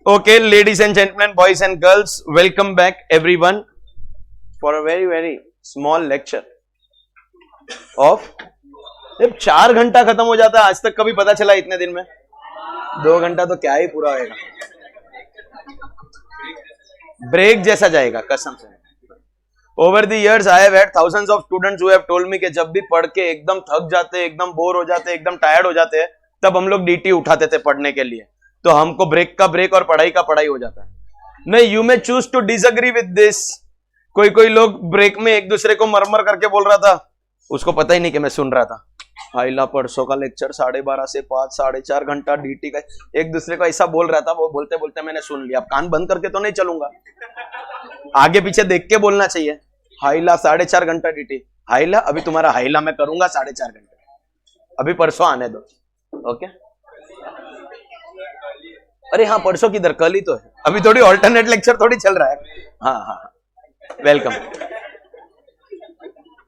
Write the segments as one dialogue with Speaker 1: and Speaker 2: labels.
Speaker 1: Okay, ladies and gentlemen, boys and girls, welcome back everyone for a very small lecture of जब 4 घंटा खत्म हो जाता है आज तक कभी पता चला इतने दिन में 2 घंटा तो क्या ही पूरा होएगा, ब्रेक जैसा जाएगा कसम से। Over the years I have had thousands of students who have told me कि जब भी पढ़ के एकदम थक जाते, एकदम बोर हो जाते, एकदम टायर्ड हो जाते हैं, तब हम लोग डीटी उठाते थे पढ़ने के लिए, तो हमको ब्रेक का ब्रेक और पढ़ाई का पढ़ाई हो जाता है। नहीं, you may choose to disagree with this. कोई लोग ब्रेक में एक दूसरे को मरमर करके बोल रहा था, उसको पता ही नहीं कि मैं सुन रहा था। हाइला परसों का लेक्चर 12:30 से 5 4.5 घंटा डीटी का, एक दूसरे को ऐसा बोल रहा था, वो बोलते बोलते मैंने सुन लिया। अब कान बंद करके तो नहीं चलूंगा, आगे पीछे देख के बोलना चाहिए। हाइला 4.5 घंटा डीटी, हाइला अभी तुम्हारा हाइला मैं करूंगा 4.5 घंटे, अभी परसों आने दो। ओके, अरे हाँ परसों किधर, कल ही तो है, अभी थोड़ी ऑल्टरनेट लेक्चर थोड़ी चल रहा है। हाँ, वेलकम,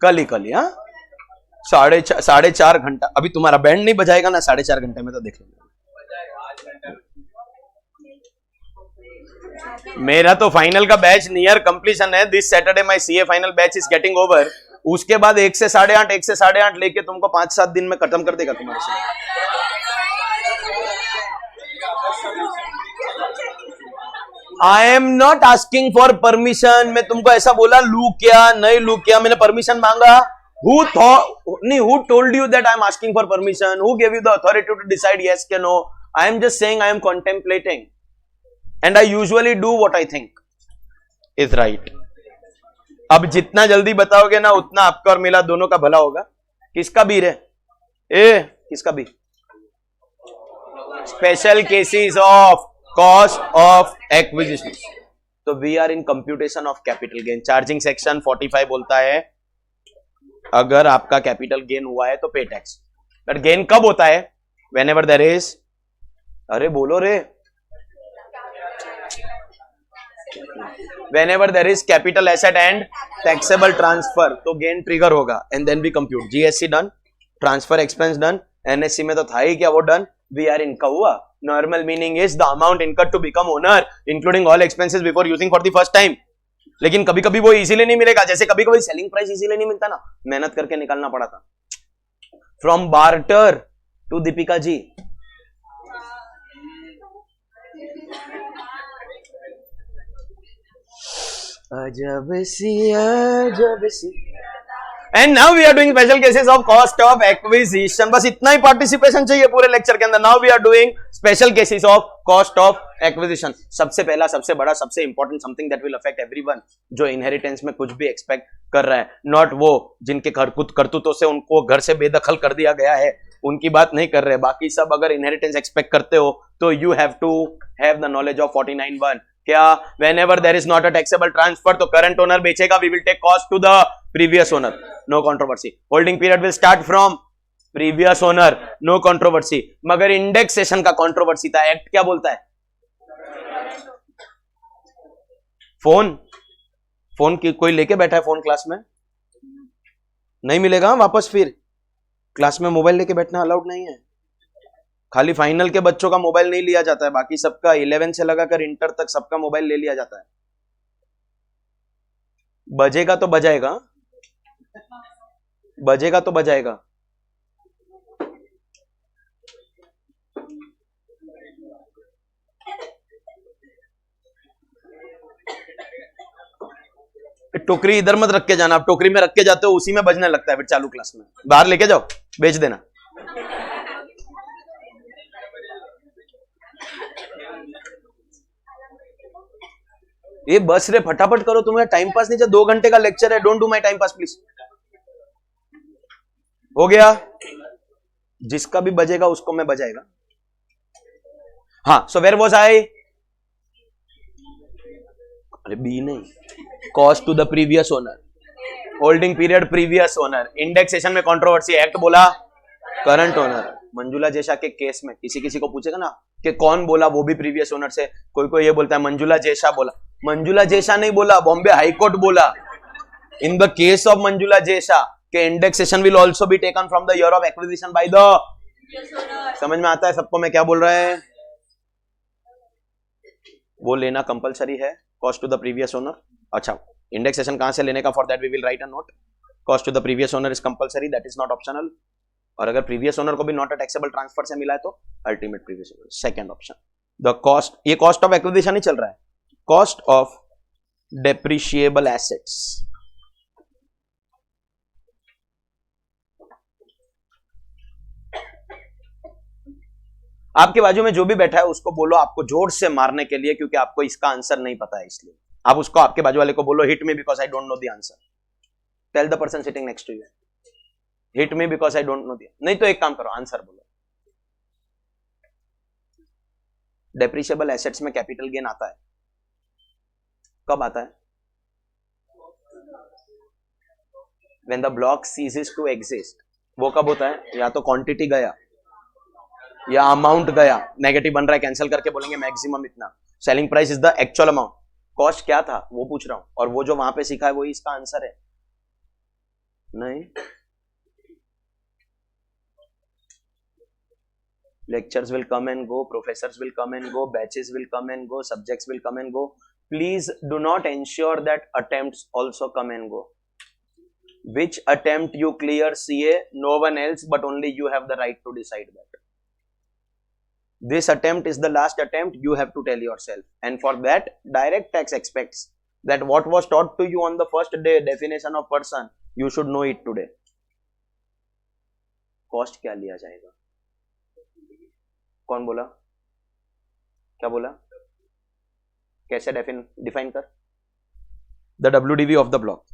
Speaker 1: कल ही। हाँ 4.5 घंटा, अभी तुम्हारा बैंड नहीं बजाएगा ना 4.5 घंटे में, तो देख लेंगे। मेरा तो फाइनल का बैच नियर कंप्लीशन है। This Saturday my CA final batch is getting over. उसके बाद 1 से 8.5 लेके तुमको 5-7 दिन में खत्म कर देगा तुम्हारे से। आई am not asking for permission. मैं तुमको ऐसा बोला लू क्या नहीं लू क्या, मैंने परमिशन मांगा? Who told you that I am asking for permission? Who gave you the authority to decide yes or no? I am just saying I am contemplating, and I usually do what I think is right. अब जितना जल्दी बताओगे ना उतना आपका और मेरा दोनों का भला होगा। किसका बीर है? किसका बीर? Special cases of cost of acquisition. तो we are in computation of capital gain. Charging section 45 बोलता है अगर आपका कैपिटल गेन हुआ है तो पे टैक्स। बट गेन कब होता है? वेन एवर देयर इज, अरे बोलो रे, whenever there is capital asset and taxable transfer, तो गेन ट्रिगर होगा and then we compute. GST done, transfer expense done, NSC में तो था ही क्या वो डन। वी आर इनका हुआ। Normal meaning is the amount incurred to become owner including all expenses before using for the first time. लेकिन कभी कभी वो इजीली नहीं मिलेगा, जैसे कभी कभी सेलिंग प्राइस इजीली नहीं मिलता ना, मेहनत करके निकालना पड़ा था। From barter to Deepika ji, अजब सी। And now we are doing special cases of cost of acquisition. बस इतना ही पार्टिसिपेशन चाहिए पूरे लेक्चर के अंदर। Now we are doing special cases of cost of acquisition. सबसे पहला, सबसे बड़ा, सबसे important, something that will affect everyone, जो इनहेरिटेंस में कुछ भी एक्सपेक्ट कर रहा है, नॉट वो जिनके करतूतों से उनको घर से बेदखल कर दिया गया है, उनकी बात नहीं कर रहे। बाकी सब अगर इनहेरिटेंस एक्सपेक्ट करते हो तो you have to have the knowledge of 49(1). क्या? whenever there is not a taxable transfer, तो करंट ओनर बेचेगा, we will take cost to the previous owner, no controversy. holding period will start from previous owner, no controversy. मगर indexation का controversy था। Act क्या बोलता है? Phone की कोई लेके बैठा है फोन क्लास में, नहीं मिलेगा वापस। फिर क्लास में मोबाइल लेके बैठना अलाउड नहीं है। खाली फाइनल के बच्चों का मोबाइल नहीं लिया जाता है, बाकी सबका 11 से लगाकर इंटर तक सबका मोबाइल ले लिया जाता है। बजेगा तो बजाएगा, बजेगा तो बजाएगा। टोकरी इधर मत रख के जाना, आप टोकरी में रख के जाते हो उसी में बजने लगता है, फिर चालू क्लास में बाहर लेके जाओ, बेच देना। ये बस रे, फटाफट करो, तुम्हें टाइम पास नहीं चाहिए। 2 घंटे का लेक्चर है, don't do my time pass please. हो गया? जिसका भी बजेगा उसको मैं बजाएगा। हाँ, सो वेयर वाज आई? अरे बी नहीं, cost to the previous owner, holding period previous owner, indexation में कंट्रोवर्सी, एक्ट बोला करंट ओनर। मंजुला जैसा के केस में किसी को पूछेगा ना कि कौन बोला, वो भी प्रीवियस ओनर से। कोई ये बोलता है मंजुला जैसा बोला, मंजुला जैसा नहीं बोला, बॉम्बे हाईकोर्ट बोला। In the case of Manjula जैसा के indexation will also be taken from the year of acquisition by the. समझ में आता है सबको मैं क्या बोल रहा है? वो लेना कंपलसरी है, cost to the previous owner. अच्छा, इंडेक्सेशन कहां से लेने का, for that we will write a note. Cost to the previous owner is compulsory, that is not optional. और अगर प्रीवियस ओनर को भी नॉट अ टैक्सेबल ट्रांसफर से मिला है तो ultimate previous owner, second option. The cost, ये cost of acquisition ही चल रहा है, कॉस्ट ऑफ डेप्रिशिएबल एसेट्स. आपके बाजू में जो भी बैठा है उसको बोलो आपको जोर से मारने के लिए, क्योंकि आपको इसका आंसर नहीं पता है, इसलिए आप उसको, आपके बाजू वाले को बोलो hit me because I don't know the answer. Tell the person sitting next to you, hit me because I don't know the. नहीं तो एक काम करो, आंसर बोलो. डेप्रिशिएबल एसेट्स में कैपिटल गेन आता है, कब आता है? When the block ceases to exist. वो कब होता है? या तो क्वांटिटी गया या अमाउंट गया, नेगेटिव बन रहा है, कैंसिल करके बोलेंगे मैक्सिमम इतना. Selling price is the actual amount. Cost क्या था वो पूछ रहा हूं, और वो जो वहां पे सीखा है वही इसका आंसर है. नहीं, lectures will come and go, professors will come and go, batches will come and go, subjects will come and go. Please do not ensure that attempts also come and go. Which attempt you clear CA, no one else, but only you have the right to decide that. This attempt is the last attempt, you have to tell yourself. And for that, direct tax expects that what was taught to you on the first day, definition of person, you should know it today. Cost क्या लिया जाएगा? कौन बोला? क्या बोला? कैसे define कर? The WDV of the block.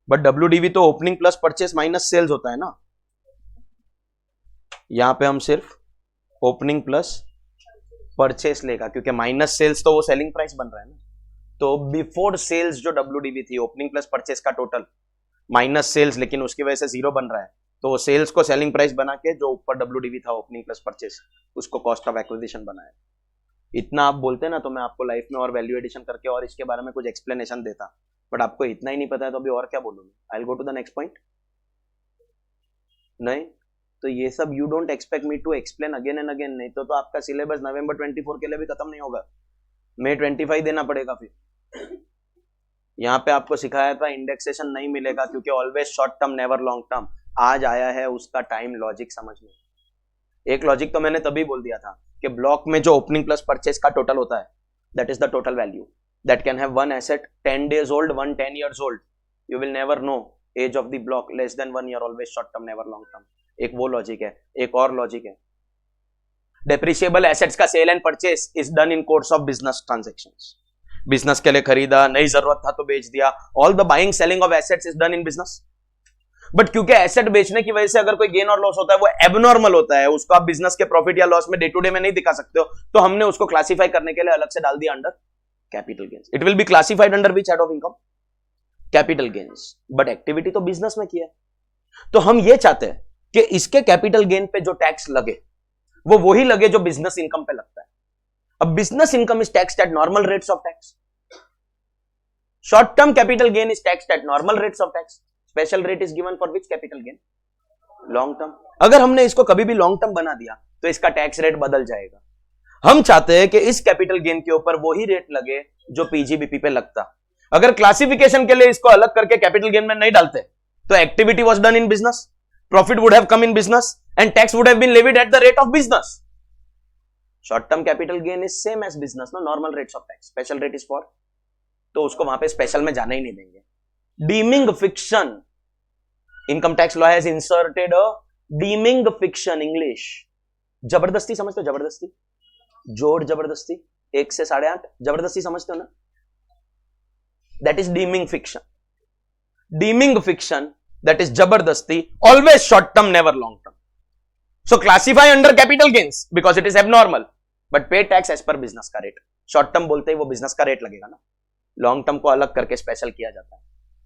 Speaker 1: But WDV तो opening plus purchase minus sales होता है ना. यहां पे हम सिर्फ ओपनिंग प्लस परचेस लेगा, क्योंकि माइनस सेल्स तो वो सेलिंग प्राइस बन रहा है ना. तो बिफोर सेल्स जो WDV थी, ओपनिंग प्लस परचेस का टोटल माइनस सेल्स, लेकिन उसकी वजह से जीरो बन रहा है, तो सेल्स को सेलिंग प्राइस बना के जो ऊपर WDV था ओपनिंग प्लस परचेस, उसको कॉस्ट ऑफ एक्विजिशन बनाया. इतना आप बोलते ना तो मैं आपको लाइफ में और वैल्यू एडिशन करके और इसके बारे में कुछ एक्सप्लेनेशन देता, बट आपको इतना ही नहीं पता है तो अभी और क्या बोलूं. I will go to the next point. नहीं तो ये सब you don't expect me to explain again and again, नहीं तो आपका सिलेबस नवंबर 24 के लिए भी खत्म नहीं होगा, मई 25 देना पड़ेगा. फिर यहाँ पे आपको सिखाया था इंडेक्सेशन नहीं मिलेगा, क्योंकि always short term never long term. आज आया है उसका टाइम लॉजिक समझने. एक लॉजिक तो मैंने तभी बोल दिया था कि ब्लॉक में जो ओपनिंग प्लस परचेस का टोटल होता है, that is the total value. That can have one asset 10 days old, one 10 years old. You will never know age of the block less than 1 year, always short term never long term. एक वो logic है. एक और logic है, depreciable assets का sale and purchase is done in course of business transactions. Business के लिए खरीदा, नहीं जरूरत था तो बेच दिया. All the buying selling of assets is done in business. But क्योंकि एसेट बेचने की वजह से अगर कोई गेन और लॉस होता है वो एबनॉर्मल होता है, उसको आप बिजनेस के प्रॉफिट या लॉस में डे टू डे में नहीं दिखा सकते हो, तो हमने उसको क्लासिफाई करने के लिए अलग से डाल दिया under capital gains. It will be classified under which head of income? Capital gains. But activity तो बिजनेस में किया है, तो हम ये चाहते हैं कि इसके कैपिटल गेन पे जो टैक्स लगे वो वही लगे जो बिजनेस इनकम पे लगता है. अब business income is taxed eight normal rates of tax. Short term capital gain is taxed eight normal rates of tax. Special rate is given for which capital gain? Long term. अगर हमने इसको कभी भी long term बना दिया तो इसका tax rate बदल जाएगा. हम चाहते हैं कि इस कैपिटल गेन के ऊपर वही रेट लगे जो PGBP पे लगता. अगर क्लासिफिकेशन के लिए इसको अलग करके कैपिटल गेन में नहीं डालते तो activity was done in business, profit would have come in business and tax would have been levied at the rate of business. Short term capital gain is same as business, no normal rates of tax. Special rate is for, तो उसको वहां पे special में जाना ही नहीं देंगे. Dimming fiction, income tax law has inserted a dimming fiction. English जबरदस्ती समझते हो? जबरदस्ती, जोड़ जबरदस्ती, 1 से 8.5 जबरदस्ती समझते हो ना? That is deeming fiction. Deeming fiction, that is जबरदस्ती, always short term never long term. So classify under capital gains because it is abnormal, but pay tax as per business का रेट. शॉर्ट टर्म बोलते ही वो business का rate लगेगा ना, long term को अलग करके स्पेशल किया जाता है.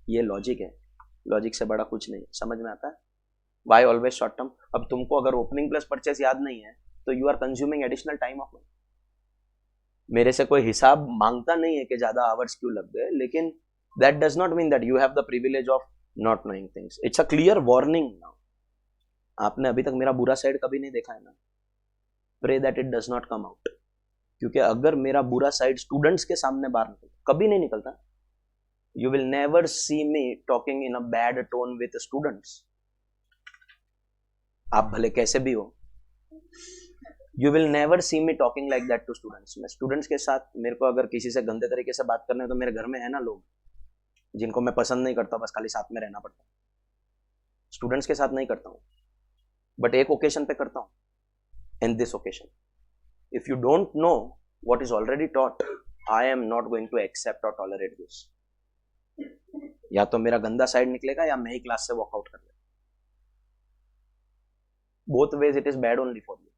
Speaker 1: ये लॉजिक है, लॉजिक से बड़ा कुछ नहीं. समझ में आता है? Why always short term. अब तुमको अगर ओपनिंग प्लस परचेस याद नहीं है तो you are consuming additional time of money. मेरे से कोई हिसाब मांगता नहीं है कि ज्यादा आवर्स क्यों लग गए, लेकिन that does not mean that you have the privilege of not knowing things. It's a clear warning now. आपने अभी तक मेरा बुरा साइड कभी नहीं देखा है ना. Pray that it does not come out. क्योंकि अगर मेरा बुरा साइड स्टूडेंट्स के सामने बाहर निकलता, कभी नहीं निकलता, you will never see me talking in a bad tone with students. आप भले कैसे भी हो, you will never see me talking like that to students. मैं स्टूडेंट्स के साथ, मेरे को अगर किसी से गंदे तरीके से बात करना है तो मेरे घर में है ना लोग जिनको मैं पसंद नहीं करता, बस खाली साथ में रहना पड़ता है। स्टूडेंट्स के साथ नहीं करता हूं, बट एक ओकेशन पे करता हूं, in this occasion. If you don't know what is already taught, I am not going to accept or tolerate this. या तो मेरा गंदा साइड निकलेगा या मैं ही क्लास से वॉकआउट कर लूंगा। Both ways it is bad only for you.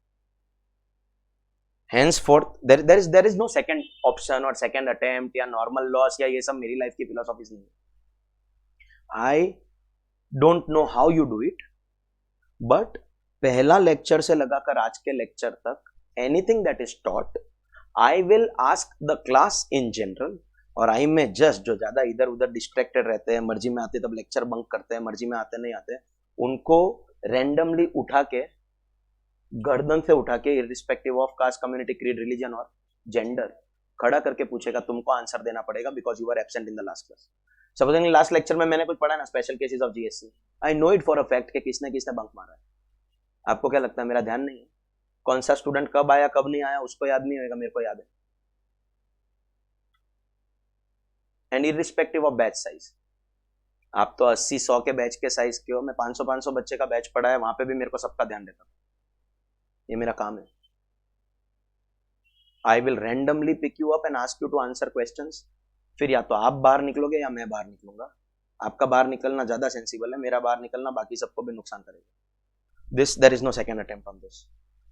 Speaker 1: Henceforth, there is no second option or second attempt या normal loss या ये सब मेरी लाइफ की फिलोसॉफीज नहीं है। I don't know how you do it, but पहला लेक्चर से लगाकर आज के लेक्चर तक anything that is taught, I will ask the class in general, और I may just जो ज्यादा इधर उधर डिस्ट्रैक्टेड रहते हैं, मर्जी में आते तब लेक्चर बंक करते हैं, मर्जी में आते नहीं आते, उनको रैंडमली उठा के, गर्दन से उठा के, irrespective of caste, community, creed, religion और जेंडर, खड़ा करके पूछेगा, तुमको आंसर देना पड़ेगा because you are absent in the last class. Supposing last lecture में मैंने कुछ पढ़ा ना, special cases of GSC, I know it for a fact कि किसने किसने बंक मारा है। आपको क्या लगता है मेरा ध्यान नहीं है? कौन सा स्टूडेंट कब आया कब नहीं आया उसको याद नहीं होगा, मेरे को याद है। And irrespective of batch size, आप तो 80-100 के बैच के साइज के हो, मैं 500-500 बच्चे का बैच पढ़ा है, वहां पे भी मेरे को सबका ध्यान देता, ये मेरा काम है। I will randomly pick you up and ask you to answer questions. फिर या तो आप बाहर निकलोगे या मैं बाहर निकलूंगा। आपका बाहर निकलना ज्यादा सेंसिबल है, मेरा बाहर निकलना बाकी सबको भी नुकसान करेगा। This there is no second attempt on this.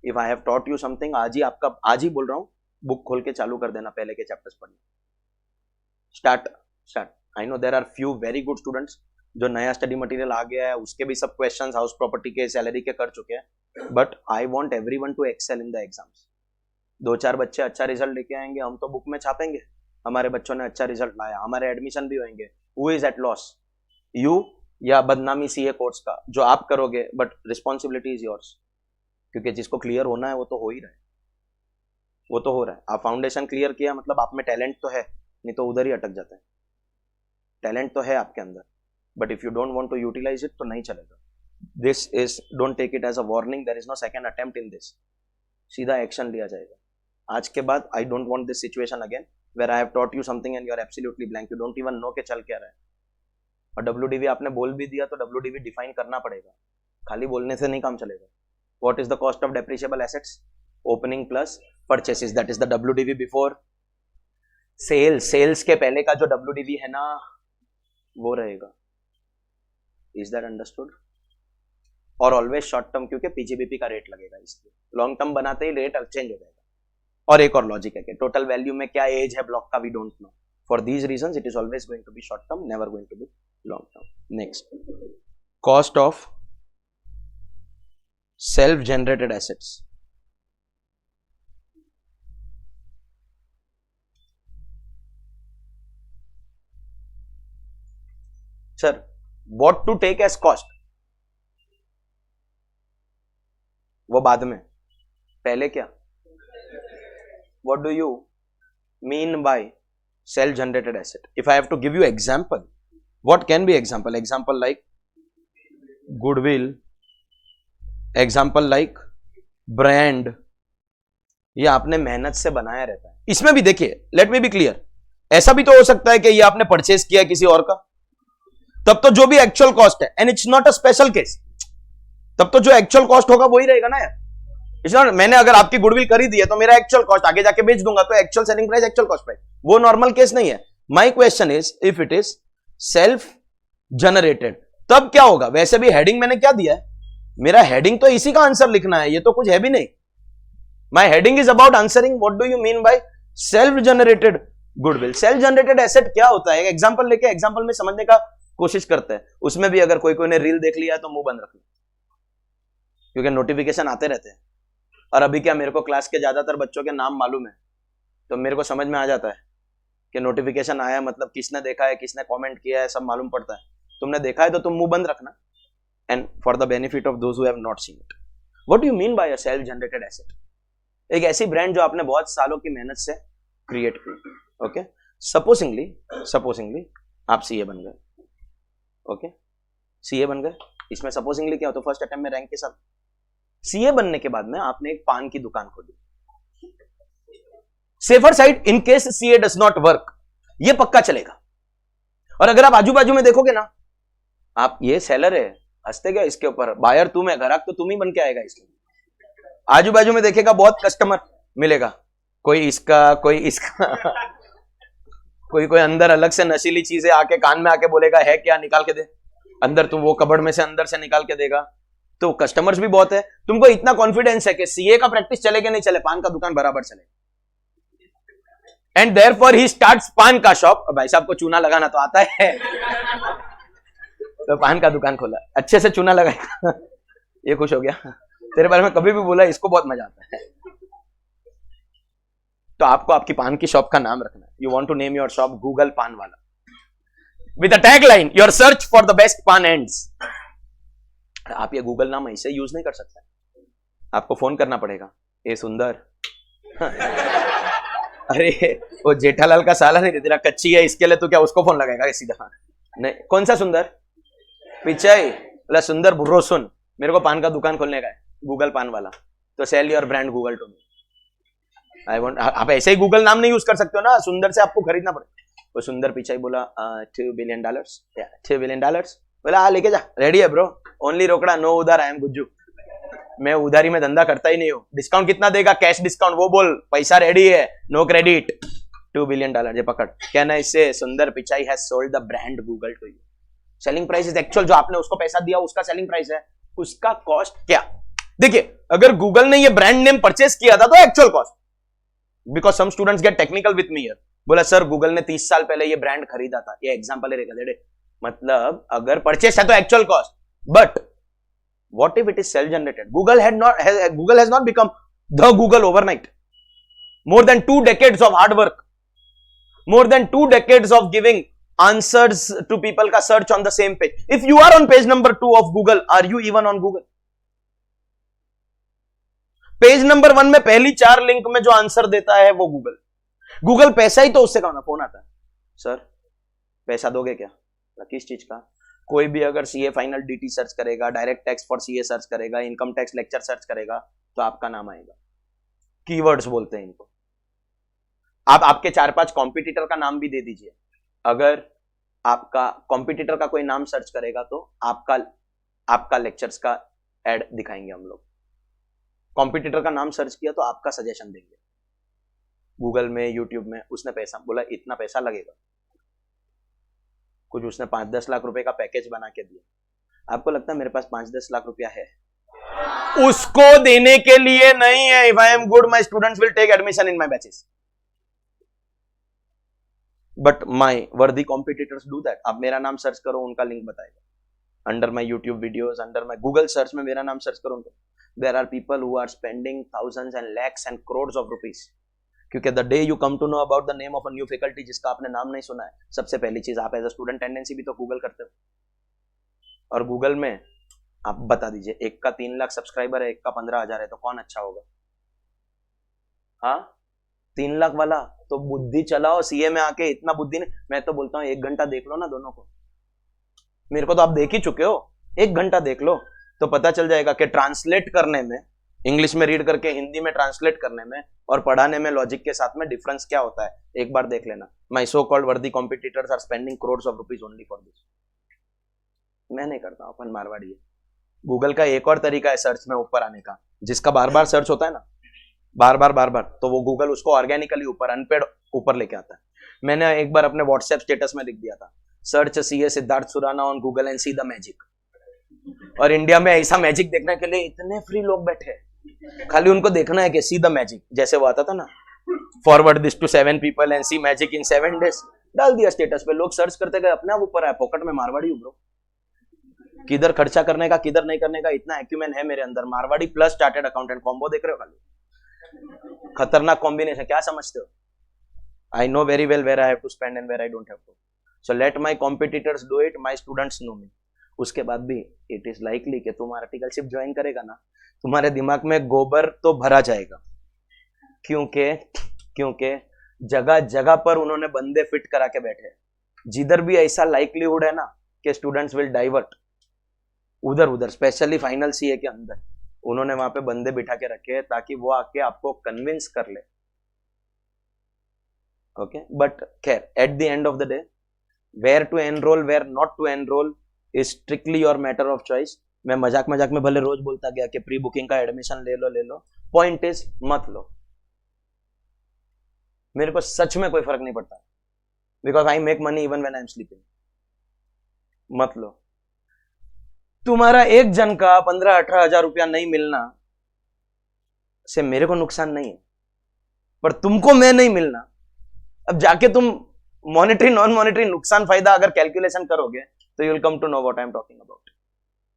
Speaker 1: If I have taught you something, आज ही बोल रहा हूं, बुक खोल के चालू कर देना, पहले के चैप्टर्स पढ़ने। Start. I know there are few very good students जो नया स्टडी मटेरियल आ गया है, उसके भी सब क्वेश्चंस हाउस प्रॉपर्टी के, सैलरी के कर चुके हैं, but I want everyone to excel in the exams. 2-4 बच्चे अच्छा रिजल्ट लेके आएंगे, हम तो बुक में छापेंगे हमारे बच्चों ने अच्छा रिजल्ट लाया, हमारे एडमिशन भी होंगे। Who is at loss? You या बदनामी सीए कोर्स का जो आप करोगे, बट रिस्पॉन्सिबिलिटी इज योर्स, क्योंकि जिसको क्लियर होना है वो तो हो ही रहा है, वो तो हो रहा है। आप फाउंडेशन क्लियर किया मतलब आप में टैलेंट तो है, नहीं तो उधर ही अटक जाता है। टैलेंट तो है आपके अंदर, but if you don't want to utilise it तो नहीं चलेगा। This is, don't take it as a warning, there is no second attempt in this. सीधा एक्शन लिया जाएगा। आज के बाद I don't want this situation again where I have taught you something and you are absolutely blank, you don't even know के चल क्या रहा है। और WDV आपने बोल भी दिया तो WDV डिफाइन करना पड़ेगा, खाली बोलने से नहीं काम चलेगा। What is the cost of depreciable assets? Opening plus purchases, that is the WDV before sales. Sales के पहले का जो WDV है ना, वो रहेगा। Is that understood? और ऑलवेज शॉर्ट टर्म, क्योंकि PGBP का रेट लगेगा, इसलिए लॉन्ग टर्म बनाते ही रेट चेंज हो जाएगा। और एक और लॉजिक है कि टोटल वैल्यू में क्या एज है ब्लॉक का, we don't know. For these reasons it is always going to be short term, never going to be long term. Next, cost of self generated assets. Sir, what to take as cost, वो बाद में, पहले क्या, what do you mean by self generated asset? If I have to give you example, what can be example? Example like goodwill, example like brand, ये आपने मेहनत से बनाया रहता है। इसमें भी देखिए, लेट मी बी क्लियर, ऐसा भी तो हो सकता है कि ये आपने परचेज किया किसी और का, तब तो जो भी एक्चुअल कॉस्ट है, and it's not a special case, तब तो जो एक्चुअल कॉस्ट होगा वही रहेगा ना यार। इसलिए मैंने अगर आपकी गुडविल कर ही दी है तो मेरा एक्चुअल कॉस्ट आगे जाके बेच दूंगा, तो actual selling price, actual cost price, वो नॉर्मल केस नहीं है। My question is, if it is self generated, तब क्या होगा? वैसे भी हेडिंग मैंने क्या दिया है, मेरा हेडिंग तो इसी का आंसर लिखना है, ये तो कुछ है भी नहीं। My heading is about answering what do you mean by self generated goodwill. Self generated asset क्या होता है? एग्जांपल लेके एग्जांपल में समझने का कोशिश करते हैं। उसमें भी अगर कोई ने रील देख लिया है तो मुंह बंद रखना, क्योंकि नोटिफिकेशन आते रहते हैं। और अभी क्या, मेरे को क्लास के ज्यादातर बच्चों के नाम मालूम है, तो मेरे को समझ में आ जाता है कि नोटिफिकेशन आया मतलब किसने देखा है, किसने कमेंट किया है, सब मालूम पड़ता है। तुमने देखा है तो तुम मुंह बंद रखना। And for the benefit of those who have not seen it, what do you mean bye a self generated asset? एक ऐसी ब्रांड जो आपने बहुत सालों की मेहनत से क्रिएट की। ओके, सपोजिंगली आप सीए बन गए। ओके, सीए बन गए, इसमें सपोजिंगली क्या होता है, फर्स्ट अटेम्प्ट में रैंक के साथ। सीए बनने के बाद में आपने एक पान की दुकान खोली। Safer side, in case CA does not work, ये पक्का चलेगा। और अगर आप आजू बाजू में देखोगे ना, आप ये सेलर है, हंसते क्या इसके ऊपर, बायर तुम है, ग्राहक तो तुम ही बन के आएगा इसके। आजू बाजू में देखेगा बहुत कस्टमर मिलेगा, कोई इसका कोई इसका कोई अंदर अलग से नशीली चीजें आके कान में आके बोलेगा है क्या, निकाल के दे, अंदर तुम वो कबड़ में से अंदर से निकाल के देगा। तो कस्टमर्स भी बहुत है, तुमको इतना कॉन्फिडेंस है कि सीए का प्रैक्टिस चले कि नहीं चले, पान का दुकान बराबर चले। एंड देयरफॉर ही स्टार्ट्स पान का शॉप। भाई साहब को चूना लगाना तो आता है तो पान का दुकान खोला, अच्छे से चूना लगाएगा ये खुश हो गया, तेरे बारे में कभी भी बोला, इसको बहुत मजा आता है। तो आपको आपकी पान की शॉप का नाम रखना है। You want to name your shop Google paan wala, with a tagline your search for the best paan ends. आप ये गूगल नाम ऐसे यूज नहीं कर सकते, आपको फोन करना पड़ेगा, ए सुंदर अरे वो जेठालाल का साला नहीं, तेरा कच्ची है, इसके लिए तो क्या उसको फोन लगाएगा सीधा? नहीं, कौन सा सुंदर पिचाई, सुंदर बुर्रो, सुन मेरे को पान का दुकान खोलने का है, गूगल पान वाला, तो sell your brand Google to me. I want, आप ऐसे ही गूगल नाम नहीं यूज कर सकते हो ना, सुंदर से आपको खरीदना पड़ेगा। वो सुंदर पिचाई बोला $2 billion, $2 billion, बोला लेके जा, रेडी है ब्रो, ओनली रोकड़ा, नो उधार, आई एम गुज्जू, मैं उधारी में धंधा करता ही नहीं हूँ। डिस्काउंट कितना देगा, कैश डिस्काउंट, वो बोल, पैसा रेडी है, नो क्रेडिट, $2 billion, ये पकड़। कहना इससे Sundar Pichai has sold the brand Google to you. Selling price is actual, जो आपने उसको पैसा दिया उसका सेलिंग प्राइस है, उसका कॉस्ट क्या। देखिए, अगर गूगल ने ये ब्रांड नेम परचेस किया था तो actual cost, because some students get technical with me here, बोला सर गूगल ने 30 साल पहले ये ब्रांड खरीदा था, ये एग्जांपल है, मतलब अगर परचेस है तो actual cost, but what if it is self generated? Google has not become the Google overnight. More than 2 decades of hard work, more than 2 decades of giving answers to people ka search on the same page. If you are on page number 2 of Google, are you even on Google? Page number 1 में पहली 4 link में जो answer देता है वो Google पैसा ही तो उससे कमाना। फोन आता है, सर पैसा दोगे क्या, किस चीज का? कोई भी अगर सीए फाइनल डीटी सर्च करेगा, direct tax for CA search करेगा, इनकम टैक्स लेक्चर सर्च करेगा, तो आपका नाम आएगा। कीवर्ड्स बोलते हैं इनको। आप आपके 4-5 कॉम्पिटिटर का नाम भी दे दीजिए, अगर आपका कॉम्पिटिटर का कोई नाम सर्च करेगा तो आपका लेक्चर्स का एड दिखाएंगे हम लोग। कॉम्पिटिटर का नाम सर्च किया तो आपका सजेशन देंगे गूगल में, यूट्यूब में। उसने पैसा बोला, इतना पैसा लगेगा, कुछ उसने 5-10 लाख रुपए का पैकेज बना के दिया। आपको लगता है मेरे पास 5-10 लाख रुपया है? उसको देने के लिए नहीं है। If I am good, my students will take admission in my batches, but my worthy competitors do that. आप मेरा नाम सर्च करो, उनका लिंक बताएगा under my YouTube videos, under my Google search में मेरा नाम सर्च करो उनको। There are people who are spending thousands and lakhs and crores of rupees, क्योंकि the day you come to know about the name of a new faculty जिसका आपने नाम नहीं सुना है, सबसे पहली चीज आप एज अ स्टूडेंट टेंडेंसी भी तो गूगल करते हो। और गूगल में आप बता दीजिए, एक का 3 लाख सब्सक्राइबर है, एक का 15,000 है, तो कौन अच्छा होगा? हाँ, 3 लाख वाला तो बुद्धि चलाओ। सीए में आके इतना बुद्धि नहीं, मैं तो बोलता हूँ 1 घंटा देख लो ना दोनों को। मेरे को तो आप देख ही चुके हो, 1 घंटा देख लो तो पता चल जाएगा कि ट्रांसलेट करने में, इंग्लिश में रीड करके हिंदी में ट्रांसलेट करने में और पढ़ाने में लॉजिक के साथ में डिफरेंस क्या होता है। एक बार देख लेना। My so called worthy competitors are spending crores of rupees only for this. मैं नहीं करता हूं, अपन मारवाड़ी है। गूगल का एक और तरीका है सर्च में ऊपर आने का, जिसका बार बार सर्च होता है ना, बार बार, तो वो गूगल उसको ऑर्गेनिकली ऊपर, अनपेड ऊपर लेके आता है। मैंने एक बार अपने व्हाट्सएप स्टेटस में लिख दिया था, search CA Siddharth Surana on Google and see the magic. और इंडिया में ऐसा मैजिक देखने के लिए इतने फ्री लोग बैठे हैं, खाली उनको देखना है कि सी द मैजिक, जैसे वो आता था ना, forward this to 7 people and see magic in 7 days। डाल दिया स्टेटस पे, लोग सर्च करते गए, अपने आप ऊपर आया। पॉकेट में मारवाड़ी ब्रो, किधर खर्चा करने का किधर नहीं करने का इतना एक्यूमेन है मेरे अंदर। Marwari plus chartered accountant combo देख रहे हो खाली, खतरनाक कॉम्बिनेशन। क्या समझते हो? I know very well where I have to spend and where I don't have to, so let my competitors do it, my students know me. उसके बाद भी इट इज लाइकली कि तुम आर्टिकलशिप ज्वाइन करेगा ना, तुम्हारे दिमाग में गोबर तो भरा जाएगा, क्योंकि क्योंकि जगह जगह पर उन्होंने बंदे फिट करा के बैठे हैं। जिधर भी ऐसा लाइक्लीहुड है ना कि स्टूडेंट्स विल डाइवर्ट, उधर उधर स्पेशली फाइनल सीए के अंदर उन्होंने वहां पे बंदे बिठा के रखे हैं ताकि वो आके आपको कन्विंस कर ले। ओके, बट खैर at the end of the day where to enrol where not to enrol is strictly your matter of choice. मैं मजाक मजाक में भले रोज बोलता गया कि प्री बुकिंग का एडमिशन ले लो, पॉइंट इज मत लो। मेरे को सच में कोई फर्क नहीं पड़ता, because I make money even when I am sleeping. मत लो। तुम्हारा एक जन का 15-18 हजार रुपया नहीं मिलना से मेरे को नुकसान नहीं है, पर तुमको मैं नहीं मिलना। अब जाके तुम मॉनेटरी नॉन मॉनेटरी नुकसान फायदा अगर कैलकुलेशन करोगे तो you will come to know what I am talking about.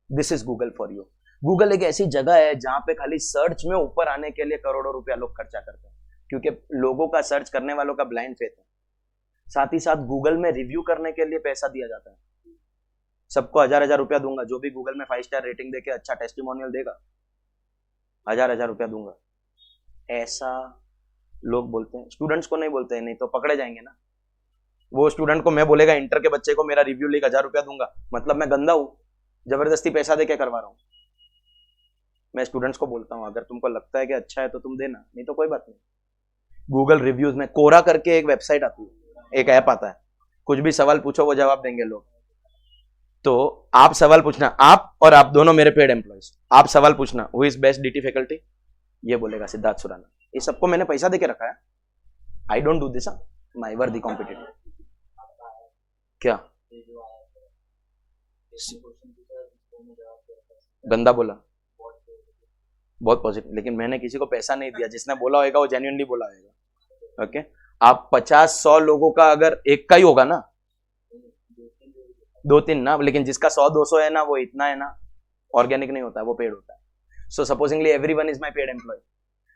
Speaker 1: This is Google for you. Google एक ऐसी जगह है जहां पे खाली सर्च में ऊपर आने के लिए करोड़ों रुपया लोग खर्चा करते हैं, क्योंकि लोगों का सर्च करने वालों का ब्लाइंड फेथ है। साथ ही साथ गूगल में रिव्यू करने के लिए पैसा दिया जाता है। सबको 1000 रुपया दूंगा, जो भी गूगल में 5 स्टार रेटिंग देके अच्छा टेस्टिमोनियल देगा 1000 रुपया दूंगा, ऐसा लोग बोलते हैं। स्टूडेंट्स को नहीं बोलते हैं, नहीं तो पकड़े जाएंगे ना। वो स्टूडेंट को मैं बोलेगा इंटर के बच्चे को मेरा रिव्यू लेकर 1000 रुपया दूंगा, मतलब मैं गंदा हूं, जबरदस्ती पैसा देके करवा रहा हूं। मैं स्टूडेंट्स को बोलता हूं अगर तुमको लगता है कि अच्छा है तो तुम देना, नहीं तो कोई बात नहीं। गूगल रिव्यूज में कोरा करके एक वेबसाइट आती है, एक ऐप आता है, कुछ भी सवाल पूछो वो जवाब देंगे लोग। तो आप सवाल पूछना, आप और आप दोनों मेरे पेड एम्प्लॉइज, आप सवाल पूछना who is best DT faculty, ये बोलेगा सिद्धार्थ सुराना। ये सबको मैंने पैसा देके रखा है। I don't do this, my were the competitive. क्या गंदा बोला, बहुत पॉजिटिव, लेकिन मैंने किसी को पैसा नहीं दिया। जिसने बोला होगा वो जेन्युइनली बोला होगा। ओके, आप 50-100 लोगों का अगर एक का ही होगा ना, 2-3 ना, लेकिन जिसका 100-200 है ना, वो इतना है ना, ऑर्गेनिक नहीं होता, वो पेड होता है। So supposingly everyone is my paid employee.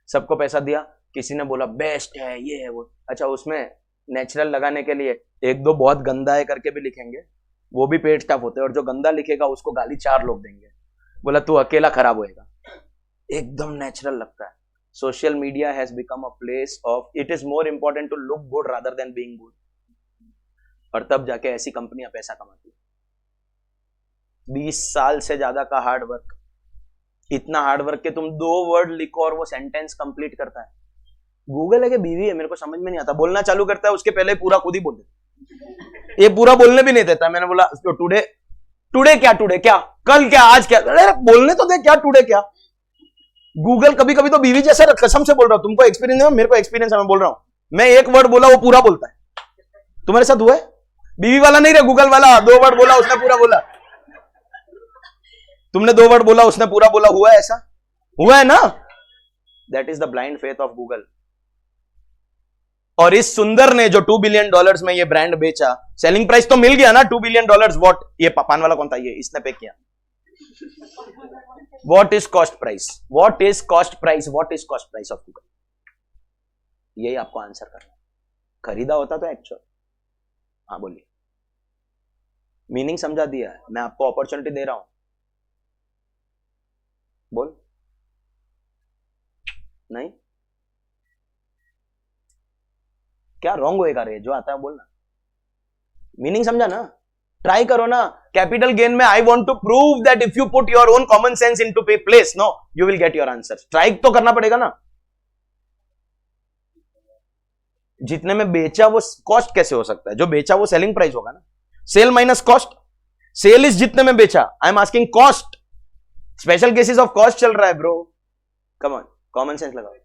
Speaker 1: सबको पैसा दिया, किसी ने बोला बेस्ट है, ये है वो, अच्छा उसमें नेचुरल लगाने के लिए 1-2 बहुत गंदा है करके भी लिखेंगे, वो भी पेड स्टाफ होते हैं। और जो गंदा लिखेगा उसको गाली 4 लोग देंगे, बोला तू अकेला खराब होएगा। एकदम नेचुरल लगता है। Social media has become a place of, it is more important to look good rather than being good. और तब जाके ऐसी कंपनियां पैसा कमाती है। 20 साल से ज्यादा का हार्ड वर्क, इतना हार्ड वर्क के तुम 2 वर्ड लिखो और वो सेंटेंस कंप्लीट करता है। गूगल है कि बीवी है, मेरे को समझ में नहीं आता। बोलना चालू करता है उसके पहले पूरा खुद ही बोल देता, ये पूरा बोलने भी नहीं देता। मैंने बोला टुडे, टुडे क्या, टुडे क्या, कल क्या, आज क्या, अरे बोलने तो दे, क्या टुडे क्या। गूगल कभी कभी तो बीवी जैसा, कसम से बोल रहा हूं, तुमको एक्सपीरियंस है, मेरे को एक्सपीरियंस है, मैं बोल रहा हूं। मैं एक वर्ड बोला वो पूरा बोलता है। तुम्हारे साथ हुआ है? बीवी वाला नहीं रहा, गूगल वाला। 2 वर्ड बोला उसने पूरा बोला। तुमने 2 वर्ड बोला उसने पूरा बोला, हुआ है ऐसा? हुआ है ना? That is the blind faith of Google. और इस सुंदर ने जो $2 बिलियन में ये ब्रांड बेचा, सेलिंग प्राइस तो मिल गया ना $2 बिलियन। वॉट, ये पान वाला कौन था? ये इसने पे किया। What is cost price? What is cost price? What is cost price of Google? यही आपको आंसर करना। खरीदा होता तो एक्चुअल। हाँ बोलिए, मीनिंग समझा दिया है, मैं आपको अपॉर्चुनिटी दे रहा हूं। बोल, नहीं क्या रॉन्ग होएगा रे? जो आता है बोलना। मीनिंग समझा ना? ट्राई करो ना। कैपिटल गेन में I want to prove that if you put your own common sense into place, no you will get your answer. Strike तो करना पड़ेगा ना। जितने में बेचा वो कॉस्ट कैसे हो सकता है? जो बेचा वो सेलिंग प्राइस होगा ना। Sale minus cost, sale is जितने में बेचा, I am asking cost. Special cases of cost चल रहा है bro, come on, common sense लगाओ।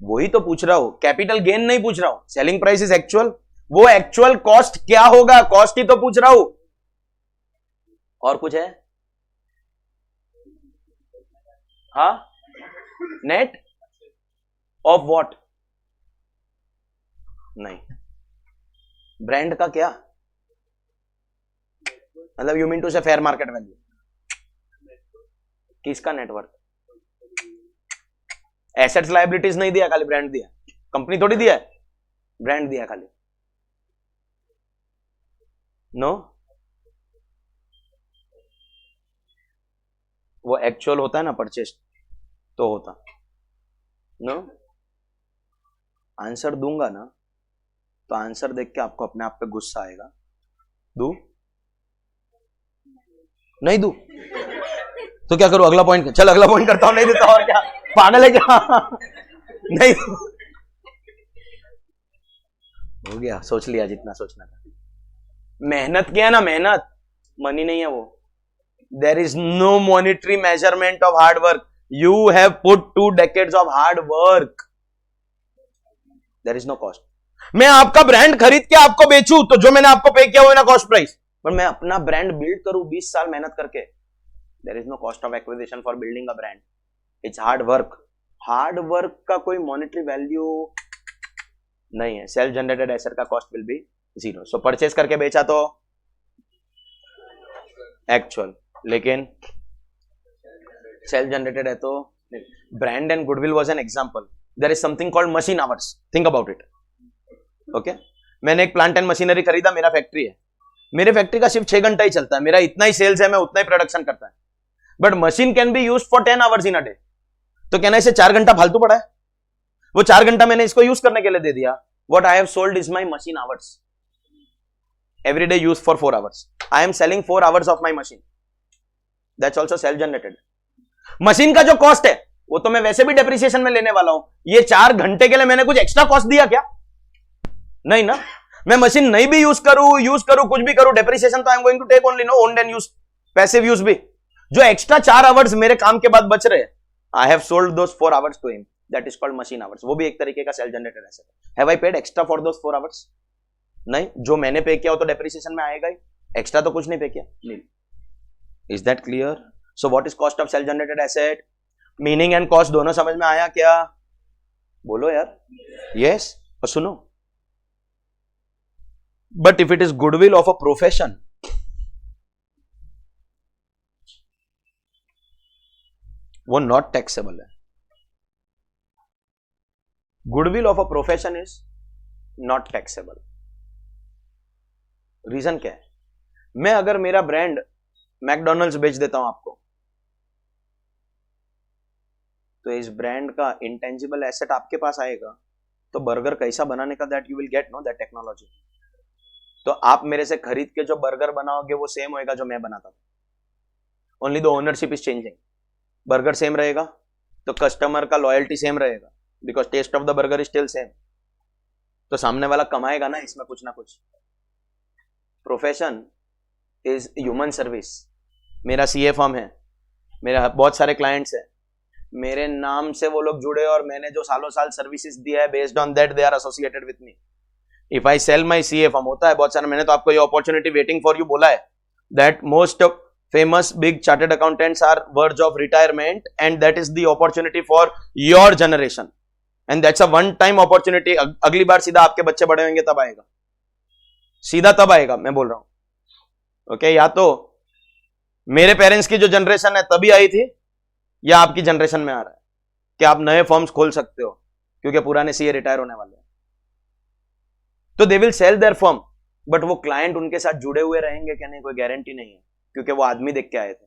Speaker 1: वही तो पूछ रहा हूं, कैपिटल गेन नहीं पूछ रहा हूं। सेलिंग प्राइस इज एक्चुअल, वो एक्चुअल कॉस्ट क्या होगा, कॉस्ट ही तो पूछ रहा हूं। और कुछ है? हाँ, नेट ऑफ व्हाट? नहीं, ब्रांड का क्या मतलब? यू मीन टू से फेयर मार्केट वैल्यू? किसका नेटवर्क? एसेट्स लायबिलिटीज नहीं दिया, खाली ब्रांड दिया। कंपनी थोड़ी दिया है, ब्रांड दिया खाली। नो, वो एक्चुअल होता है ना परचेज, तो होता नो। आंसर दूंगा ना तो आंसर देख के आपको अपने आप पे गुस्सा आएगा। दू नहीं दू तो क्या करूं? अगला पॉइंट, चल अगला पॉइंट करता हूं। नहीं देता और क्या, पागल है क्या? नहीं हो गया, सोच लिया जितना सोचना था। मेहनत किया ना, मेहनत, मनी नहीं है वो। There is no monetary measurement of hard work. You have put 2 decades of hard work, there is no cost. मैं आपका ब्रांड खरीद के आपको बेचूं तो जो मैंने आपको पे किया वो ना कॉस्ट प्राइस, पर मैं अपना ब्रांड बिल्ड करूं 20 साल मेहनत करके, there is no cost of acquisition for building a brand. It's hard work. Hard work का कोई मॉनिटरी वैल्यू नहीं है। सेल्फ जनरेटेड एसेट का cost will be 0। So purchase करके बेचा तो एक्चुअल, लेकिन सेल्फ जनरेटेड है तो brand and goodwill was an example. There is something called machine hours, think about it. Okay, मैंने एक प्लांट एंड मशीनरी खरीदा, मेरा फैक्ट्री है, मेरे फैक्ट्री का सिर्फ 6 घंटा ही चलता है, मेरा इतना ही सेल्स है, मैं उतना ही प्रोडक्शन करता है। But machine can be used for 10 hours in a day. तो कहना इसे 4 घंटा फालतू पड़ा है, वो 4 घंटा मैंने इसको यूज करने के लिए दे दिया। What I have sold is my machine hours, every day use for 4 hours. I am selling 4 hours of my machine, that's also self generated. Machine का जो कॉस्ट है वो तो मैं वैसे भी डेप्रिसिएशन में लेने वाला हूं। ये 4 घंटे के लिए मैंने कुछ एक्स्ट्रा कॉस्ट दिया क्या? नहीं ना। मैं मशीन नहीं भी यूज करूं कुछ भी करूं, डेप्रिसिएशन तो I am going to take only, no owned and use, passive use भी। जो एक्स्ट्रा 4 आवर्स मेरे काम के बाद बच रहे, I have sold those 4 hours to him, that is called machine hours. वो भी एक तरीके का सेल्फ जनरेटेड एसेट है। Have I paid extra for those 4 hours? नहीं, जो मैंने पे किया वो तो डेप्रिसिएशन में आएगा ही, एक्स्ट्रा तो कुछ नहीं पे किया। नहीं, is that clear? So what is cost of self generated asset? Meaning and cost दोनों समझ में आया क्या? बोलो यार यस। और सुनो, but if it is goodwill of a profession, वो नॉट टैक्सेबल है। Goodwill of a profession is not taxable. Reason क्या है? मैं अगर मेरा ब्रांड मैकडोनल्ड्स बेच देता हूं आपको, तो इस ब्रांड का इंटेंजिबल एसेट आपके पास आएगा, तो बर्गर कैसा बनाने का, that you will gate know that technology. तो आप मेरे से खरीद के जो बर्गर बनाओगे वो सेम होएगा जो मैं बनाता हूं, only the ownership is changing. Burger same रहेगा तो कस्टमर का लॉयल्टी सेम रहेगा, because taste of the burger is still same. तो सामने वाला कमाएगा ना इसमें कुछ ना कुछ। Profession is human service. मेरा सीए फर्म है, मेरा बहुत सारे क्लाइंट्स हैं, मेरे नाम से वो लोग जुड़े और मैंने जो सालों साल सर्विसेज दिया है, based on that they are associated with me. If I sell my CA firm, होता है बहुत सारा, मैंने तो आपको ये अपॉर्चुनिटी वेटिंग फॉर यू बोला है, that most famous big chartered accountants are verge of retirement, and that is the opportunity for your generation, and that's a one time opportunity. अगली बार सीधा आपके बच्चे बड़े होंगे तब आएगा, सीधा तब आएगा, मैं बोल रहा हूं। ओके, या तो मेरे पेरेंट्स की जो जनरेशन है तभी आई थी, या आपकी जनरेशन में आ रहा है कि आप नए फर्म्स खोल सकते हो क्योंकि पुराने सीए रिटायर होने वाले हैं। तो they will sell their firm, but वो क्लाइंट उनके साथ जुड़े हुए रहेंगे क्या, नहीं, कोई गारंटी नहीं है, क्योंकि वो आदमी देख के आए थे,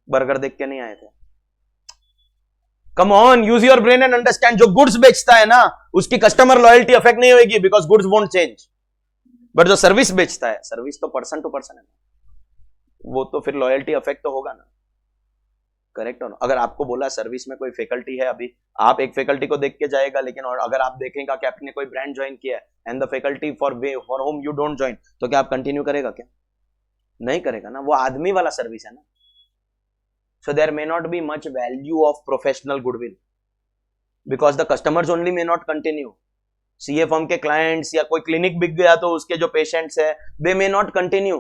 Speaker 1: बर्गर देख के नहीं आए थे। Come on, use your brain and understand. जो गुड्स बेचता है ना, उसकी कस्टमर लॉयल्टी अफेक्ट नहीं होगी, because goods won't change. But जो सर्विस बेचता है, सर्विस तो पर्सन टू पर्सन है ना, वो तो फिर लॉयल्टी अफेक्ट तो होगा ना। करेक्ट हो ना? अगर आपको बोला सर्विस में कोई फैकल्टी है, अभी आप एक फैकल्टी को देख के जाएगा, लेकिन और अगर आप देखेगा कि आपने कोई ब्रांड ज्वाइन किया है and the faculty for home you don't join, तो क्या आप कंटिन्यू करेगा? क्या नहीं करेगा ना, वो आदमी वाला सर्विस है ना। So there may not be much value of professional goodwill, because the customers only may not continue. CA firm के क्लाइंट्स या कोई क्लिनिक बिक गया तो उसके जो पेशेंट्स है, दे मे नॉट कंटिन्यू,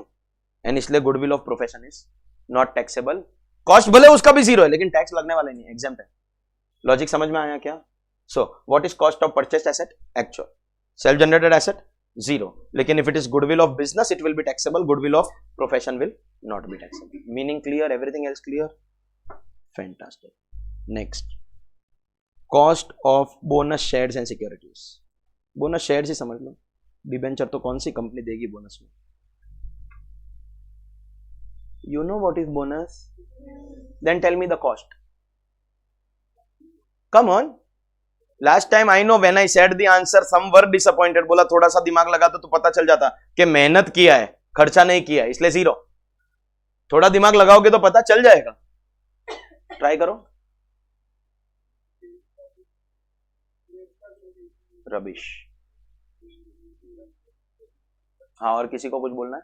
Speaker 1: एंड इसलिए goodwill of profession is not taxable. Cost भले उसका भी 0 है, लेकिन टैक्स लगने वाला नहीं, एग्जाम्प्ट है। लॉजिक समझ में आया क्या? So what is cost of purchased asset? Actual. Self generated asset 0, लेकिन if it is goodwill of business it will be taxable, goodwill of profession will not be taxable. Meaning clear? Everything else clear? Fantastic. Next, cost of bonus shares and securities. Bonus shares ही समझ लो, debenture तो कौन सी company देगी bonus में? You know what is bonus? Then tell me the cost. Come on, last time I know when I said the answer some were disappointed, बोला थोड़ा सा दिमाग लगाता तो पता चल जाता कि मेहनत किया है, खर्चा नहीं किया है, इसलिए 0। थोड़ा दिमाग लगाओगे तो पता चल जाएगा, ट्राई करो। रबिश। हाँ, और किसी को कुछ बोलना है?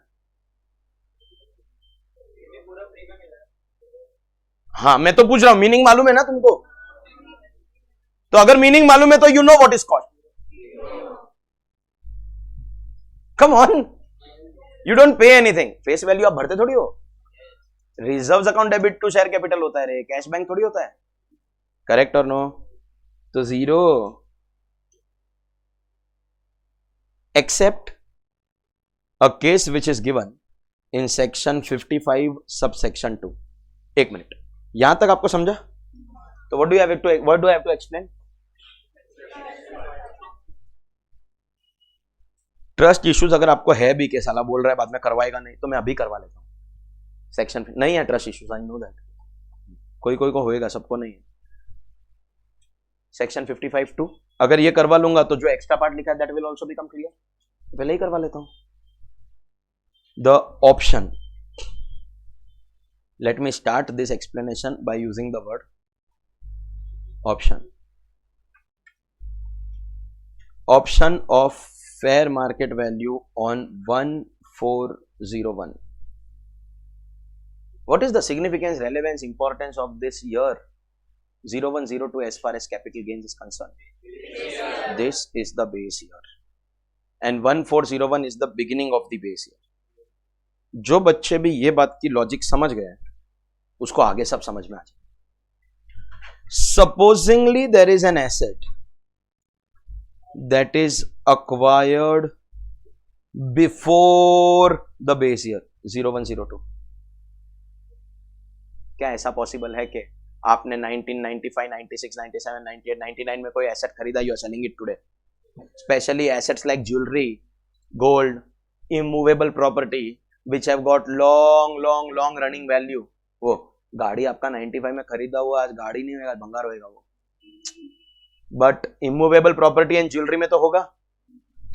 Speaker 1: हाँ, मैं तो पूछ रहा हूं, मीनिंग मालूम है ना तुमको? तो अगर मीनिंग मालूम है तो you know what is cost. Come on, you don't pay anything, face value आप भरते थोड़ी हो। Reserves account debit to share capital होता है रे, कैश बैंक थोड़ी होता है। करेक्ट और नो? तो 0 except a case which is given in section 55 subsection 2। एक मिनट, यहां तक आपको समझा? तो what do I have to explain? Trust issues अगर आपको है भी, के साला बोल रहा है बाद में करवाएगा नहीं, तो मैं अभी करवा लेता हूं। सेक्शन नहीं है trust issues, I know that, कोई कोई को होएगा, सबको नहीं है। सेक्शन 55(2) अगर ये करवा लूंगा तो जो एक्स्ट्रा पार्ट लिखा है that will also become clear, पहले ही करवा लेता हूं। The option, let me start this explanation by using the word option. Option of fair market value on 1401. What is the significance, relevance, importance of this year 0102 as far as capital gains is concerned? This is the base year and 1401 is the beginning of the base year. जो बच्चे भी ये बात की logic समझ गए उसको आगे सब समझ में आ जाए। Supposedly there is an asset that is acquired before the base year 0102। क्या ऐसा पॉसिबल है कि आपने 1995, 96, 97, 98, 99 में कोई एसेट खरीदा, you are selling it today? Specially assets like jewellery, gold, immovable property which have got long running value. वो गाड़ी आपका 95 में खरीदा हुआ आज गाड़ी नहीं होगा, भंगार होगा वो, but immovable property and jewellery में तो होगा।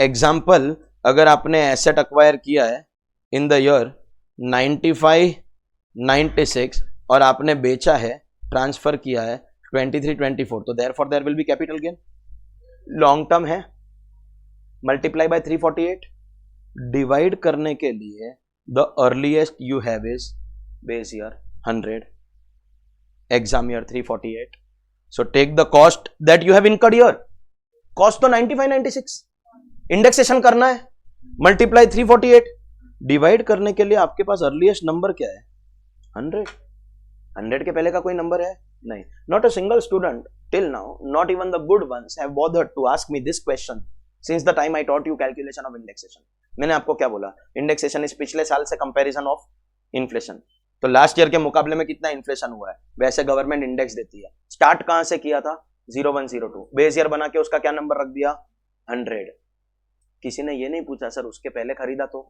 Speaker 1: एग्जाम्पल, अगर आपने एसेट अक्वायर किया है इन द ईयर 95, 96 और आपने बेचा है, ट्रांसफर किया है 23, 24, तो therefore there will be capital gain. Long term है, मल्टीप्लाई बाय 348, डिवाइड करने के लिए the earliest you have is base year 100, exam year 348. So take the cost that you have incurred here. Cost तो 95, 96, indexation करना है, multiply 348, divide करने के लिए आपके पास अर्लीएस्ट नंबर क्या है? 100. 100 के पहले का कोई नंबर है? नहीं. Not a single student till now, not even the good ones, have bothered to ask me this question since the time I taught you calculation of indexation. मैंने आपको क्या बोला? इंडेक्सेशन इस पिछले साल से कंपैरिजन ऑफ इन्फ्लेशन। तो last year के मुकाबले में कितना इन्फ्लेशन हुआ है, वैसे गवर्नमेंट इंडेक्स देती है। स्टार्ट कहां से किया था? 0102, बेस ईयर बना के उसका क्या नंबर रख दिया? 100। किसी ने ये नहीं पूछा सर उसके पहले खरीदा तो?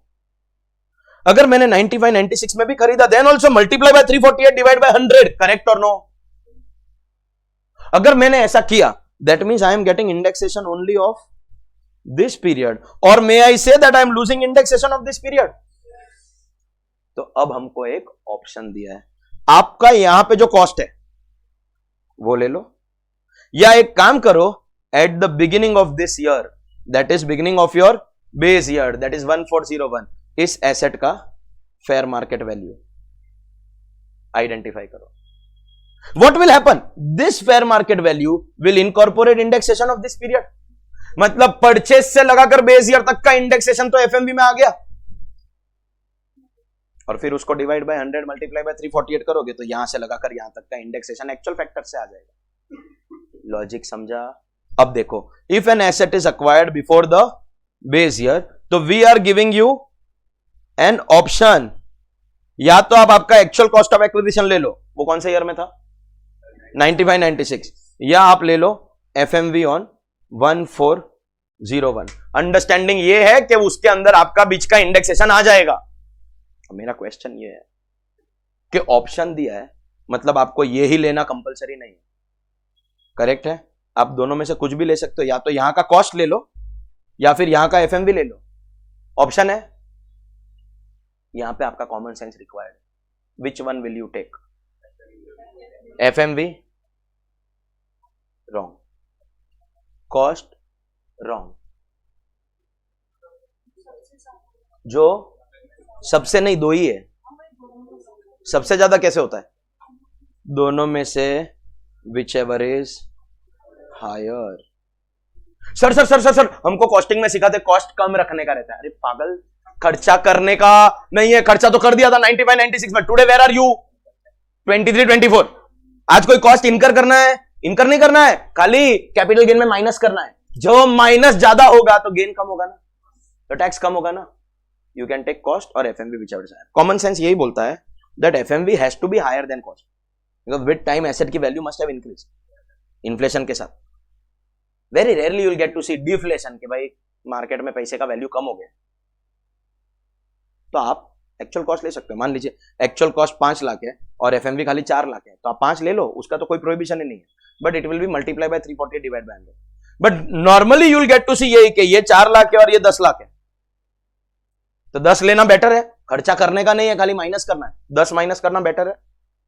Speaker 1: अगर मैंने 95, 96 में भी खरीदा, then also multiply by 348 divide by 100, correct और नो? अगर मैंने ऐसा किया, that means I am getting indexation only of this period, और may I say that I am losing indexation of this period. तो अब हमको एक ऑप्शन दिया है, आपका यहां पे जो कॉस्ट है वो ले लो, या एक काम करो, at the beginning of this year, that is beginning of your base year, that is 1401, इस एसेट का फेयर मार्केट वैल्यू आइडेंटिफाई करो। What will happen? This fair market value will incorporate indexation of this period. मतलब purchase से लगाकर base year तक का indexation तो FMV में आ गया, और फिर उसको डिवाइड बाय 100 मल्टीप्लाई बाय 348 करोगे तो यहां से लगाकर यहां तक का इंडेक्सेशन एक्चुअल फैक्टर से आ जाएगा। लॉजिक समझा? अब देखो, if an asset is acquired before the base year, तो we are giving you an option, या तो आप आपका एक्चुअल कॉस्ट ऑफ एक्विजिशन ले लो, वो कौन से ईयर में था? 95, 96, या आप ले लो एफएमवी ऑन 1401। अंडरस्टैंडिंग ये है कि उसके अंदर आपका बीच का इंडेक्सेशन आ जाएगा। मेरा क्वेश्चन ये है कि ऑप्शन दिया है, मतलब आपको ये ही लेना कंपलसरी नहीं है। करेक्ट है। आप दोनों में से कुछ भी ले सकते हो, या तो यहां का कॉस्ट ले लो या फिर यहां का एफएमवी ले लो, ऑप्शन है। यहां पे आपका common sense required. Which one will you take? FMV wrong, cost wrong. जो सबसे नहीं, दो ही है। सबसे ज्यादा कैसे होता है? दोनों में से whichever is higher. Sir sir sir sir sir हमको कॉस्टिंग में सिखाते कॉस्ट कम रखने का रहता है। अरे पागल, खर्चा करने का नहीं है। खर्चा तो कर दिया था 95 96 में। Today where are you? 23 24। आज कोई कॉस्ट इनकर करना है? इनकर नहीं करना है, खाली कैपिटल गेन में माइनस करना है। जो माइनस ज्यादा होगा तो गेन कम होगा ना, तो टैक्स कम होगा ना। यू कैन टेक कॉस्ट और FMV whichever is higher. Common sense यही बोलता है that FMV has to be higher than cost, because with time asset की value must have increase inflation के साथ। Very rarely you will get to see deflation कि भाई market में पैसे का वैल्यू कम हो गया। तो आप एक्चुअल कॉस्ट ले सकते हो। मान लीजिए एक्चुअल कॉस्ट 5 लाख है और एफएमवी खाली 4 लाख है, तो आप 5 ले लो, उसका तो कोई प्रोहिबिशन ही नहीं है, but it will be multiply by 340 divide by 100। But normally you will get to see यही कि ये 4 लाख है और ये 10 लाख है, तो 10 लेना बेटर है। खर्चा करने का नहीं है, खाली माइनस करना है। 10 माइनस करना बेटर है।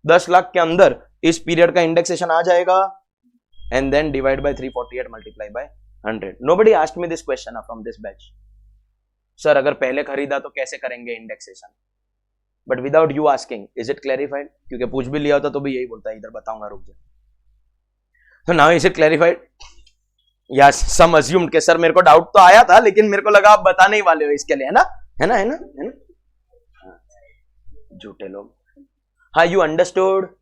Speaker 1: 10 लाख के अंदर इस पीरियड का इंडेक्सेशन आ जाएगा and then divide by 348 multiply by 100. Nobody asked me this question from this batch. Sir, अगर पहले खरीदा तो कैसे करेंगे indexation? But without you asking, is it clarified? क्योंकि पूछ भी लिया होता तो भी यही बोलता है, इधर बताऊंगा, रुक जा। So now is it clarified? Yes, some assumed कि सर मेरे को डाउट तो आया था, लेकिन मेरे को लगा आप बताने ही वाले हो इसके लिए, है ना? है ना? है ना? है ना? झूठे लोग। हाँ, you understood?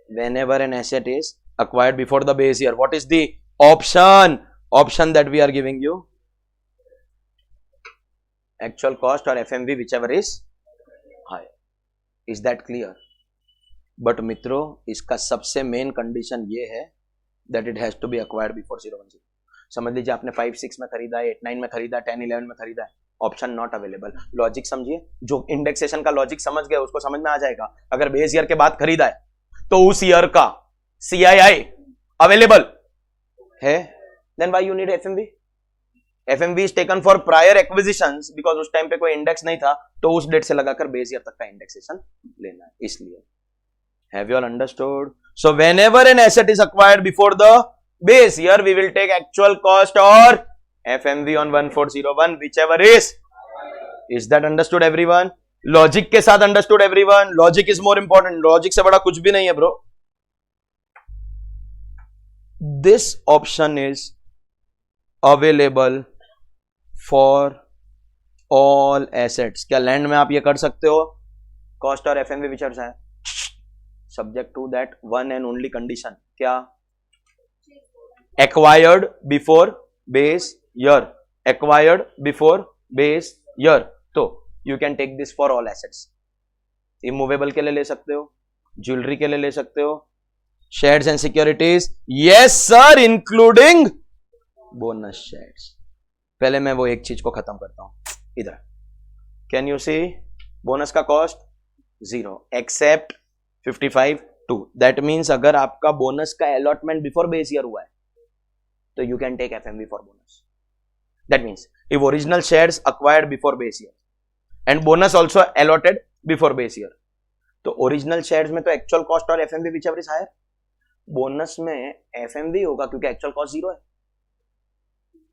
Speaker 1: Whenever an asset is acquired before the base year, what is the option that we are giving you? Actual cost or FMV, whichever is higher. Is that clear? But मित्रों, इसका सबसे main condition ये है that it has to be acquired before 010. समझ लीजिए आपने 5 6 में खरीदा है, 8 9 में खरीदा, 10 11 में खरीदा है, ऑप्शन नॉट अवेलेबल। लॉजिक समझिए, जो इंडेक्सेशन का लॉजिक समझ गए उसको समझ में आ जाएगा। अगर बेस ईयर के बाद खरीदा है तो उस ईयर का CII अवेलेबल है, then why you need FMV? FMV is taken for prior acquisitions, because उस टाइम पे कोई इंडेक्स नहीं था, तो उस डेट से लगाकर बेस ईयर तक का इंडेक्सेशन लेना है, इसलिए। Have you all understood? So whenever an asset is acquired before the base year, we will take actual cost और FMV on 1401, whichever is that understood everyone? Logic के साथ understood everyone? Logic is more important. Logic से बड़ा कुछ भी नहीं है bro. This option is available for all assets. क्या लैंड में आप ये कर सकते हो? कॉस्ट और एफएमवी विचर्स है, subject to that one and only condition. क्या? Acquired before base year. Acquired before base year, तो you can take this for all assets. Immovable के लिए ले सकते हो, ज्वेलरी के लिए ले सकते हो, shares and securities, yes sir, including bonus shares. पहले मैं वो एक चीज को खत्म करता हूं इधर। कैन यू सी बोनस का कॉस्ट 0 एक्सेप्ट 55(2). दैट मीन्स अगर आपका बोनस का अलॉटमेंट बिफोर बेस ईयर हुआ है तो you can take FMV for bonus. That means if original shares acquired before base year and bonus also allotted before base year, तो original shares में तो actual cost और FMV whichever is higher, bonus में FMV होगा क्योंकि actual cost 0 है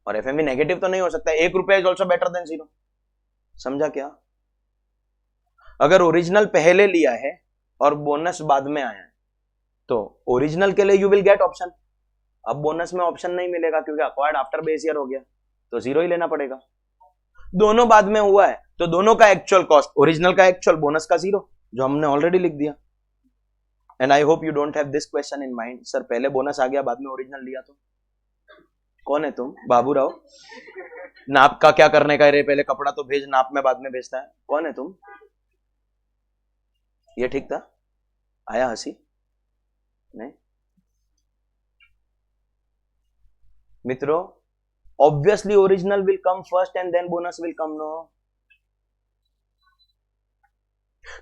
Speaker 1: और FMV negative तो नहीं हो सकता। 1 रुपया इज ऑल्सो बेटर देन 0। समझा क्या? अगर ओरिजिनल पहले लिया है और बोनस बाद में आया है तो ओरिजिनल के लिए यू विल गेट ऑप्शन। अब बोनस में ऑप्शन नहीं मिलेगा क्योंकि अक्वायर्ड आफ्टर बेस ईयर हो गया, तो 0 ही लेना पड़ेगा। दोनों बाद में हुआ है तो दोनों का एक्चुअल कॉस्ट, ओरिजिनल का एक्चुअल, बोनस का 0, जो हमने ऑलरेडी लिख दिया। And I hope you don't have this question in mind, sir पहले बोनस आ गया बाद में ओरिजिनल लिया तो। कौन है तुम? बाबू राव? नाप का क्या करने का है रे? पहले कपड़ा तो भेज, नाप में बाद में भेजता है। कौन है तुम? ये ठीक था? आया हंसी? नहीं मित्रों, obviously original will come first and then bonus will come, no?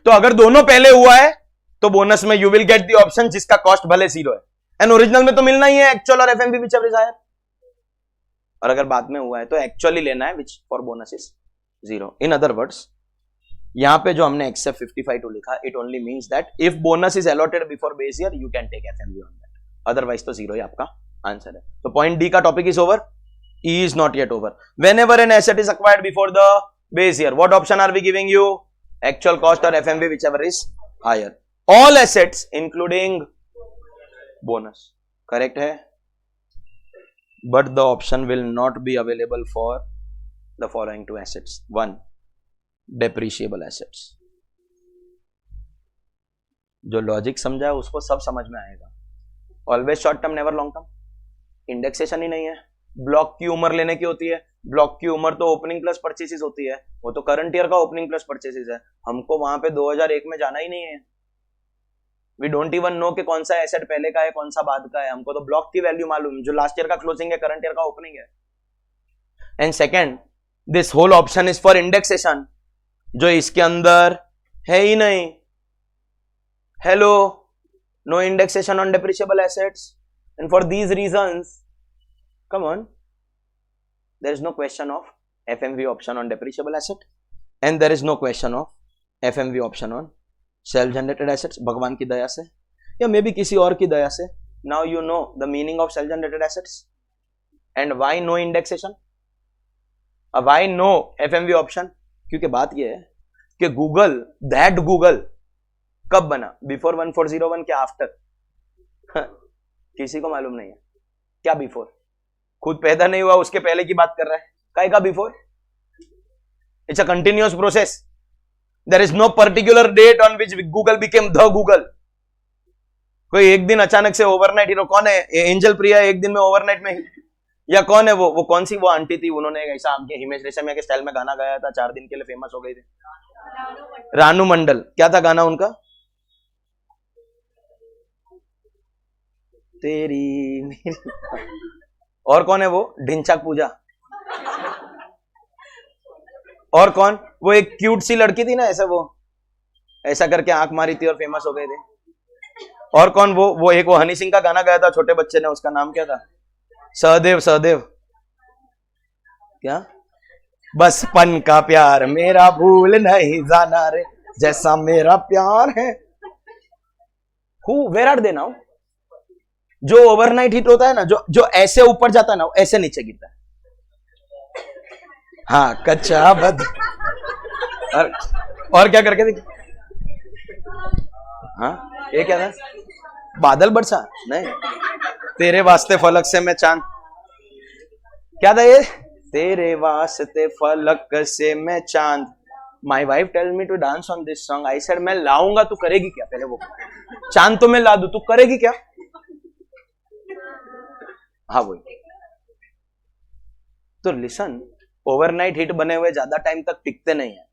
Speaker 1: तो अगर दोनों पहले हुआ है तो बोनस में you will get the option जिसका कॉस्ट भले 0 है। एंड ओरिजिनल में तो मिलना ही है एक्चुअल और FMV whichever is higher, और अगर बाद में हुआ है तो एक्चुअली लेना है which for bonus is 0. In other words यहां पे जो हमने एक्सेप्ट 55 लिखा, it only means that if bonus is allotted before base year you can take FMV on that, otherwise तो 0 ही आपका आंसर है. तो पॉइंट डी का topic is over. E is not yet over. Whenever an asset is acquired before the base year, what option are we giving you? Actual cost or FMV, whichever is higher. All assets including bonus. Correct है? But the option will not be available for the following two assets. 1. Depreciable assets. जो logic समझा है उसको सब समझ में आएगा. Always short term, never long term. Indexation ही नहीं है. ब्लॉक की उम्र लेने की होती है. ब्लॉक की उम्र तो ओपनिंग प्लस परचेसेस होती है, वो तो करंट ईयर का ओपनिंग प्लस परचेसेस है. हमको वहां पे 2001 में जाना ही नहीं है. वी डोंट इवन नो कि कौन सा एसेट पहले का है कौन सा बाद का है. हमको तो ब्लॉक की वैल्यू मालूम जो लास्ट ईयर का क्लोजिंग है, करंट ईयर का ओपनिंग है. And second, this whole option is for indexation, जो इसके अंदर है ही नहीं. Hello, no indexation on depreciable assets, and for these reasons, come on, there is no question of FMV option on depreciable asset, and there is no question of FMV option on self generated assets. भगवान की दया से या may be किसी और की दया से. Now you know the meaning of self generated assets and why no indexation, why no FMV option. क्योंकि बात यह है कि गूगल कब बना, बिफोर 1401 क्या आफ्टर? किसी को मालूम नहीं है. क्या बिफोर? खुद पैदा नहीं हुआ उसके पहले की बात कर रहा है. काय का before? It's a continuous process. There is no particular date on which Google became the Google. कोई एक दिन अचानक से ओवरनाइट हीरो. कौन है? एंजल प्रिया एक दिन में ओवरनाइट में, या कौन है वो कौन सी वो आंटी थी, उन्होंने ऐसा आपके हिमेश रेशमिया के स्टाइल में गाना गाया था, 4 दिन के लिए फेमस हो गई थी. रानू मंडल. क्या था गाना उनका? तेरी मेरी. और कौन है वो? ढिंचाक पूजा. और कौन? वो एक क्यूट सी लड़की थी ना, ऐसा वो ऐसा करके आंख मारी थी और फेमस हो गए थे. और कौन? वो एक वो हनी सिंह का गाना गाया था छोटे बच्चे ने, उसका नाम क्या था? सहदेव. क्या? बचपन का प्यार मेरा भूल नहीं जाना रे, जैसा मेरा प्यार है. Where are they now? जो ओवरनाइट हिट होता है ना, जो ऐसे ऊपर जाता है ना, वो ऐसे नीचे गिरता है. हाँ, कच्चा बद. और क्या करके देख. हाँ, ये क्या था? बादल बरसा नहीं, तेरे वास्ते फलक से मैं चांद. क्या था ये? तेरे वास्ते फलक से मैं चांद. My wife tell me to dance on this song. I said मैं लाऊंगा, तू करेगी क्या? पहले वो चांद तो मैं ला दूं, तू करेगी क्या? हाँ वही. तो लिसन, ओवरनाइट हिट बने हुए ज्यादा टाइम तक टिकते नहीं है.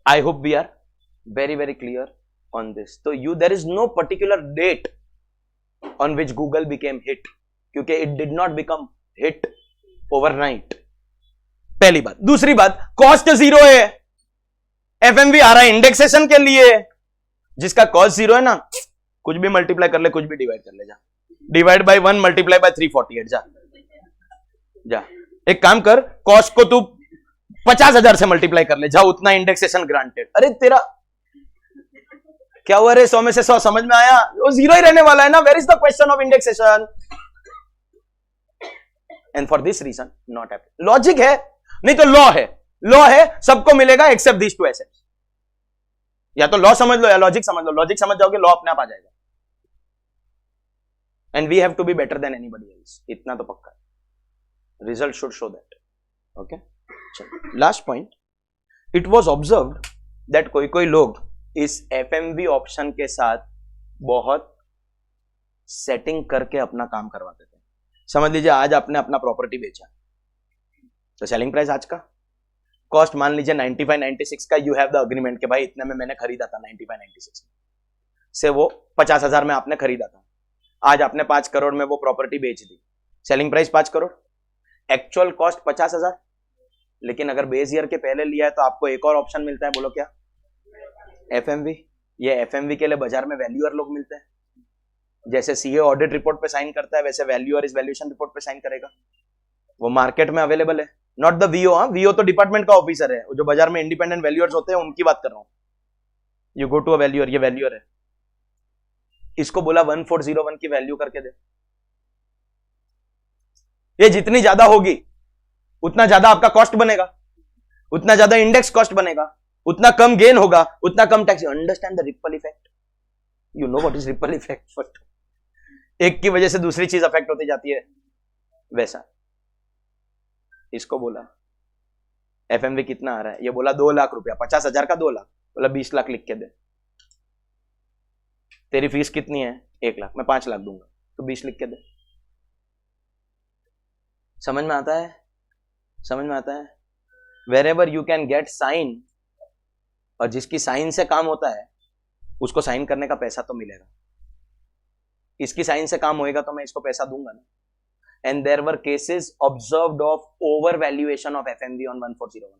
Speaker 1: I hope we are very very clear on this. तो there is no particular date on which Google became hit, क्योंकि it did not become hit overnight. पहली बात. दूसरी बात, कॉस्ट 0 है. एफएमवी आ रहा है इंडेक्सेशन के लिए. जिसका कॉस्ट 0 है ना, कुछ भी मल्टीप्लाई कर ले, कुछ भी डिवाइड कर ले. जा, डिवाइड बाय 1 मल्टीप्लाई बाय 348. जा एक काम कर, कॉस्ट को तू 50,000 से मल्टीप्लाई कर ले. जा, उतना इंडेक्सेशन ग्रांटेड. अरे तेरा क्या हुआ रे? 100 में से 100 समझ में आया? वो 0 ही रहने वाला है ना. Where is the question of indexation? And for this reason not happen. Logic है, नहीं तो लॉ है. सबको मिलेगा एक्सेप्ट दीस टू एसेट्स. या तो लॉ समझ लो या लॉजिक समझ लो. लॉजिक समझ जाओगे, लॉ अपने आप आ जाएगा. And we have to be better than anybody else. इतना तो पक्का है. Result should show that. Okay. Last point. It was observed that कोई लोग इस FMV ऑप्शन के साथ बहुत सेटिंग करके अपना काम करवाते थे. समझ लीजिए आज आपने अपना प्रॉपर्टी बेचा, तो सेलिंग प्राइस आज का, कॉस्ट मान लीजिए 95-96 का. यू हैव द अग्रीमेंट के भाई इतने में मैंने खरीदा था, 95-96 से वो 50,000 में आपने खरीदा था. आज आपने 5 करोड़ में वो प्रॉपर्टी बेच दी. Selling price 5 crore, actual cost 50,000. लेकिन अगर बेस ईयर के पहले लिया है तो आपको एक और ऑप्शन मिलता है. बोलो क्या? एफएमवी. ये एफएमवी के लिए बाजार में वैल्यूअर लोग मिलते हैं. जैसे सीए ऑडिट रिपोर्ट पे साइन करता है वैसे वैल्यूअर इस वैल्यूएशन रिपोर्ट पे साइन करेगा। वो मार्केट में अवेलेबल है, नॉट द वीओ। हाँ, वीओ तो डिपार्टमेंट का ऑफिसर है, जो बाजार में इंडिपेंडेंट वैल्यूअर्स होते हैं उनकी बात कर रहा हूं। You go to a valuer, ये वैल्यूअर है, इसको बोला 1401 की वैल्यू करके दे। ये जितनी ज्यादा होगी उतना ज्यादा आपका कॉस्ट बनेगा, उतना ज्यादा इंडेक्स कॉस्ट बनेगा, उतना कम गेन होगा, उतना कम tax. Understand the ripple effect? You know what is ripple effect? First, एक की वजह से दूसरी चीज अफेक्ट होती जाती है, वैसा इसको बोला। एफएमवी कितना आ रहा है? ये बोला 2 लाख रुपया, 50,000 का 2 लाख, बोला 20 लाख लिख के दे। तेरी फीस कितनी है? 1 लाख, मैं 5 लाख दूंगा, तो 20 लिख के दे। समझ में आता है? समझ में आता है? Wherever you can get sign, और जिसकी साइन से काम होता है उसको साइन करने का पैसा तो मिलेगा। इसकी साइन से काम होएगा तो मैं इसको पैसा दूंगा ना। And there were cases observed of overvaluation of FMV on 1401.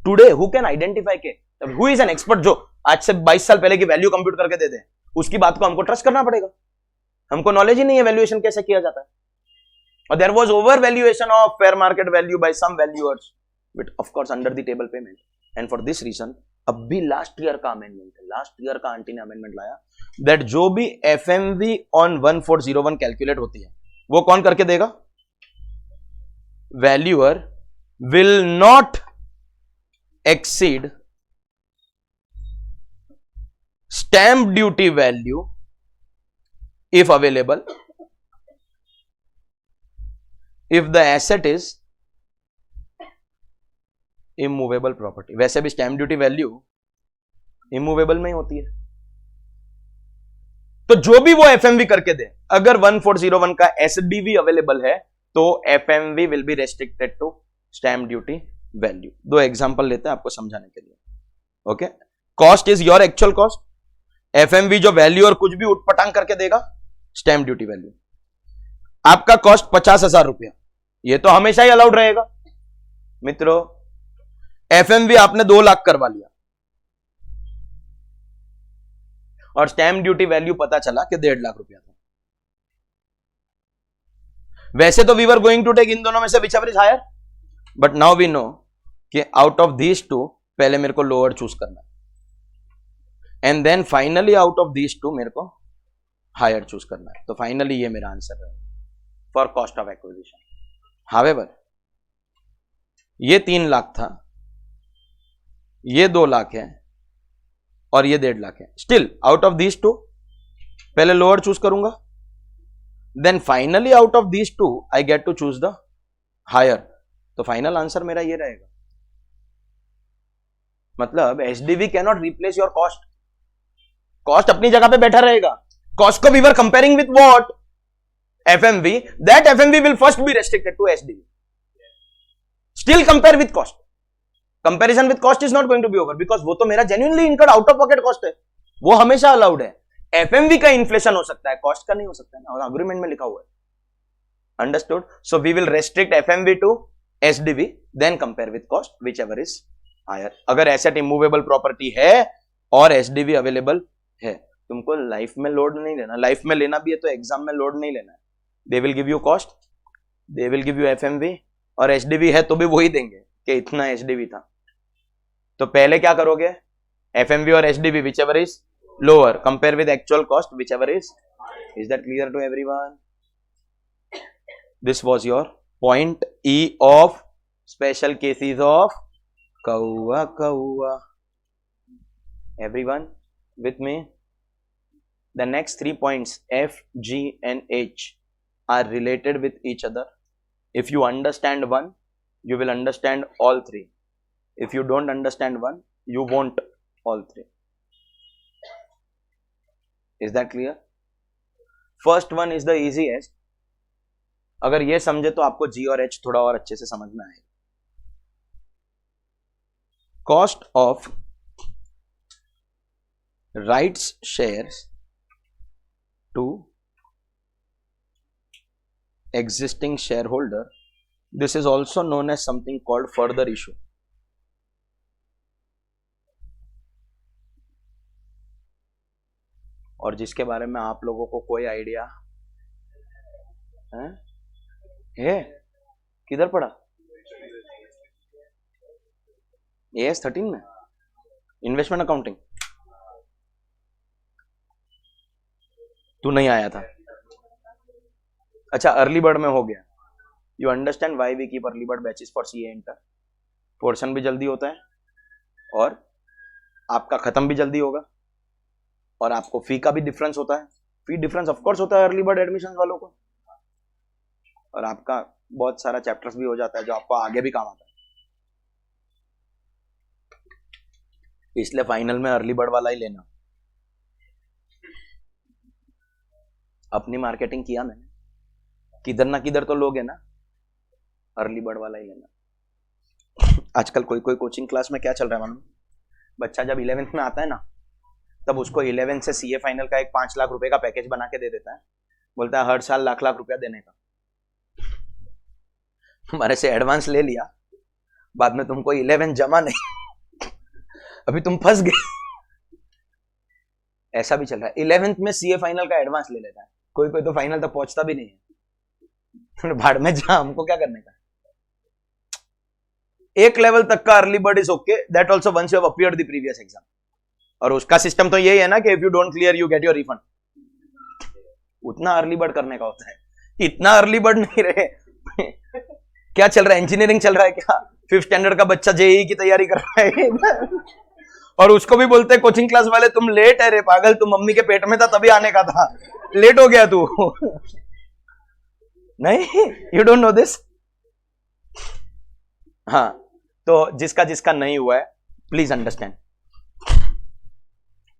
Speaker 1: Today, who can identify के? Who is an expert जो आज से 22 साल पहले की वैल्यू कंप्यूट करके दे दे? उसकी बात को हमको ट्रस्ट करना पड़ेगा। हमको नॉलेज ही नहीं है वैल्यूएशन कैसे किया जाता है। और there was overvaluation of fair market value by some valuers, but of course under the table payment. And for this reason, अब भी लास्ट ईयर का अमेंडमेंट है, लास्ट ईयर का आंटी ने अमेंडमेंट लाया दैट जो भी FMV on 1401 कैलकुलेट होती है वो कौन करके देगा? Valuer will not exceed stamp duty value if available if the asset is immovable property. वैसे भी स्टैम्प ड्यूटी वैल्यू इमूवेबल में ही होती है, तो जो भी वो एफएमवी करके दे, अगर 1401 का एसडीवी अवेलेबल है तो FMV will be restricted to stamp duty value. 2 example लेते हैं आपको समझाने के लिए। Okay, cost is your actual cost, FMV जो वैल्यू और कुछ भी उठपटांग करके देगा स्टैम्प ड्यूटी वैल्यू। आपका कॉस्ट 50,000 रुपया, ये तो हमेशा ही अलाउड रहेगा। मित्रों, एफएमवी आपने 2 लाख करवा लिया और स्टैम्प ड्यूटी वैल्यू पता चला कि 1.5 लाख रुपया था। वैसे तो we were going to take in दोनों में से whichever is higher, but now we know कि आउट ऑफ दीज 2 पहले मेरे को लोअर चूज करना है and then finally out of these 2 मेरे को हायर चूज करना है। तो फाइनली ये मेरा आंसर है for cost of acquisition. However ये 3 लाख था, ये 2 लाख है और ये 1.5 लाख है। स्टिल आउट ऑफ दीज 2 पहले लोअर चूज करूंगा, then finally out of these 2 I get to choose the higher. तो फाइनल आंसर मेरा ये रहेगा। मतलब HDV can not replace your cost, cost अपनी जगह पे बैठा रहेगा। कॉस्ट को we were comparing with what? FMV, that FMV will first be restricted to HDV. Still compare with cost, comparison with cost is not going to be over because वो तो मेरा genuinely incurred out of pocket cost है, वो हमेशा allowed है। FMV का inflation हो सकता है, कॉस्ट का नहीं हो सकता है ना, अग्रीमेंट में लिखा हुआ है। Understood? So we will restrict FMV to HDV, then compare with cost whichever is higher. अगर एसेट इमूवेबल प्रॉपर्टी है और एचडीवी अवेलेबल है, तुमको लाइफ में लोड नहीं लेना। लाइफ में लेना भी है तो एग्जाम में लोड नहीं लेना है। They will give you cost, they will give you FMV, और एचडीवी है तो भी वही देंगे कि इतना एचडीवी था। तो पहले क्या करोगे? एफएमवी और HDV whichever is lower, compare with actual cost whichever is that clear to everyone? This was your point E of special cases of कौआ कौआ। Everyone with me? The next 3 points F, G and H are related with each other. If you understand one, you will understand all 3. If you don't understand one, you won't all 3. Is that clear? First one is the easiest. अगर ये समझे तो आपको G और H थोड़ा और अच्छे से समझ में आएगा। Cost of rights shares to existing shareholder. This is also known as something called further issue. और जिसके बारे में आप लोगों को कोई आइडिया है? किधर पढ़ा? AS13 में इन्वेस्टमेंट अकाउंटिंग। तू नहीं आया था? अच्छा, अर्ली बर्ड में हो गया। You understand why we keep early bird batches for CA inter. Portion भी जल्दी होता है और आपका खत्म भी जल्दी होगा, और आपको फी का भी डिफरेंस होता है। फी डिफरेंस ऑफ कोर्स होता है अर्ली बर्ड एडमिशन वालों को, और आपका बहुत सारा चैप्टर्स भी हो जाता है जो आपको आगे भी काम आता है। इसलिए फाइनल में अर्ली बर्ड वाला ही लेना। अपनी मार्केटिंग किया मैंने, किधर ना किधर तो लोग है ना, अर्ली बर्ड वाला ही लेना। आजकल कोई कोई कोचिंग क्लास में क्या चल रहा है मालूम? बच्चा जब 11th में आता है ना, तब उसको 11 से CA फाइनल का एक 5 लाख रुपए का पैकेज बना के दे देता है। बोलता है हर साल लाख लाख रुपया देने का। तुम्हारे से एडवांस ले लिया, बाद में तुमको 11 जमा नहीं, अभी तुम फंस गए। ऐसा भी चल रहा है। 11th में CA फाइनल का एडवांस ले लेता है। कोई कोई तो फाइनल तक पहुंचता भी नहीं है। भाड़ में जा, हमको क्या करने का। एक लेवल तक का early bird is okay, that also once you have appeared the previous exam. और उसका सिस्टम तो यही है ना कि if you don't clear you get your refund. उतना अर्ली बर्ड करने का होता है। इतना अर्ली बर्ड नहीं रहे। क्या चल रहा है? इंजीनियरिंग चल रहा है क्या? 5th स्टैंडर्ड का बच्चा JEE की तैयारी कर रहा है और उसको भी बोलते हैं कोचिंग क्लास वाले तुम लेट है रे पागल, तुम मम्मी के पेट में था तभी आने का था, लेट हो गया तू। नहीं, यू डोंट नो दिस। हाँ, तो जिसका जिसका नहीं हुआ है please understand.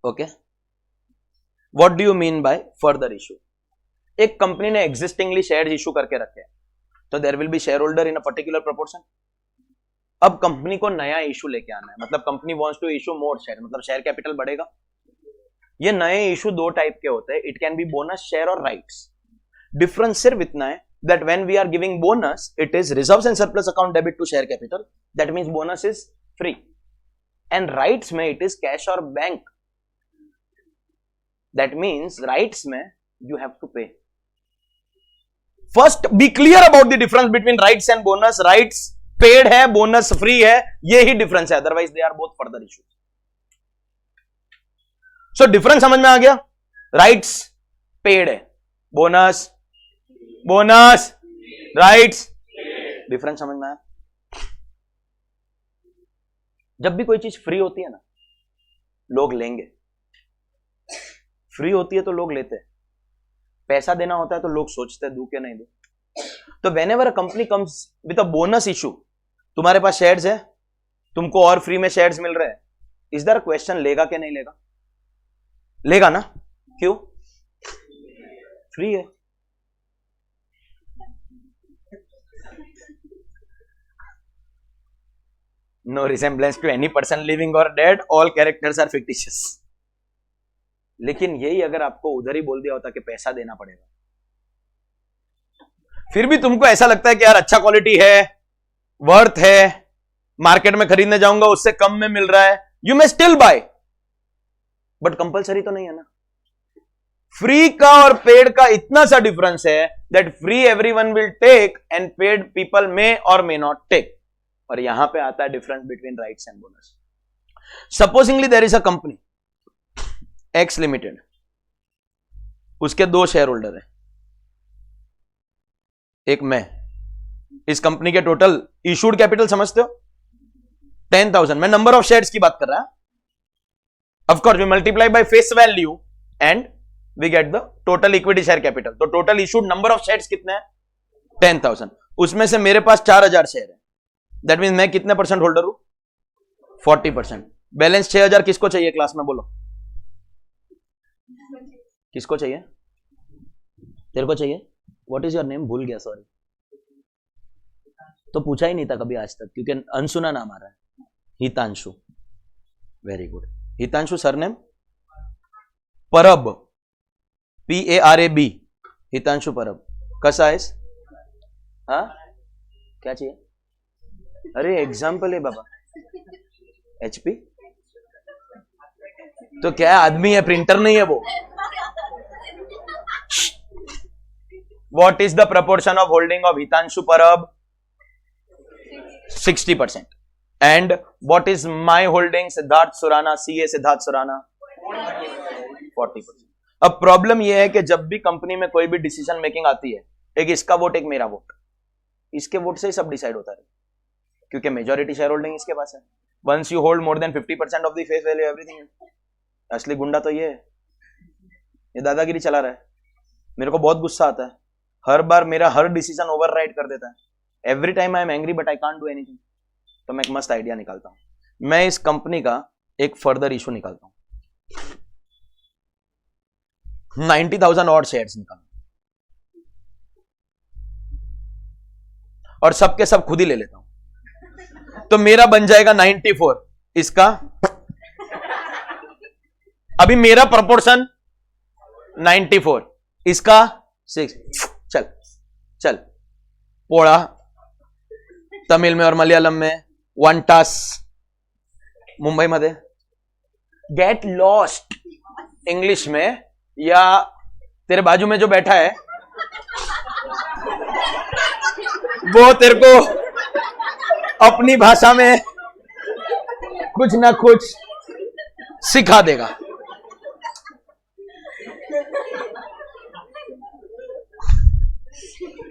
Speaker 1: Okay, what do you mean by further issue? एक कंपनी ने एग्जिस्टिंगली शेयर इशू करके रखे हैं, तो there will be shareholder in a particular proportion. अब कंपनी को नया इशू लेके आना है, मतलब company wants to issue more share, मतलब शेयर कैपिटल बढ़ेगा। ये नए इशू दो टाइप के होते हैं, it can be bonus share और राइट्स। डिफरेंस सिर्फ इतना है that when we are giving bonus, it is reserves and surplus account debit to share capital. That means bonus is free. And rights mein it is cash or bank. That means rights mein you have to pay. First, be clear about the difference between rights and bonus. Rights paid hai, bonus free hai. ये ही difference है. Otherwise, they are both further issues. So difference समझ में आ गया? Rights paid है, bonus bonus rights, difference समझ में आया? जब भी कोई चीज फ्री होती है ना, लोग लेंगे। फ्री होती है तो लोग लेते हैं। पैसा देना होता है तो लोग सोचते हैं दूं के नहीं दूं। तो whenever a company comes with a bonus issue, तुम्हारे पास शेयर्स है, तुमको और फ्री में शेयर्स मिल रहे हैं, इज देयर अ क्वेश्चन लेगा कि नहीं लेगा? लेगा ना? क्यों? फ्री है। No resemblance to any person living or dead, all characters are fictitious. लेकिन यही अगर आपको उधर ही बोल दिया होता कि पैसा देना पड़ेगा, फिर भी तुमको ऐसा लगता है कि यार अच्छा क्वालिटी है, वर्थ है, मार्केट में खरीदने जाऊंगा उससे कम में मिल रहा है, you may still buy, but compulsory तो नहीं है ना। फ्री का और पेड का इतना सा डिफरेंस है that free everyone will take and paid people may और मे नॉट टेक। और यहां पे आता है difference between rights and bonus. Supposingly there is a company X limited, उसके दो शेयर होल्डर है, एक मैं। इस कंपनी के टोटल इशूड कैपिटल समझते हो 10,000। मैं नंबर ऑफ शेयर्स की बात कर रहा है। Of course we multiply by face value and we get the total equity share capital. तो total issued number of shares कितने हैं? 10,000। उसमें से मेरे पास 4,000 शेयर है। दैट मीन मैं कितने परसेंट होल्डर हूं? 40%। बैलेंस 6,000 किसको चाहिए क्लास में? बोलो किसको चाहिए? तेरे को चाहिए? What is your name? भूल गया, सॉरी। तो पूछा ही नहीं था कभी आज तक, क्योंकि अनसुना नाम आ रहा है। Hitanshu, very good. Hitanshu surname परब, PARAB, हितांशु परब। कसा आहेस? हाँ, क्या चाहिए? अरे एग्जाम्पल है बाबा। HP तो क्या आदमी है, प्रिंटर नहीं है वो। What is the proportion of holding of Hitanshu Parab? 60%. And what is my holding Siddharth Surana, CA Siddharth Surana? 40%. अब प्रॉब्लम यह है कि जब भी कंपनी में कोई भी डिसीजन मेकिंग आती है, एक इसका वोट एक मेरा वोट, इसके वोट से ही सब डिसाइड होता है, क्योंकि मेजॉरिटी शेयर होल्डिंग इसके पास है. Once you hold more than 50% of the face value everything. असली गुंडा तो ये है, ये दादागिरी चला रहा है. मेरे को बहुत गुस्सा आता है, हर बार मेरा हर डिसीजन ओवरराइड कर देता है. Every time I am angry but I can't do anything. तो मैं एक मस्त आइडिया निकालता हूं. मैं इस कंपनी का एक फर्दर इशू निकालता हूं, 90,000 और शेयर्स निकालूं और सबके सब खुद ही ले लेता हूं. तो मेरा बन जाएगा 94, इसका अभी मेरा प्रोपोर्शन 94, इसका 6. चल चल पोड़ा तमिल में और मलयालम में वन टास मुंबई मध्ये गेट लॉस्ट इंग्लिश में, या तेरे बाजू में जो बैठा है वो तेरे को अपनी भाषा में कुछ ना कुछ सिखा देगा.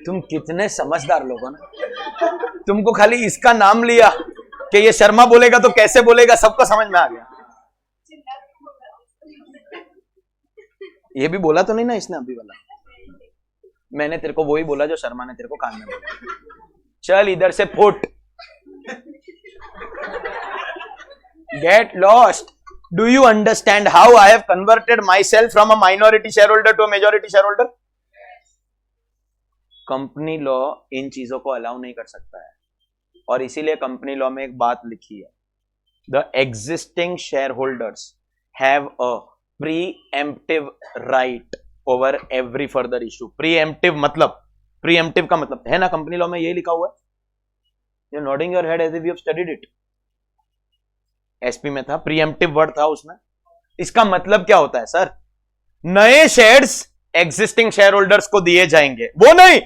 Speaker 1: तुम कितने समझदार लोग हो ना. तुमको खाली इसका नाम लिया कि ये शर्मा बोलेगा तो कैसे बोलेगा, सबको समझ में आ गया. ये भी बोला तो नहीं ना इसने अभी वाला. मैंने तेरे को वही बोला जो शर्मा ने तेरे को कान में बोला. चल इधर से फुट. Get lost. Do you understand how I have converted myself from a minority shareholder to a majority shareholder? Company law इन चीजों को अलाउ नहीं कर सकता है, और इसीलिए कंपनी लॉ में एक बात लिखी है, the existing share holders have a pre-emptive right over every further issue. Pre-emptive मतलब, प्रीएम्प्टिव का मतलब है ना कंपनी लॉ में यही लिखा हुआ है. You nodding your head as if you have studied it. SP में था, प्रीएम्प्टिव वर्ड था उसमें. इसका मतलब क्या होता है सर? नए शेयर्स एग्जिस्टिंग शेयर होल्डर्स को दिए जाएंगे, वो नहीं,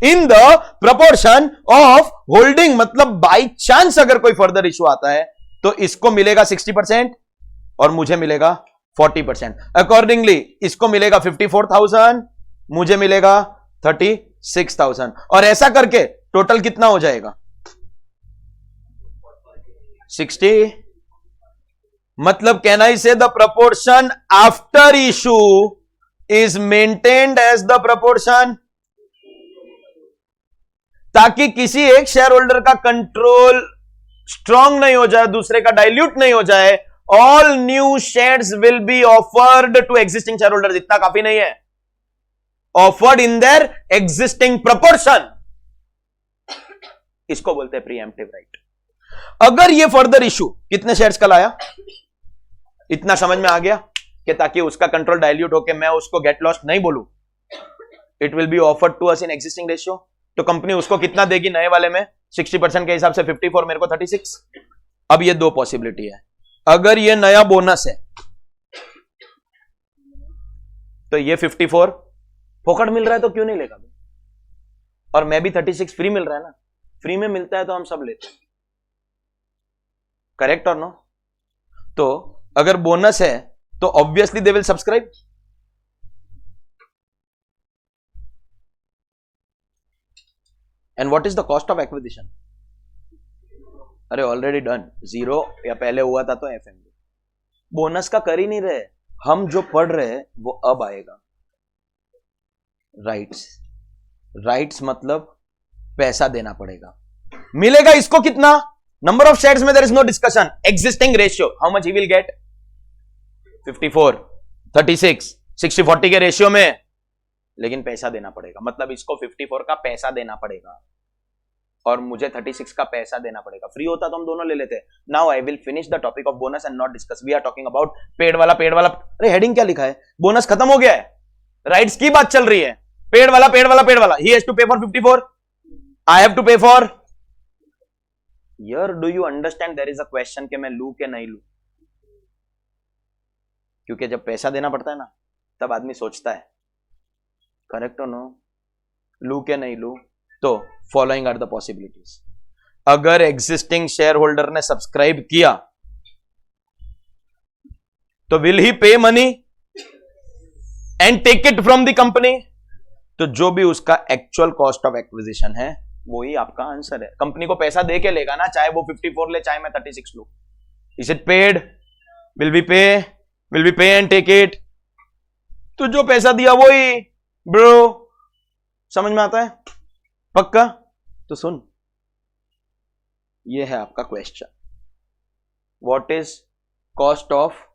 Speaker 1: in the proportion of holding. मतलब बाई चांस अगर कोई फर्दर इशू आता है तो इसको मिलेगा 60% और मुझे मिलेगा 40%. अकॉर्डिंगली इसको मिलेगा 54,000, मुझे मिलेगा 36,000, और ऐसा करके टोटल कितना हो जाएगा? 60. मतलब can I say the proportion after issue is maintained as the proportion, ताकि किसी एक शेयर होल्डर का कंट्रोल स्ट्रांग नहीं हो जाए, दूसरे का डाइल्यूट नहीं हो जाए. All new shares will be offered to existing shareholders. इतना काफी नहीं है, offered in their existing proportion. इसको बोलते हैं प्रीएम्प्टिव राइट. अगर ये फर्दर इशू कितने शेयर्स का लाया, इतना समझ में आ गया कि ताकि उसका कंट्रोल डाइल्यूट होके मैं उसको गेट लॉस्ट नहीं बोलूं, it will be offered to us in existing ratio. तो कंपनी उसको कितना देगी नए वाले में? 60% के हिसाब से 54, मेरे को 36. अब ये दो पॉसिबिलिटी है. अगर ये नया बोनस है तो ये 54 फोकट मिल रहा है तो क्यों नहीं लेगा, और मैं भी 36 फ्री मिल रहा है ना. फ्री में मिलता है तो हम सब लेते हैं, करेक्ट और नो? तो अगर बोनस है तो obviously they will subscribe. And what is the cost of acquisition? अरे ऑलरेडी डन, 0 या पहले हुआ था तो एफएमडी. बोनस का कर ही नहीं रहे हम, जो पढ़ रहे हैं वो अब आएगा. राइट्स. राइट्स मतलब पैसा देना पड़ेगा. मिलेगा इसको कितना? नंबर ऑफ शेयर्स में there is no discussion. Existing ratio, how much he will get? 54, 36, 60-40 के रेशियो में. लेकिन पैसा देना पड़ेगा, मतलब इसको 54 का पैसा देना पड़ेगा और मुझे 36 का पैसा देना पड़ेगा. फ्री होता तो हम दोनों ले लेते. Now I will finish the topic of bonus and not discuss. We are talking about paid वाला. पेड वाला, अरे हेडिंग क्या लिखा है? बोनस खत्म हो गया है, राइट्स की बात चल रही है. पेड वाला, पेड वाला, पेड वाला. He has to pay for 54, I have to pay for. Here do you understand there is a question कि मैं लू के नहीं लू? क्योंकि जब पैसा देना पड़ता है ना तब आदमी सोचता है, करेक्ट और नो? लू के नहीं लू? तो फॉलोइंग आर द पॉसिबिलिटीज. अगर एग्जिस्टिंग शेयर होल्डर ने सब्सक्राइब किया तो will he pay money and take it from the company? तो जो भी उसका एक्चुअल कॉस्ट ऑफ एक्विजिशन है वो ही आपका आंसर है. कंपनी को पैसा दे के लेगा ना, चाहे वो 54 ले चाहे मैं 36 लू. Is it paid? Will be पे एंड टेक इट. तो जो पैसा दिया वो ही ब्रो. समझ में आता है? पक्का? तो सुन, ये है आपका question. What is cost of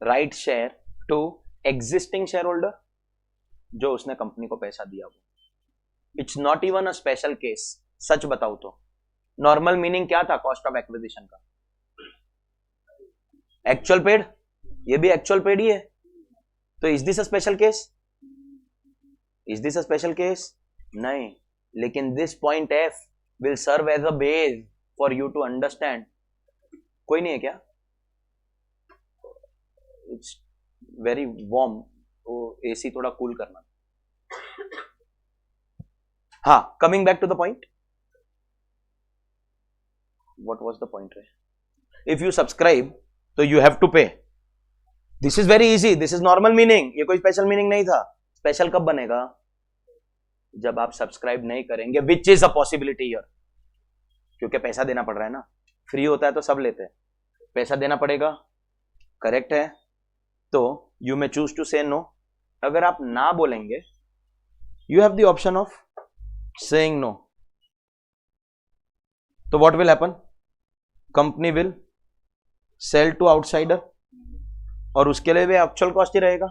Speaker 1: right share to existing share holder? जो उसने कंपनी को पैसा दिया वो. It's not even a special case. सच बताओ तो नॉर्मल मीनिंग क्या था कॉस्ट ऑफ एक्विजिशन का? Actual paid. ये भी एक्चुअल पेड ही है. तो is this a special case? Is this a special case? नहीं. लेकिन this point F will serve as a base for you to understand. कोई नहीं है क्या? It's very warm. तो एसी थोड़ा कूल करना. हाँ, coming back to the point. What was the point? If you subscribe तो you have to pay. This is very easy. This is normal meaning. ये कोई स्पेशल मीनिंग नहीं था. Special कब बनेगा? जब आप सब्सक्राइब नहीं करेंगे, which is a possibility here. क्योंकि पैसा देना पड़ रहा है ना. फ्री होता है तो सब लेते हैं. पैसा देना पड़ेगा. करेक्ट है. तो you may choose to say no. अगर आप ना बोलेंगे, you have the option of saying no. तो what will happen? Company will sell to outsider और उसके लिए भी एक्चुअल कॉस्ट ही रहेगा.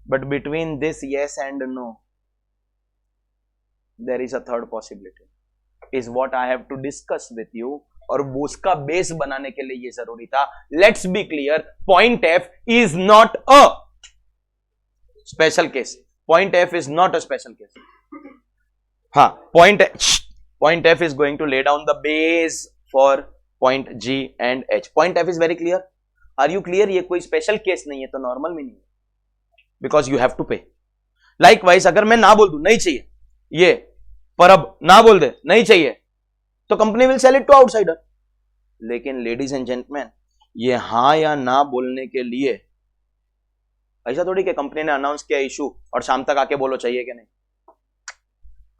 Speaker 1: But between this yes and no there is a third possibility. Is what I have to discuss with you. और उसका base बनाने के लिए ये जरूरी था. Let's be clear. Point F is not a special case. Point F is not a special case. हाँ, point F is going to lay down the base for point G and H. Point F is very clear. Are you clear? ये कोई special case नहीं है, तो normal में नहीं है. Because you have to पे. लाइकवाइज अगर मैं ना बोल दूं नहीं चाहिए ये, पर अब ना बोल दे नहीं चाहिए, तो company will sell it to outsider. लेकिन लेडीज एंड जेंटलमैन, ये हां या ना बोलने के लिए ऐसा थोड़ी कि कंपनी ने अनाउंस किया इशू और शाम तक आके बोलो चाहिए कि नहीं.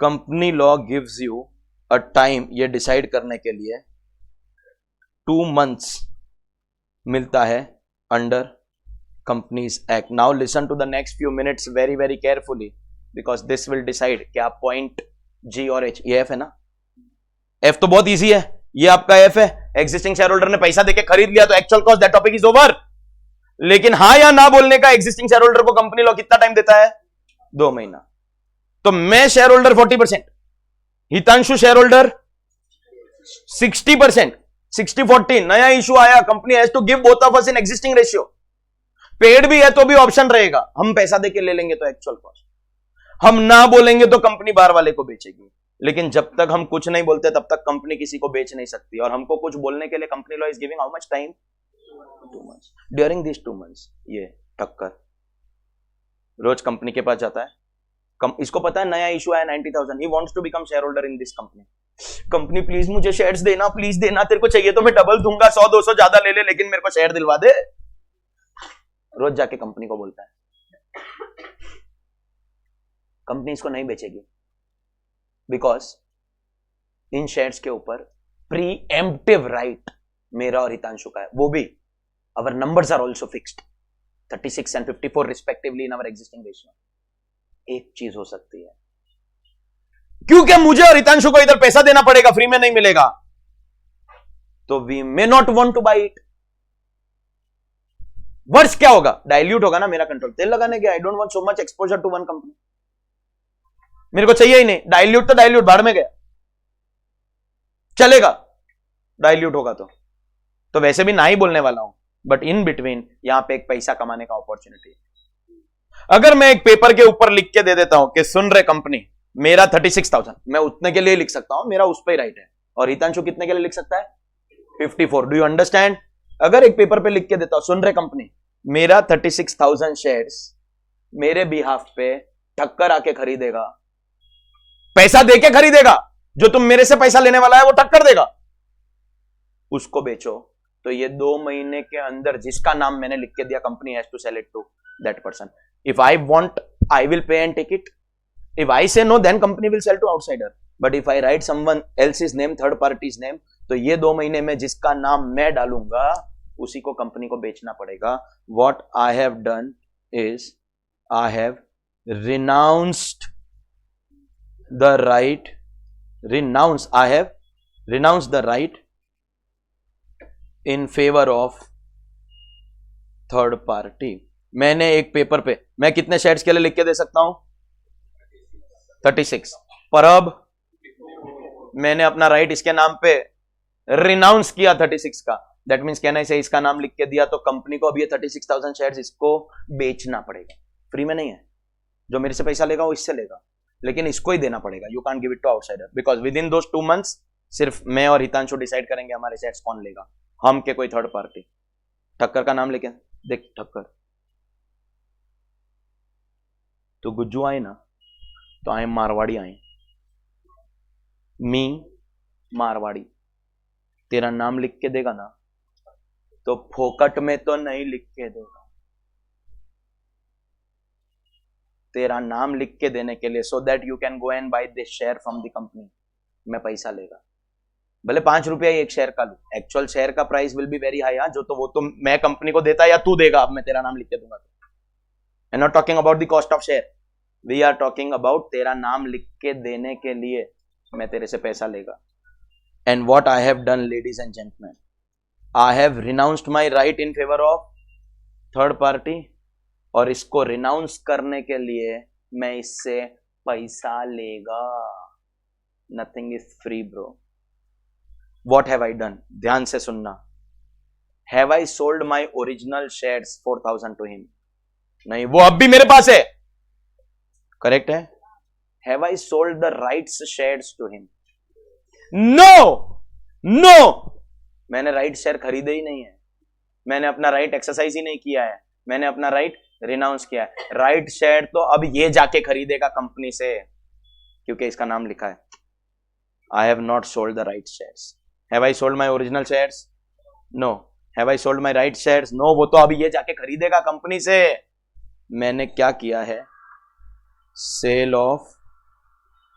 Speaker 1: Company law gives you a time ये डिसाइड करने के लिए. 2 months मिलता है under companies act. Now listen to the next few minutes very very carefully, because this will decide क्या पॉइंट जी और एच. ये एफ है ना. एफ तो बहुत इजी है. ये आपका एफ है. एग्जिस्टिंग शेयर होल्डर ने पैसा देके खरीद लिया तो actual cost, that topic is over. लेकिन हां या ना बोलने का एग्जिस्टिंग शेयर होल्डर को कंपनी लॉ कितना टाइम देता है? 2 महीना. तो मैं shareholder 40%, Hitanshu shareholder 60%. 60-40 नया इशू आया. Company has to give both of us in existing ratio. Paid भी है तो भी ऑप्शन रहेगा. हम पैसा देके ले लेंगे तो एक्चुअल कॉस्ट. हम ना बोलेंगे तो कंपनी बाहर वाले को बेचेगी. लेकिन जब तक हम कुछ नहीं बोलते तब तक कंपनी किसी को बेच नहीं सकती. और हमको कुछ बोलने के लिए company law is giving how much time? 2 months. During this 2 months ये टक्कर रोज कंपनी के पास जाता है. इसको पता है नया इशू आया 90,000. He wants to become share holder in this company. Company please मुझे शेयर्स देना, प्लीज देना. तेरे को चाहिए तो मैं डबल दूंगा, 100-200 ज्यादा ले ले, लेकिन मेरे को शेयर दिलवा दे. रोज जाके कंपनी को बोलता है. कंपनी इसको नहीं बेचेगी बिकॉज इन शेयर्स के ऊपर प्रीएम्प्टिव राइट मेरा और हितांशु का है. वो भी our numbers are also fixed 36 and 54 respectively in our existing ratio. एक चीज हो सकती है, क्योंकि मुझे और हितांशु को इधर पैसा देना पड़ेगा, फ्री में नहीं मिलेगा, तो we may not want to buy it. वर्ष क्या होगा? डाइल्यूट होगा ना मेरा कंट्रोल. तेल लगाने के I don't want so much exposure to one company. मेरे को चाहिए ही नहीं. डाइल्यूट तो डाइल्यूट भाड़ में गया, चलेगा डाइल्यूट होगा तो वैसे भी ना ही बोलने वाला हूं. बट इन बिटवीन यहां पे एक पैसा कमाने का अपॉर्चुनिटी. अगर मैं एक पेपर के ऊपर लिख के दे देता हूं कि सुन रहे कंपनी, मेरा 36,000, मैं उतने के लिए लिख सकता हूं, मेरा उस पर ही राइट है. और हितांशु कितने के लिए लिख सकता है? 54. Do you understand? अगर एक पेपर पे लिख के देता हूं, सुन रहे कंपनी, मेरा 36,000 शेयर्स मेरे बिहाफ पे ठक्कर आके खरीदेगा पैसा देके खरीदेगा, जो तुम मेरे से पैसा लेने वाला है वो टक्कर देगा, उसको बेचो। तो ये 2 महीने के अंदर जिसका नाम मैंने लिख के दिया, company has to sell it to that person. If I want, I will pay and take it. If I say no, then company will sell to outsider. But if I write someone else's name, third party's name, तो ये 2 महीने में जिसका नाम मैं डालूंगा उसी को कंपनी को बेचना पड़ेगा. What I have done is I have renounced the right, I have renounced the right in favor of third party. मैंने एक पेपर पे, मैं कितने शेयर्स के लिए लिख के दे सकता हूं? 36. पर अब मैंने अपना राइट इसके नाम पे रिनाउंस किया 36 का. दैट मीन्स कहना से इसका नाम लिख के दिया, तो कंपनी को अब ये 36,000 शेयर्स इसको बेचना पड़ेगा. फ्री में नहीं है. जो मेरे से पैसा लेगा वो इससे लेगा, लेकिन इसको ही देना पड़ेगा. You can't give it to outsider, because within those 2 months सिर्फ मैं और हितांशु डिसाइड करेंगे हमारे शेयर्स कौन लेगा, हम के कोई थर्ड पार्टी. ठक्कर का नाम लेके देख, ठक्कर तो गुज्जू आए ना, तो आए मारवाड़ी आए, मी मारवाड़ी. तेरा नाम लिख के देगा ना, तो फोकट में तो नहीं लिख के देगा. तेरा नाम लिख के देने के लिए, so that you can go and buy this share from the company, मैं पैसा लेगा. भले 5 रुपया एक शेयर का लू, एक्चुअल शेयर का price will be very high. जो तो वो तो मैं कंपनी को देता या तू देगा. अब मैं तेरा नाम लिख के दूंगा. I am not talking about the cost of share, we are talking about तेरा नाम लिख के देने के लिए मैं तेरे से पैसा लेगा. And what I have done, ladies and gentleman, I have renounced my right in favour of third party. और इसको रिनाउंस करने के लिए मैं इससे पैसा लेगा. Nothing is free bro. What have I done, ध्यान से सुनना. Have I sold my original shares 4,000 to him? नहीं, वो अब भी मेरे पास है. करेक्ट है. Have I sold the rights shares to him? No, no, मैंने राइट शेयर खरीदे ही नहीं है. मैंने अपना राइट एक्सरसाइज ही नहीं किया है. मैंने अपना राइट रिनाउंस किया है. राइट शेयर तो अब ये जाके खरीदेगा कंपनी से, क्योंकि इसका नाम लिखा है. I have not sold the right shares. Have I sold my original shares? No. Have I sold my right shares? No. वो तो अब ये जाके खरीदेगा कंपनी से. मैंने क्या किया है? Sell of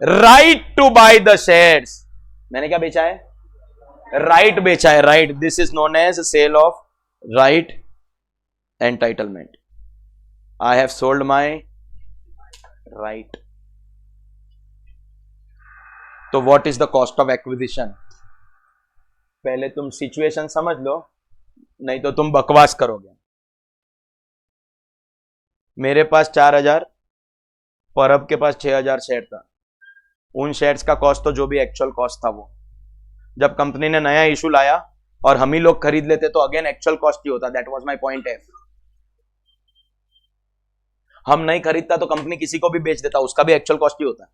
Speaker 1: right to buy the shares. मैंने क्या बेचा है? राइट बेचा है. Right. This is known as sell of right entitlement. I have sold my right. तो what is the cost of acquisition? पहले तुम सिचुएशन समझ लो, नहीं तो तुम बकवास करोगे. मेरे पास 4,000, परब के पास 6,000 शेयर था. उन शेयर्स का कॉस्ट तो जो भी एक्चुअल कॉस्ट था, वो जब कंपनी ने नया इशू लाया और हम ही लोग खरीद लेते तो अगेन एक्चुअल कॉस्ट ही होता. That was my point F. हम नहीं खरीदता तो कंपनी किसी को भी बेच देता, उसका भी एक्चुअल कॉस्ट ही होता है.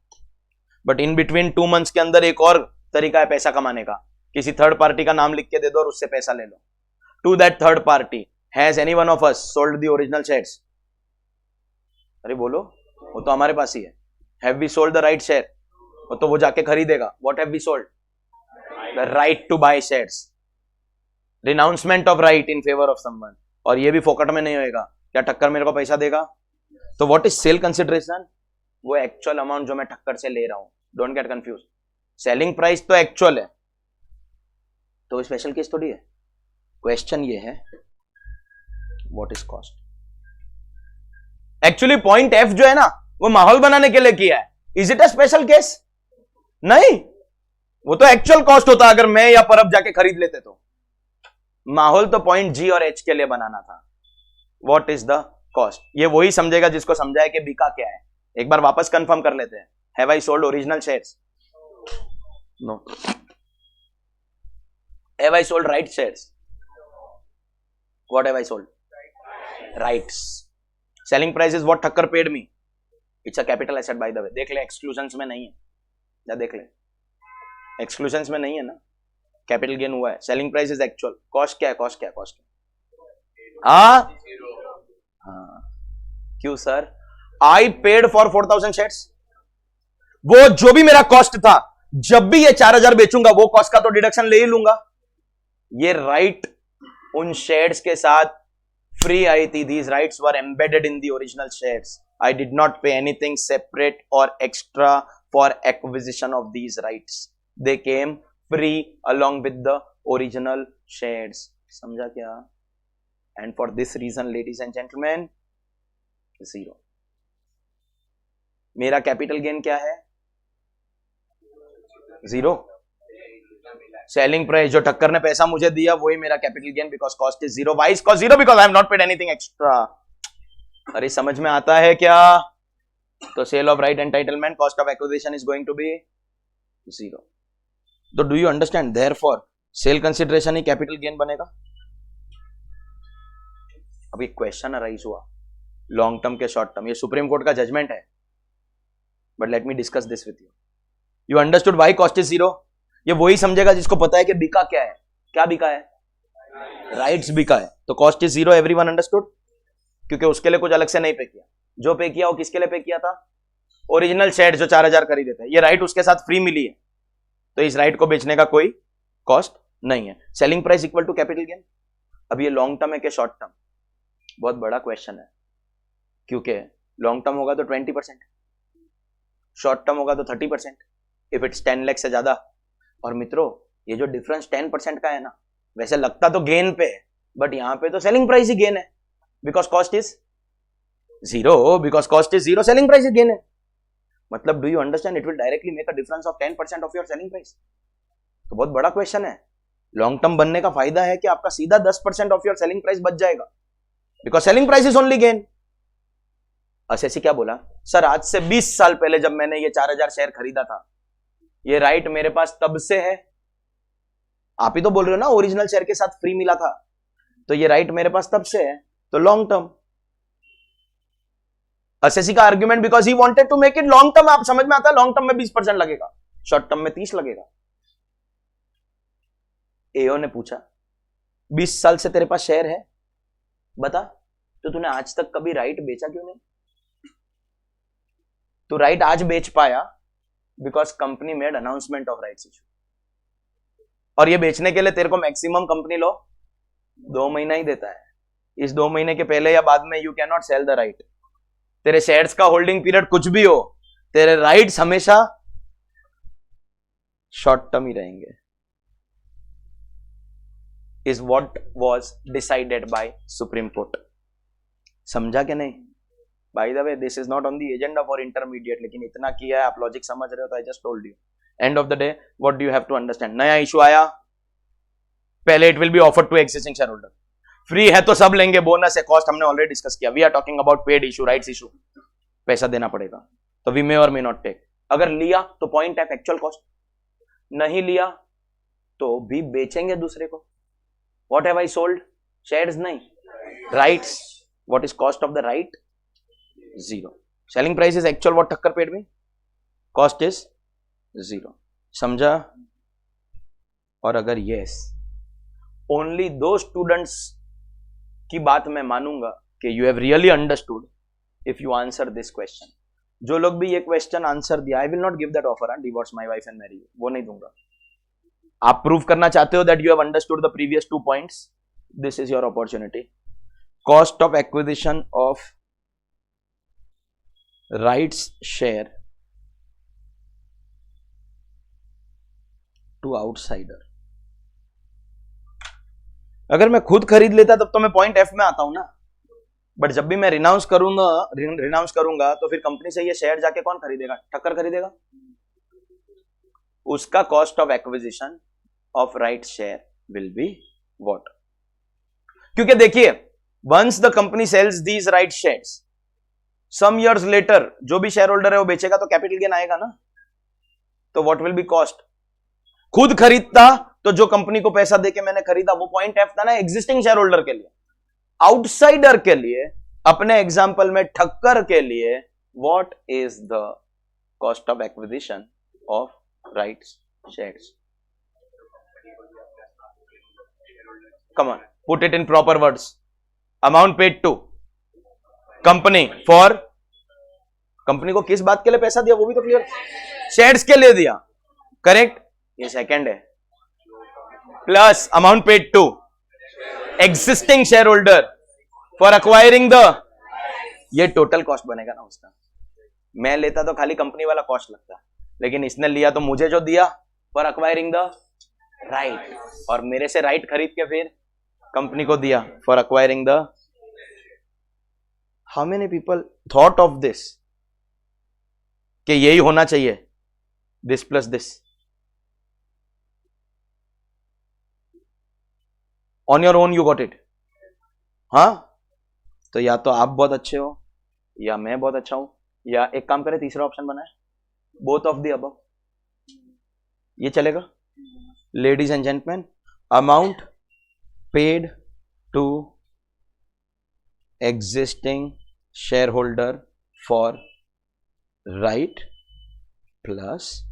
Speaker 1: बट इन बिटवीन 2 मंथ्स के अंदर एक और तरीका है पैसा कमाने का. किसी थर्ड पार्टी का नाम लिख के दे दो और उससे पैसा ले लो. To that third party, has any one of us sold the original shares? अरे बोलो, वो तो हमारे पास ही है. Have we sold the right share? वो तो वो जाके खरीदेगा. What have we sold? The right to buy shares. Renouncement of right in favour of someone. और ये भी फोकट में नहीं होएगा. क्या ठक्कर मेरे को पैसा देगा? तो व्हाट इज सेल कंसिडरेशन? वो एक्चुअल अमाउंट जो मैं ठक्कर से ले रहा हूं. Don't get confuse. Selling price तो एक्चुअल है, तो स्पेशल केस थोड़ी है. क्वेश्चन ये है, what is cost? Actually point F जो है ना, वो माहौल बनाने के लिए किया है. Is it a special case? नहीं, वो तो एक्चुअल कॉस्ट होता अगर मैं या परब जाके खरीद लेते तो. माहौल तो पॉइंट जी और एच के लिए बनाना था. What is the cost? ये वही समझेगा जिसको समझा है कि बिका क्या है. एक बार वापस कंफर्म कर लेते हैं. Have I sold original shares? No. Have I sold right shares? What have I sold? Rights. Selling price is what Thakkar paid me. It's a capital asset by the way. देख ले, एक्सक्लूजन्स में नहीं है. या देख ले, एक्सक्लूजन्स में नहीं है ना. कैपिटल गेन हुआ है. Selling price is actual. Cost क्या है? कॉस्ट क्या है? कॉस्ट हाँ, क्यों sir? I paid for 4,000 shares. वो जो भी मेरा कॉस्ट था, जब भी ये 4,000 बेचूंगा वो कॉस्ट का तो डिडक्शन ले ही लूंगा। ये राइट उन शेयर्स के साथ फ्री आई थी। These rights were embedded in the original shares. I did not pay anything separate और extra for acquisition of these rights. They came free along with the original shares। समझा क्या? And for this reason ladies and gentlemen, zero। मेरा capital gain क्या है? Zero. Selling price जो टक्कर ने पैसा मुझे दिया वही मेरा capital gain, because cost is zero. Why is cost zero? Because I have not paid anything extra. अरे समझ में आता है क्या? तो sale of right entitlement, cost of acquisition is going to be zero. तो do you understand? Therefore sale consideration ही capital gain बनेगा। अब एक क्वेश्चन अराइज हुआ, लॉन्ग टर्म के शॉर्ट टर्म, ये सुप्रीम कोर्ट का जजमेंट है, but let me discuss this with you. You understood why cost is zero? ये वही समझेगा जिसको पता है कि बिका क्या है। क्या बिका है? राइट्स बिका है। तो cost is zero, everyone understood? क्योंकि उसके लिए कुछ अलग से नहीं पे किया। जो पे किया वो किसके लिए पे किया था? ओरिजिनल शेयर जो 4,000 खरीदे थे, ये राइट उसके साथ फ्री मिली है, तो इस राइट को बेचने का कोई कॉस्ट नहीं है। Selling price equal to capital gain. अब ये लॉन्ग टर्म है कि शॉर्ट टर्म? बहुत बड़ा क्वेश्चन है, क्योंकि लॉन्ग टर्म होगा तो 20%, शॉर्ट टर्म होगा तो 30%, इफ इट्स 10 लाख से ज्यादा। और मित्रों, ये जो डिफरेंस 10% का है ना, वैसे लगता तो गेन पे है, बट यहां पे तो सेलिंग प्राइस ही गेन है, because cost is zero. Because cost is zero, selling price is gain है। मतलब do you understand? It will directly make a difference of 10% of your selling price. तो बहुत बड़ा क्वेश्चन है। लॉन्ग टर्म बनने का फायदा है कि आपका सीधा 10% ऑफ योर सेलिंग प्राइस बच जाएगा, because selling price is only gain. SSC क्या बोला? सर आज से 20 साल पहले जब मैंने ये 4,000 शेयर खरीदा था, ये राइट मेरे पास तब से है। आप ही तो बोल रहे हो ना ओरिजिनल शेयर के साथ फ्री मिला था, तो ये राइट मेरे पास तब से है, तो लॉन्ग टर्म। एसएससी का argument, because he wanted to make it long term. आप समझ में आता है? लॉन्ग टर्म में 20% लगेगा, शॉर्ट टर्म में 30 लगेगा। एओ ने पूछा 20 साल से तेरे पास शेयर है, बता, तो तूने आज तक कभी राइट बेचा क्यों नहीं? तो राइट आज बेच पाया because company made announcement of rights issue, और ये बेचने के लिए तेरे को मैक्सिमम कंपनी लॉ 2 महीना ही देता है। इस 2 महीने के पहले या बाद में you can not sell the right. तेरे शेयर्स का होल्डिंग पीरियड कुछ भी हो, तेरे राइट्स हमेशा शॉर्ट टर्म ही रहेंगे। Is what was decided by supreme court. समझा कि नहीं? Bye the way, this is not on the agenda for intermediate, लेकिन इतना किया है, आप लॉजिक समझ रहे हो, तो I just told you. End of the day what do you have to understand? नया इशू आया, पहले it will be offered to existing share holder. Free है तो सब लेंगे, बोनस है, कॉस्ट हमने ऑलरेडी डिस्कस किया। We are talking about paid issue, rights issue. पैसा देना पड़ेगा, तो वी मे और मे नॉट टेक। अगर लिया तो पॉइंट ऑफ एक्चुअल कॉस्ट, नहीं लिया तो भी बेचेंगे दूसरे को। What have I sold? Shares नहीं, rights. What is cost of the right? Zero. Selling price is actual what Thakkar paid me, cost is zero. समझा? और अगर यस, ओनली दो स्टूडेंट्स की बात मैं मानूंगा कि you have really understood if you answer this question. जो लोग भी ये क्वेश्चन आंसर दिया, I will not give that offer, divorce my wife and marry you, वो नहीं दूंगा। आप प्रूव करना चाहते हो that you have understood the previous 2 points, this is your opportunity. Cost of acquisition of rights share to outsider. अगर मैं खुद खरीद लेता तब तो मैं पॉइंट एफ में आता हूं ना, बट जब भी मैं रिनाउंस करूंगा तो फिर कंपनी से ये शेयर जाके कौन खरीदेगा? ठक्कर खरीदेगा। उसका cost of acquisition of right share will be what? क्योंकि देखिए, once the company sells these right shares, some years later जो भी शेयर होल्डर है वो बेचेगा, तो कैपिटल गेन आएगा ना। तो व्हाट विल बी कॉस्ट? खुद खरीदता तो जो कंपनी को पैसा देके मैंने खरीदा वो पॉइंट एफ था ना, एग्जिस्टिंग शेयर होल्डर के लिए। आउटसाइडर के लिए, अपने एग्जांपल में ठक्कर के लिए, what is the cost of acquisition of rights shares? Come on, put it in proper words. Amount paid to company for company को किस बात के लिए पैसा दिया वो भी तो क्लियर, शेयर्स के लिए दिया, करेक्ट, ये सेकंड है। Plus amount paid to existing share holder for acquiring the, ये टोटल कॉस्ट बनेगा ना उसका। मैं लेता तो खाली कंपनी वाला कॉस्ट लगता, लेकिन इसने लिया तो मुझे जो दिया फॉर अक्वायरिंग द राइट, और मेरे से राइट खरीद के फिर कंपनी को दिया for acquiring the. How many people thought of this कि यही होना चाहिए, this plus this. On your own you got it. हाँ, तो या तो आप बहुत अच्छे हो या मैं बहुत अच्छा हूं, या एक काम करें तीसरा ऑप्शन बनाए, बोथ ऑफ द अबव, ये चलेगा। Ladies and gentleman, amount paid to existing share holder for right plus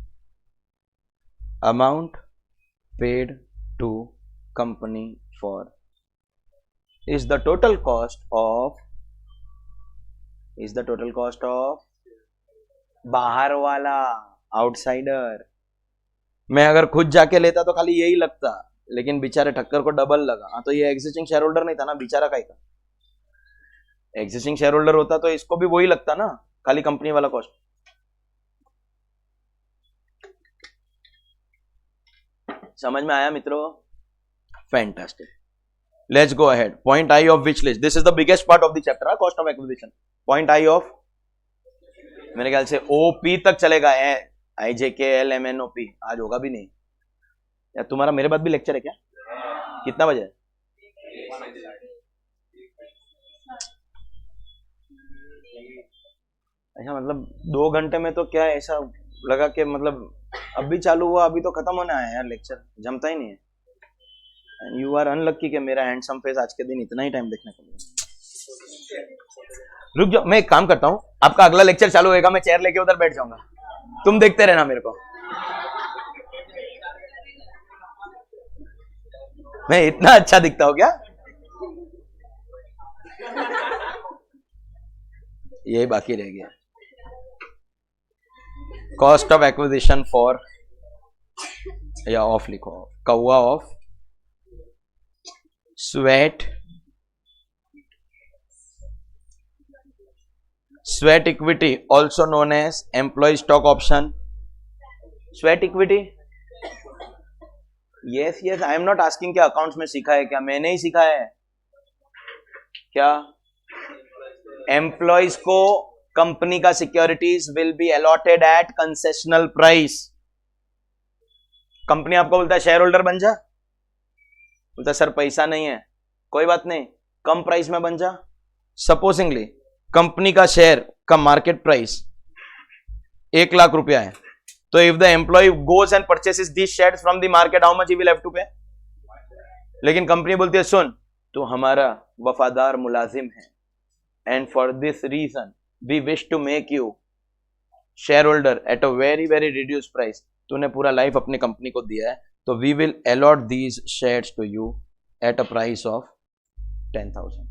Speaker 1: amount paid to company for is the total cost of बाहर वाला, आउटसाइडर। मैं अगर खुद जाके लेता तो खाली यही लगता, लेकिन बेचारे ठक्कर को डबल लगा। हाँ, तो ये एग्जिस्टिंग शेयर होल्डर नहीं था ना, बेचारा का ही था। एग्जिस्टिंग शेयर होल्डर होता तो इसको भी वही लगता ना, खाली कंपनी वाला कॉस्ट। समझ में आया मित्रों? Fantastic. Let's go ahead. Point I of which list? This is the biggest part of the chapter, cost of acquisition. Point I of, मेरे ख्याल से OP तक चलेगा, IJKL MNOP। आज होगा भी नहीं यार, तुम्हारा मेरे बाद भी लेक्चर है क्या? कितना बजे? अच्छा, मतलब 2 घंटे में तो क्या ऐसा लगा कि मतलब अभी चालू हुआ, अभी तो खत्म होने आया यार, लेक्चर जमता ही नहीं है। एंड यू आर अनलक्की कि मेरा हैंडसम फेस आज के दिन इतना ही टाइम देखने को मिला। रुक जाओ, मैं एक काम करता हूं, आपका अगला लेक्चर चालू होगा, मैं चेयर लेके उधर बैठ जाऊंगा, तुम देखते रहना मेरे को। मैं इतना अच्छा दिखता हूं क्या? यही बाकी रह गया। कॉस्ट ऑफ एक्विजिशन फॉर, या ऑफ लिखो, कौआ of sweat equity, also known as employee stock option. Sweat equity, yes, I am not asking क्या अकाउंट्स में सीखा है क्या, मैंने ही सीखा है क्या? एम्प्लॉइज को कंपनी का securities will be allotted at concessional price. Company आपको बोलता है शेयर होल्डर बन जा, बोलता सर पैसा नहीं है, कोई बात नहीं, कम प्राइस में बन जा। सपोजिंगली कंपनी का शेयर का मार्केट प्राइस 1 लाख रुपया है, तो if the employee goes and purchases this shares from the market, how much he will have to pay? लेकिन कंपनी बोलती है सुन, तू हमारा वफादार मुलाजिम है, and for this reason we wish to make you share holder at a very very reduced price. तूने पूरा लाइफ अपनी कंपनी को दिया है, तो we will allot these shares to you at a price of 10,000।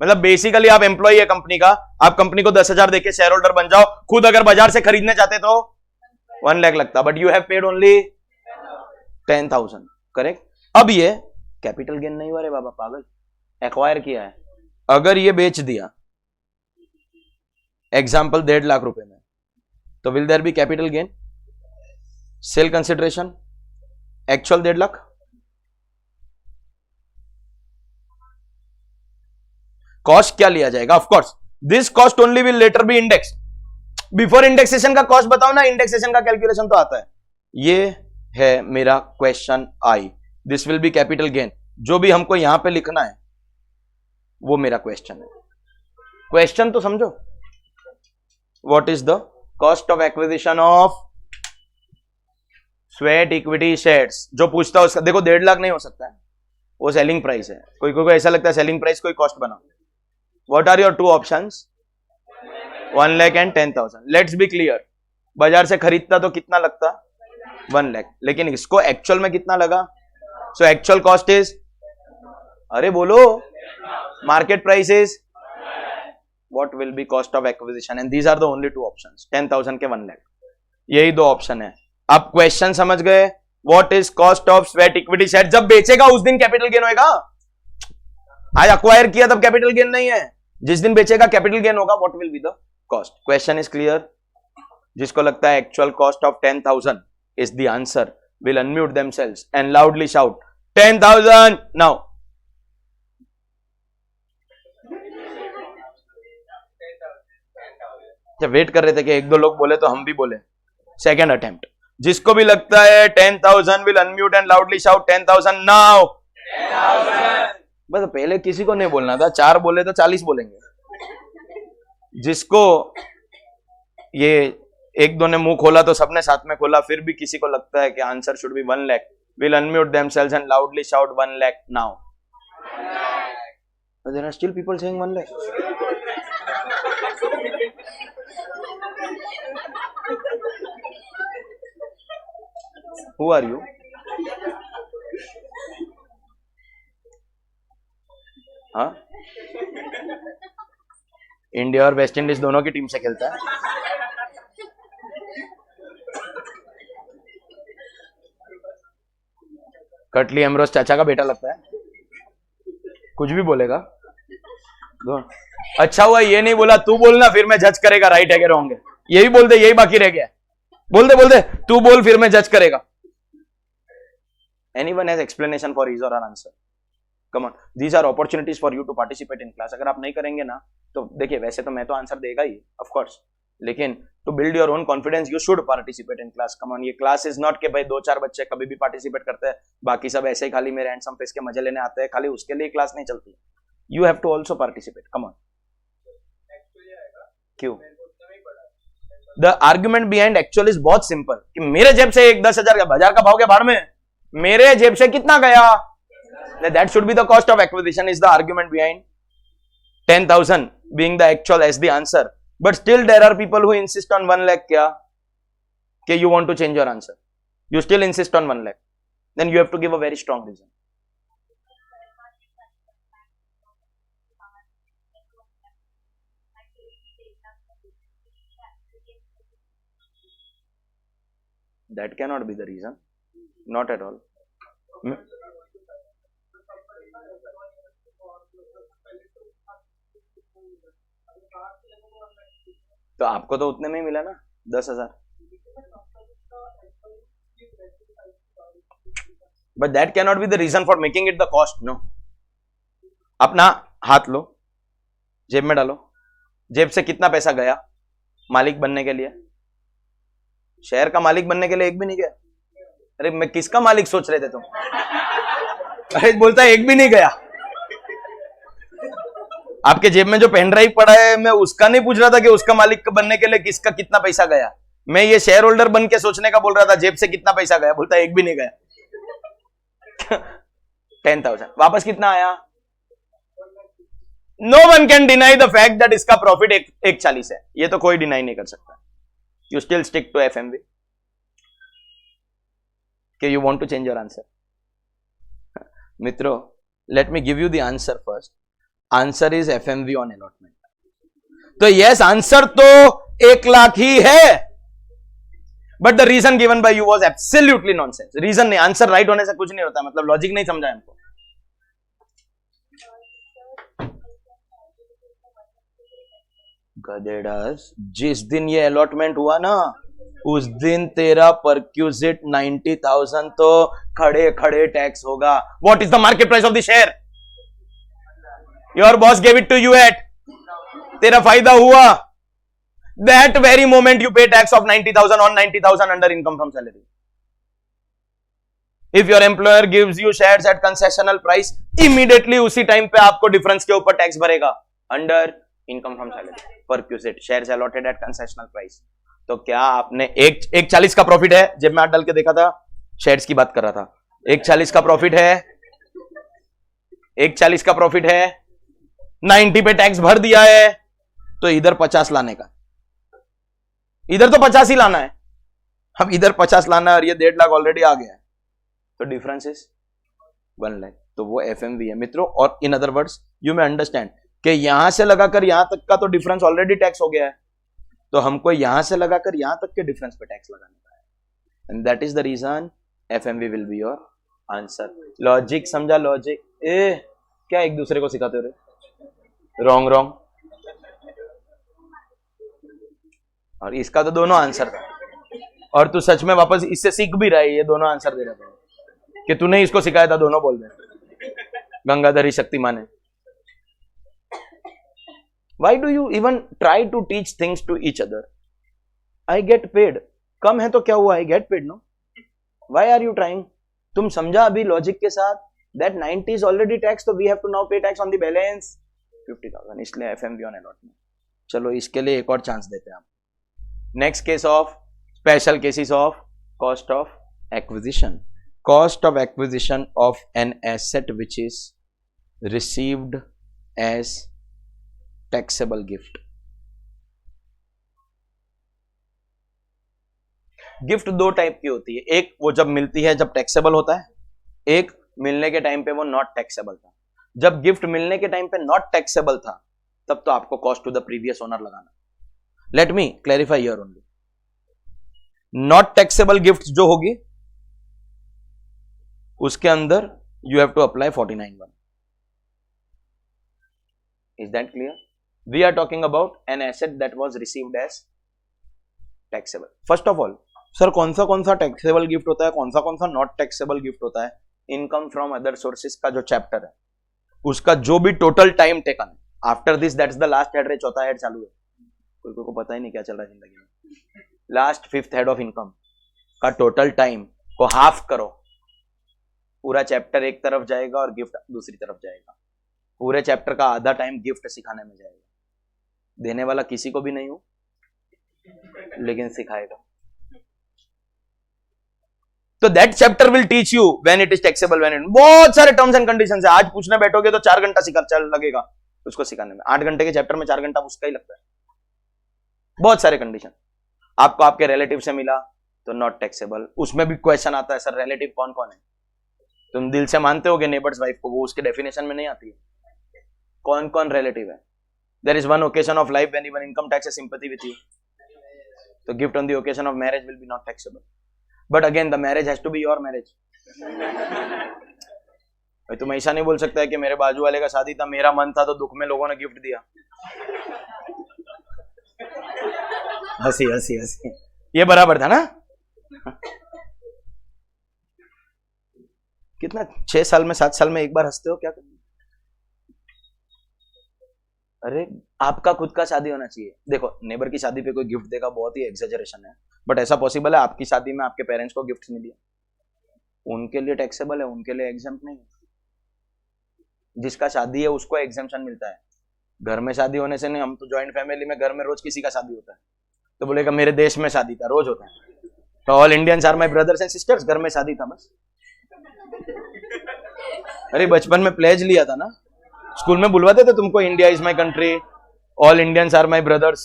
Speaker 1: मतलब बेसिकली आप employ है कंपनी का, आप कंपनी को 10,000 देके शेयर होल्डर बन जाओ। खुद अगर बाजार से खरीदने चाहते तो 1 लाख लगता, but you have paid only 10,000, correct. अब ये कैपिटल गेन नहीं हुआ रे बाबा, पागल, एक्वायर किया है। अगर ये बेच दिया एग्जाम्पल 1.5 लाख रुपए में, तो will there be capital gain? Sell consideration actual 1.5 lakh, cost क्या लिया जाएगा? Of course this cost only will later be index. Before indexation का कॉस्ट बताओ ना, इंडेक्सेशन का कैलकुलेशन तो आता है। ये है मेरा question I, this will be capital gain. जो भी हमको यहां पे लिखना है वो मेरा क्वेश्चन है। क्वेश्चन तो समझो, what is the cost of acquisition of sweat equity shares? जो पूछता है उसका देखो 1.5 लाख नहीं हो सकता है, वो सेलिंग प्राइस है। कोई को ऐसा लगता है सेलिंग प्राइस कोई कॉस्ट बनाओ। What are your 2 options? 1 lakh and 10,000। Let's be clear, बाजार से खरीदता तो कितना लगता? 1 लाख, लेकिन इसको एक्चुअल में कितना लगा? सो एक्चुअल कॉस्ट इज, अरे बोलो, market price is what will be cost of acquisition, and these are the only two options, 10,000 के 1 लाख, यही दो ऑप्शन है. आप क्वेश्चन समझ गए? What is cost of sweat equity share? जब बेचेगा उस दिन कैपिटल गेन होगा. आज अक्वायर किया तब कैपिटल गेन नहीं है, जिस दिन बेचेगा कैपिटल गेन होगा. What will be the cost? Question is clear? जिसको लगता है actual cost of 10,000 is the answer will unmute themselves and loudly shout 10,000 now. जब वेट कर रहे थे कि एक दो लोग बोले तो हम भी बोले. Second attempt. जिसको भी लगता है 10,000 will unmute and loudly shout 10,000 now. बस पहले किसी को नहीं बोलना था, 4 बोले तो 40 बोलेंगे. जिसको ये एक दो ने मुंह खोला तो सबने साथ में खोला. फिर भी किसी को लगता है कि answer should be 1 lakh, will unmute themselves and loudly shout 1 lakh now. There are still people saying 1 lakh. Who are you? हाँ, इंडिया और वेस्ट इंडीज दोनों की टीम से खेलता है. कटली एमरोज चाचा का बेटा लगता है. कुछ भी बोलेगा. अच्छा हुआ ये नहीं बोला तू बोलना फिर मैं जज करेगा राइट है कि रॉन्ग है. यही बोल दे, यही बाकी रह गया. बोल दे तू बोल फिर मैं जज करेगा. Anyone has explanation for his or her answer? Come on, these are opportunities for you to participate in class. अगर आप नहीं करेंगे ना तो देखिए, वैसे तो मैं तो आंसर देगा ही of course, लेकिन to build your own confidence you should participate in class. Come on, ये class is not कि भाई 2-4 बच्चे कभी भी participate करते हैं, बाकी सब ऐसे ही खाली मेरे हैंडसम फेस के मजे लेने आते हैं, खाली उसके लिए क्लास नहीं चलती. You have to also participate. Come on. क्यों? The argument behind actual is बहुत simple कि मेरे जेब से एक 10,000 का बाजार का भाव के बाहर में मेरे जेब से कितना गया, that should be the cost of acquisition is the argument behind 10,000 being the actual as the answer. But still there are people who insist on 1 lakh. क्या कि you want to change your answer, you still insist on 1 lakh, then you have to give a very strong reason. That cannot be the reason, not at all. तो आपको तो उतने में ही मिला ना 10,000. But that cannot be the reason for making it the cost. No. अपना हाथ लो, जेब में डालो. जेब से कितना पैसा गया मालिक बनने के लिए? शेयर का मालिक बनने के लिए एक भी नहीं गया. अरे मैं किसका मालिक सोच रहे थे तुम? अरे बोलता है एक भी नहीं गया. आपके जेब में जो पेन ड्राइव पड़ा है मैं उसका नहीं पूछ रहा था कि उसका मालिक बनने के लिए किसका कितना पैसा गया. मैं ये शेयर होल्डर बन के सोचने का बोल रहा था, जेब से कितना पैसा गया. बोलता है एक भी नहीं गया. 10,000 वापस कितना आया? No one can deny the fact that इसका प्रॉफिट 140 है. ये तो कोई डिनाई नहीं कर सकता. You still stick to FMV कि you want to change your answer. मित्रों, let me give you the answer first. Answer is FMV on allotment. तो यस, आंसर तो 1 लाख ही है, but the reason given by you was absolutely nonsense. Reason नहीं, answer right होने से कुछ नहीं होता. मतलब लॉजिक नहीं समझा हमको. गधेड़ास, जिस दिन ये अलॉटमेंट हुआ ना उस दिन तेरा परक्यूजिट 90,000 तो खड़े खड़े टैक्स होगा. What is the market price of the share? Your boss gave it to you at. तेरा फायदा हुआ. That very moment you pay tax of 90,000 on 90,000 under income from salary. If your employer gives you shares at concessional price, immediately उसी time पे आपको difference के ऊपर tax भरेगा under income from salary. Perquisite shares allotted at concessional price. तो क्या आपने 140 का प्रॉफिट है? जब मैं हाथ डाल के देखा था, शेयर्स की बात कर रहा था. 140 का प्रॉफिट है, 140 का प्रॉफिट है, 90 पे टैक्स भर दिया है, तो इधर 50 लाने का. इधर तो 50 ही लाना है. अब इधर 50 लाना है और ये 1.5 लाख ऑलरेडी आ गया है, तो डिफरेंस इज 1 लाख. तो वो एफएमवी है मित्रों. और इन other words you may understand कि यहां से लगाकर यहां तक का तो डिफरेंस ऑलरेडी टैक्स हो गया है, तो हमको यहां से लगाकर यहां तक के डिफरेंस पे टैक्स लगाने का है। And that is the reason FMV will be your answer. Logic समझा? लॉजिक क्या एक दूसरे को सिखाते हो रे? Wrong wrong. और इसका तो दोनों आंसर था, और तू सच में वापस इससे सीख भी रहा है, ये दोनों आंसर दे रहा था कि तूने इसको सिखाया था, दोनों बोल दे गंगाधरी शक्तिमान है। Why do you even try to teach things to each other? I get paid. कम है तो क्या हुआ? I get paid, no? Why are you trying? तुम समझा अभी लॉजिक के साथ? That 90 is already tax, so we have to now pay tax on the balance 50,000. इसलिए FMV on allotment. चलो इसके लिए एक और चांस देते हैं हम। Next case of special cases of cost of acquisition. Cost of acquisition of an asset which is received as taxable gift. Gift दो टाइप की होती है, एक वो जब मिलती है जब टैक्सेबल होता है, एक मिलने के टाइम पे वो नॉट टैक्सेबल था। जब गिफ्ट मिलने के टाइम पे नॉट टैक्सेबल था तब तो आपको cost to the previous owner लगाना। Let me clarify here only. Not taxable gift जो होगी उसके अंदर you have to apply 49(1). Is that clear? We are talking about an asset that was received as taxable. First of all, sir कौन सा taxable gift होता है, कौन सा नॉट टैक्सेबल गिफ्ट होता है? इनकम फ्रॉम अदर सोर्सेज का जो चैप्टर है उसका जो भी total time taken after this, that's the last head रे, चौथा हेड चालू है। कोई को पता ही नहीं क्या चल रहा है जिंदगी में। Last fifth head of income का टोटल टाइम को हाफ करो, पूरा चैप्टर एक तरफ जाएगा और गिफ्ट दूसरी तरफ जाएगा। पूरे चैप्टर का आधा टाइम गिफ्ट सिखाने में जाएगा। देने वाला किसी को भी नहीं हूं, लेकिन सिखाएगा। तो that chapter will teach you when it is taxable, when it, बहुत सारे टर्म्स एंड कंडीशंस है। आज पूछने बैठोगे तो 4 घंटा लगेगा उसको सिखाने में। 8 घंटे के चैप्टर में 4 घंटा उसका ही लगता है। बहुत सारे कंडीशन। आपको आपके रिलेटिव से मिला तो नॉट टैक्सेबल। उसमें भी क्वेश्चन आता है, सर रिलेटिव कौन कौन है? तुम दिल से मानते होगे नेबर्स वाइफ को, वो उसके डेफिनेशन में नहीं आती है। कौन कौन रिलेटिव है? There is one occasion of life when even income tax has sympathy with you. So gift on the occasion of marriage will be not taxable. But again, the marriage has to be your marriage. तुम ऐसा नहीं बोल सकता है कि मेरे बाजू वाले का शादी था, मेरा मन था तो दुख में लोगों ने गिफ्ट दिया। हंसी हंसी हंसी, ये बराबर था ना? कितना 6 साल में 7 साल में एक बार हंसते हो, क्या करना? अरे आपका खुद का शादी होना चाहिए। देखो नेबर की शादी पे कोई गिफ्ट देगा, बहुत ही एक्सेजरेशन है, बट ऐसा पॉसिबल है आपकी शादी में आपके पेरेंट्स को गिफ्ट नहीं दिया, उनके लिए टैक्सेबल है, उनके लिए एग्जम्प्ट नहीं है। जिसका शादी है उसको एग्जम्पशन मिलता है, घर में शादी होने से नहीं। हम तो जॉइंट फैमिली में घर में रोज किसी का शादी होता है, तो बोलेगा मेरे देश में शादी था, रोज होता है। तो all Indians are my brothers and sisters, घर में शादी था बस। अरे बचपन में प्लेज लिया था ना, स्कूल में बुलवाते थे तुमको, India is my country, all Indians are my brothers.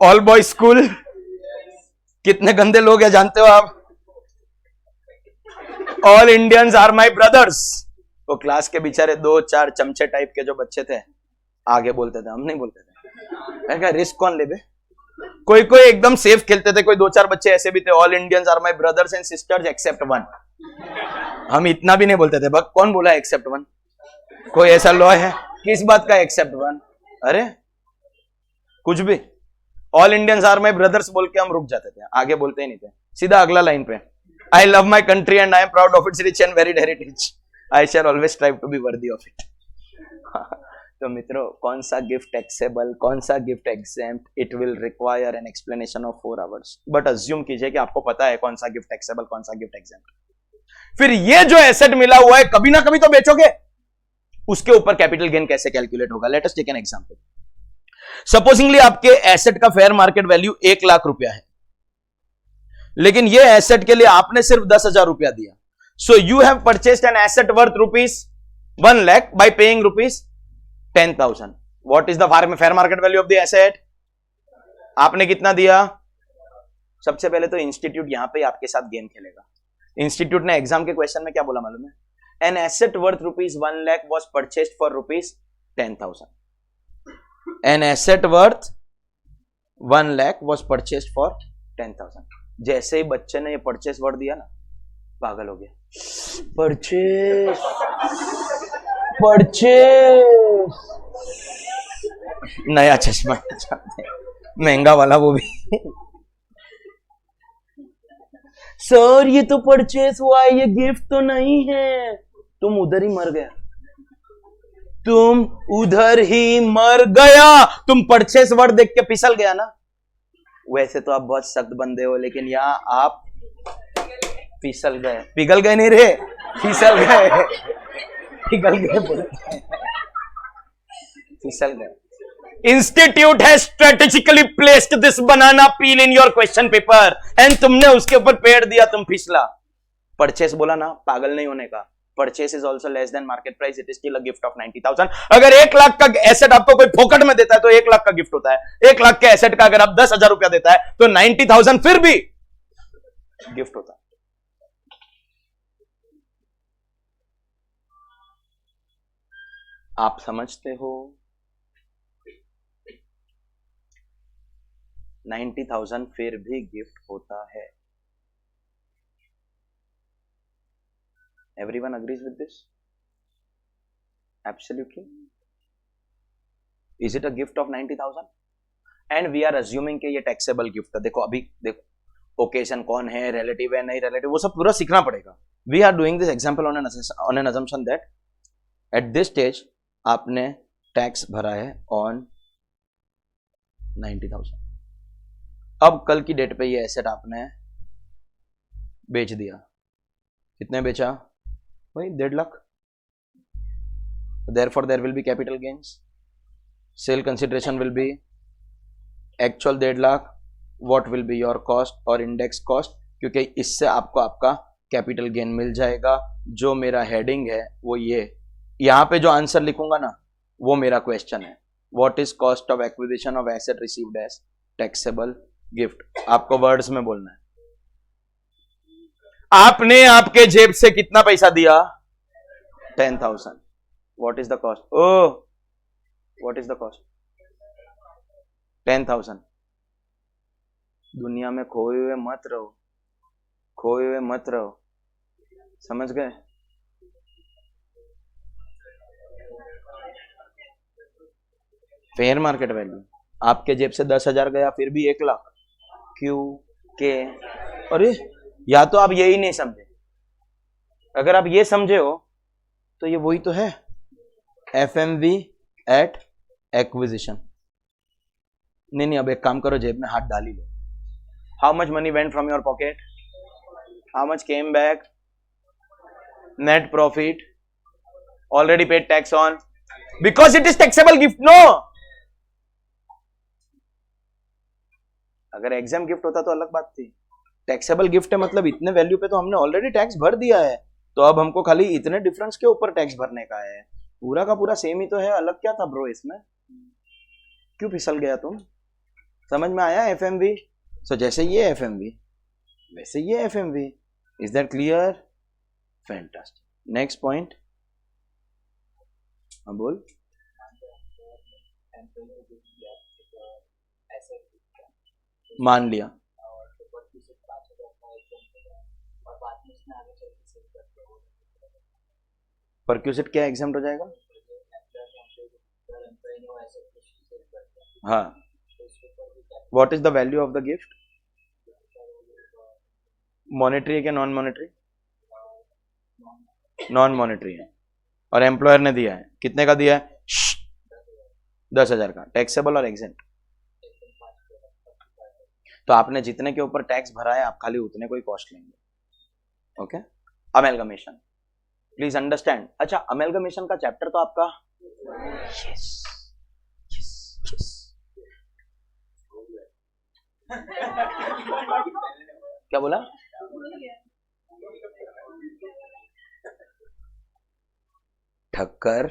Speaker 1: All boys school, कितने गंदे लोग हैं जानते हो आप? All Indians are my brothers. वो क्लास के बेचारे 2-4 चमचे टाइप के जो बच्चे थे आगे बोलते थे, हम नहीं बोलते थे। मैं कहा रिस्क कौन ले बे? कोई कोई एकदम सेफ खेलते थे, कोई 2-4 बच्चे ऐसे भी थे, all Indians are my brothers and sisters except one. हम इतना भी नहीं बोलते थे। बक कौन बोला एक्सेप्ट वन? कोई ऐसा लॉ है? किस बात का एक्सेप्ट वन? अरे कुछ भी, all Indians are my brothers बोल के हम रुक जाते थे, आगे बोलते ही नहीं थे। सीधा अगला लाइन पे, I love my country and I am proud of its rich and varied heritage, I shall always strive to be worthy of it. तो मित्रों, कौन सा गिफ्ट टैक्सेबल, कौन सा gift exempt, it will require an explanation of 4 hours. But assume कीजिए कि आपको पता है कौन सा गिफ्ट टैक्सेबल, कौन सा गिफ्ट एग्जेम्प्ट। फिर ये जो एसेट मिला हुआ है कभी ना कभी तो बेचोगे, उसके ऊपर कैपिटल गेन कैसे कैलकुलेट होगा? Let us take an example. Supposingly आपके एसेट का फेयर मार्केट वैल्यू 1 लाख रुपया है, लेकिन ये एसेट के लिए आपने सिर्फ 10,000 रुपया दिया। So you have purchased an asset worth ₹1 lakh bye paying ₹10,000। What is the fair market value of the asset? आपने कितना दिया? सबसे पहले तो इंस्टीट्यूट यहां पे आपके साथ गेम खेलेगा। इंस्टीट्यूट ने एग्जाम के क्वेश्चन में क्या बोला मालूम है? An asset worth rupees 1 lakh was purchased for rupees 10,000. An asset worth 1 lakh was purchased for 10,000. जैसे ही बच्चे ने ये परचेस वर्ड दिया ना, पागल हो गया. Purchase, purchase. नया चश्मा महंगा वाला, वो भी. सर ये तो परचेस हुआ है, ये गिफ्ट तो नहीं है. तुम उधर ही मर गया, तुम उधर ही मर गया. तुम परचेस वर्ड देख के फिसल गया ना. वैसे तो आप बहुत सख्त बंदे हो, लेकिन यहां आप फिसल गए. पिघल गए नहीं रे, फिसल गए. पिघल गए बोलते, फिसल गए. Institute has strategically placed this banana peel in your question paper and तुमने उसके ऊपर पेड़ दिया, तुम फिसला. परचेस बोला ना, पागल नहीं होने का. Purchase is also less than market price, it is still a gift of 90,000. अगर 1 लाख का एसेट आपको कोई फोकट में देता है तो 1 लाख का गिफ्ट होता है. 1 लाख के एसेट का अगर आप 10,000 रुपया देता है तो 90,000 फिर भी गिफ्ट होता है. आप समझते हो? 90,000 फिर भी गिफ्ट होता है. Everyone agrees with this? Absolutely. Is it a gift of 90,000? And we are assuming कि ये taxable gift है. देखो अभी देखो ओकेजन कौन है, रिलेटिव है नहीं रिलेटिव, वो सब पूरा सीखना पड़ेगा. We are doing this example on an assumption that at this stage आपने टैक्स भरा है on 90,000. अब कल की डेट पे ये एसेट आपने बेच दिया. कितने बेचा? वही 1.5 lakh. Therefore there will be capital gains. Sale consideration will be actual 1.5 lakh. What will be your cost और index cost? क्योंकि इससे आपको आपका कैपिटल गेन मिल जाएगा. जो मेरा हेडिंग है वो ये, यहां पे जो आंसर लिखूंगा ना वो मेरा क्वेश्चन है. What is cost of acquisition of asset received as taxable gift? आपको वर्ड्स में बोलना है. आपने आपके जेब से कितना पैसा दिया? 10,000. What is the cost? Oh what is the cost? 10,000. दुनिया में खोए हुए मत रहो, खोए हुए मत रहो. समझ गए? Fair market value. आपके जेब से 10,000 गया फिर भी 1 लाख. क्यों के? अरे या तो आप यही नहीं समझे. अगर आप ये समझे हो तो ये वही तो है, FMV एट एक्विजिशन. नहीं, अब एक काम करो, जेब में हाथ डाल ही लो. How much money went from your pocket? How much came back? Net profit already paid tax on because it is taxable gift. No, अगर एग्जाम गिफ्ट होता तो अलग बात थी. टैक्सेबल गिफ्ट है मतलब इतने वैल्यू पे तो हमने ऑलरेडी टैक्स भर दिया है, तो अब हमको खाली इतने डिफरेंस के ऊपर टैक्स भरने का है. पूरा का पूरा सेम ही तो है, अलग क्या था ब्रो इसमें? क्यों फिसल गया तुम? समझ में आया FMV? सो जैसे ये FMV वैसे ये FMV. Is that clear? Fantastic. Next point. हाँ बोल. मान लिया. परक्यूसिट क्या एग्जाम्प्ट हो जाएगा? हाँ. What is the value of the gift? Monetary है क्या नॉन मॉनेटरी? नॉन मॉनेटरी है. और एम्प्लॉयर ने दिया है, कितने का दिया है? 10,000 का. टैक्सेबल और एग्जेंट. तो आपने जितने के ऊपर टैक्स भरा है आप खाली उतने को ही कॉस्ट लेंगे. ओके. Amalgamation please understand. अच्छा, अमेलगमेशन का चैप्टर तो आपका yes. क्या बोला? ठक्कर,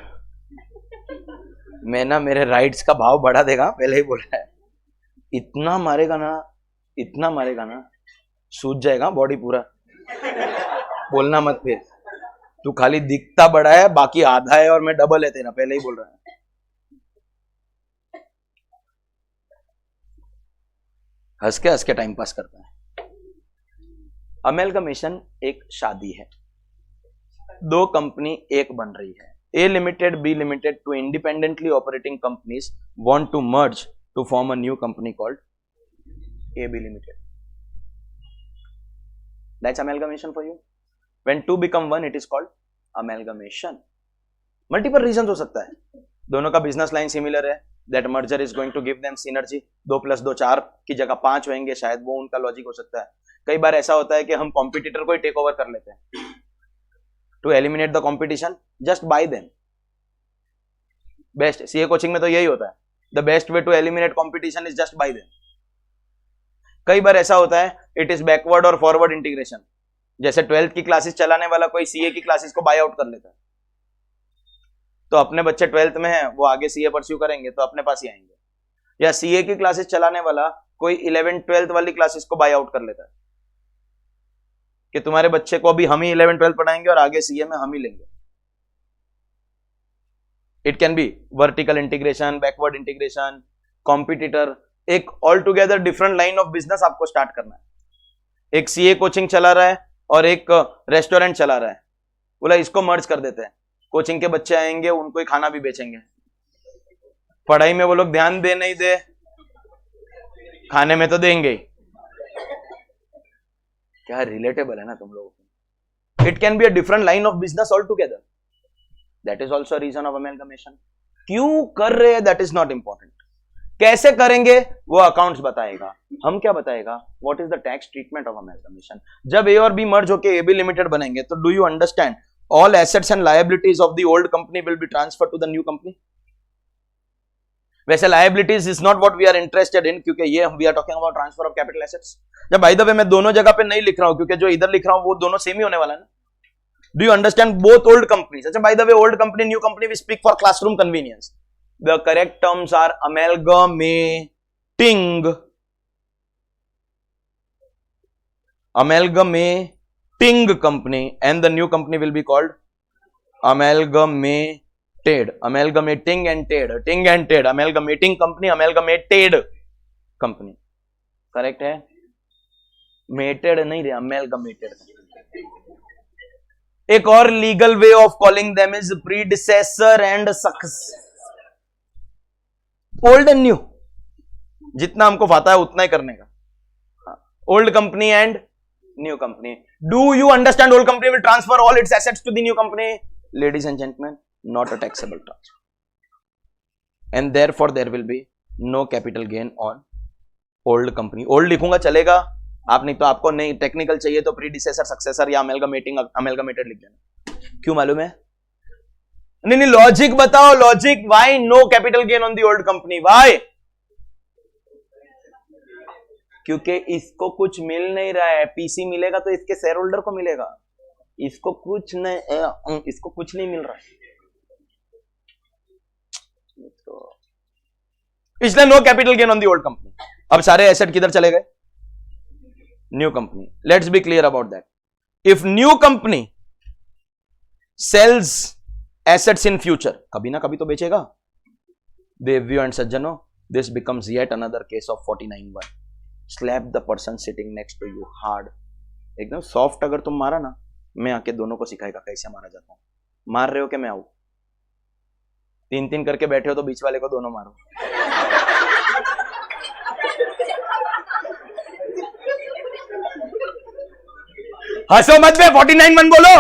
Speaker 1: मैं ना मेरे राइट्स का भाव बढ़ा देगा, पहले ही बोला है. इतना मारेगा ना सूज जाएगा बॉडी पूरा. बोलना मत फिर, तू खाली दिखता बड़ा है, बाकी आधा है और मैं डबल है तेरा, पहले ही बोल रहा है। हंस के टाइम पास करता है। अमेलगमेशन एक शादी है, दो कंपनी एक बन रही है, A Limited, B Limited, two independently operating companies want to merge to form a new company called AB Limited. That's amalgamation for you. When two become one, it is called amalgamation. Multiple reasons हो सकता है, दोनों का business line similar है, that merger is going to give them synergy, 2 + 2 4 की जगह 5 होंगे, शायद वो उनका लॉजिक हो सकता है। कई बार ऐसा होता है कि हम कॉम्पिटिटर को ही टेक ओवर कर लेते हैं, to eliminate the competition, just buy them. Best CA coaching में तो यही होता है, the best way to eliminate competition is just buy them. कई बार ऐसा होता है, it is backward और forward integration, जैसे 12th की क्लासेस चलाने वाला कोई CA की क्लासेस को बाय आउट कर लेता है, तो अपने बच्चे 12th में हैं, वो आगे CA परस्यू करेंगे तो अपने पास ही आएंगे। या CA की क्लासेस चलाने वाला कोई 11th 12th वाली क्लासेस को बाय आउट कर लेता है कि तुम्हारे बच्चे को अभी हम ही 11th 12th पढ़ाएंगे और आगे CA में हम ही लेंगे। It can be vertical integration, backward integration, competitor, एक all together different line of business आपको स्टार्ट करना है। एक CA कोचिंग चला रहा है और एक रेस्टोरेंट चला रहा है, बोला इसको मर्ज कर देते हैं, कोचिंग के बच्चे आएंगे, उनको ही खाना भी बेचेंगे, पढ़ाई में वो लोग ध्यान दे नहीं दे, खाने में तो देंगे ही। क्या रिलेटेबल है ना तुम लोगों को। It can be a different line of business all together, that is also reason of amalgamation. क्यों कर रहे हैं दैट इज नॉट इंपॉर्टेंट, कैसे करेंगे वो अकाउंट्स बताएगा, हम क्या बताएगा, what is the tax treatment of amalgamation. जब ए और बी मर्ज होकर AB लिमिटेड बनेंगे तो do you understand all assets and liabilities of the old company will be transfer to the new company. वैसे liabilities is not what we are interested in, क्योंकि ये we are talking about transfer of capital assets. जब by the way मैं दोनों जगह पे नहीं लिख रहा हूं, क्योंकि जो इधर लिख रहा हूं वो दोनों सेम ही होने वाला है ना। Do you understand both old companies. अच्छा, by the way old company new company we speak for classroom convenience, the correct terms are amalgamating company and the new company will be called amalgamated, amalgamating and ted, amalgamating company, amalgamated company, correct है, mated नहीं रे, amalgamated। एक और legal way of calling them is predecessor and successor, old and new, जितना हमको पता है उतना ही करने का। Old company and new company, do you understand old company will transfer all its assets to the new company, ladies and gentleman, not a taxable transfer and therefore there will be no capital gain on old company. Old लिखूंगा चलेगा आप, नहीं तो आपको नहीं technical चाहिए तो predecessor, successor या अमेलगमेटिंग, अमेलगमेटेड लिख देना। क्यों मालूम है? नहीं, लॉजिक बताओ, logic, why no capital gain on the old company, why? क्योंकि इसको कुछ मिल नहीं रहा है, पीसी मिलेगा तो इसके शेयर होल्डर को मिलेगा, इसको कुछ नहीं, इसको कुछ नहीं मिल रहा, इसलिए no capital gain on the old company. अब सारे एसेट किधर चले गए? New company. Let's be clear about that. If new company sells assets in future, कभी ना कभी तो बेचेगा, देवव्यू एंड सज्जनों, this becomes yet another case of 49(1). Slap the person sitting next to you hard, एकदम सॉफ्ट अगर तुम मारा ना, मैं आके दोनों को सिखाएगा कैसे मारा जाता है। मार रहे हो कि मैं आऊं? 3-3 करके बैठे हो तो बीच वाले को दोनों मारो। हंसो मत बे, 49(1) बोलो।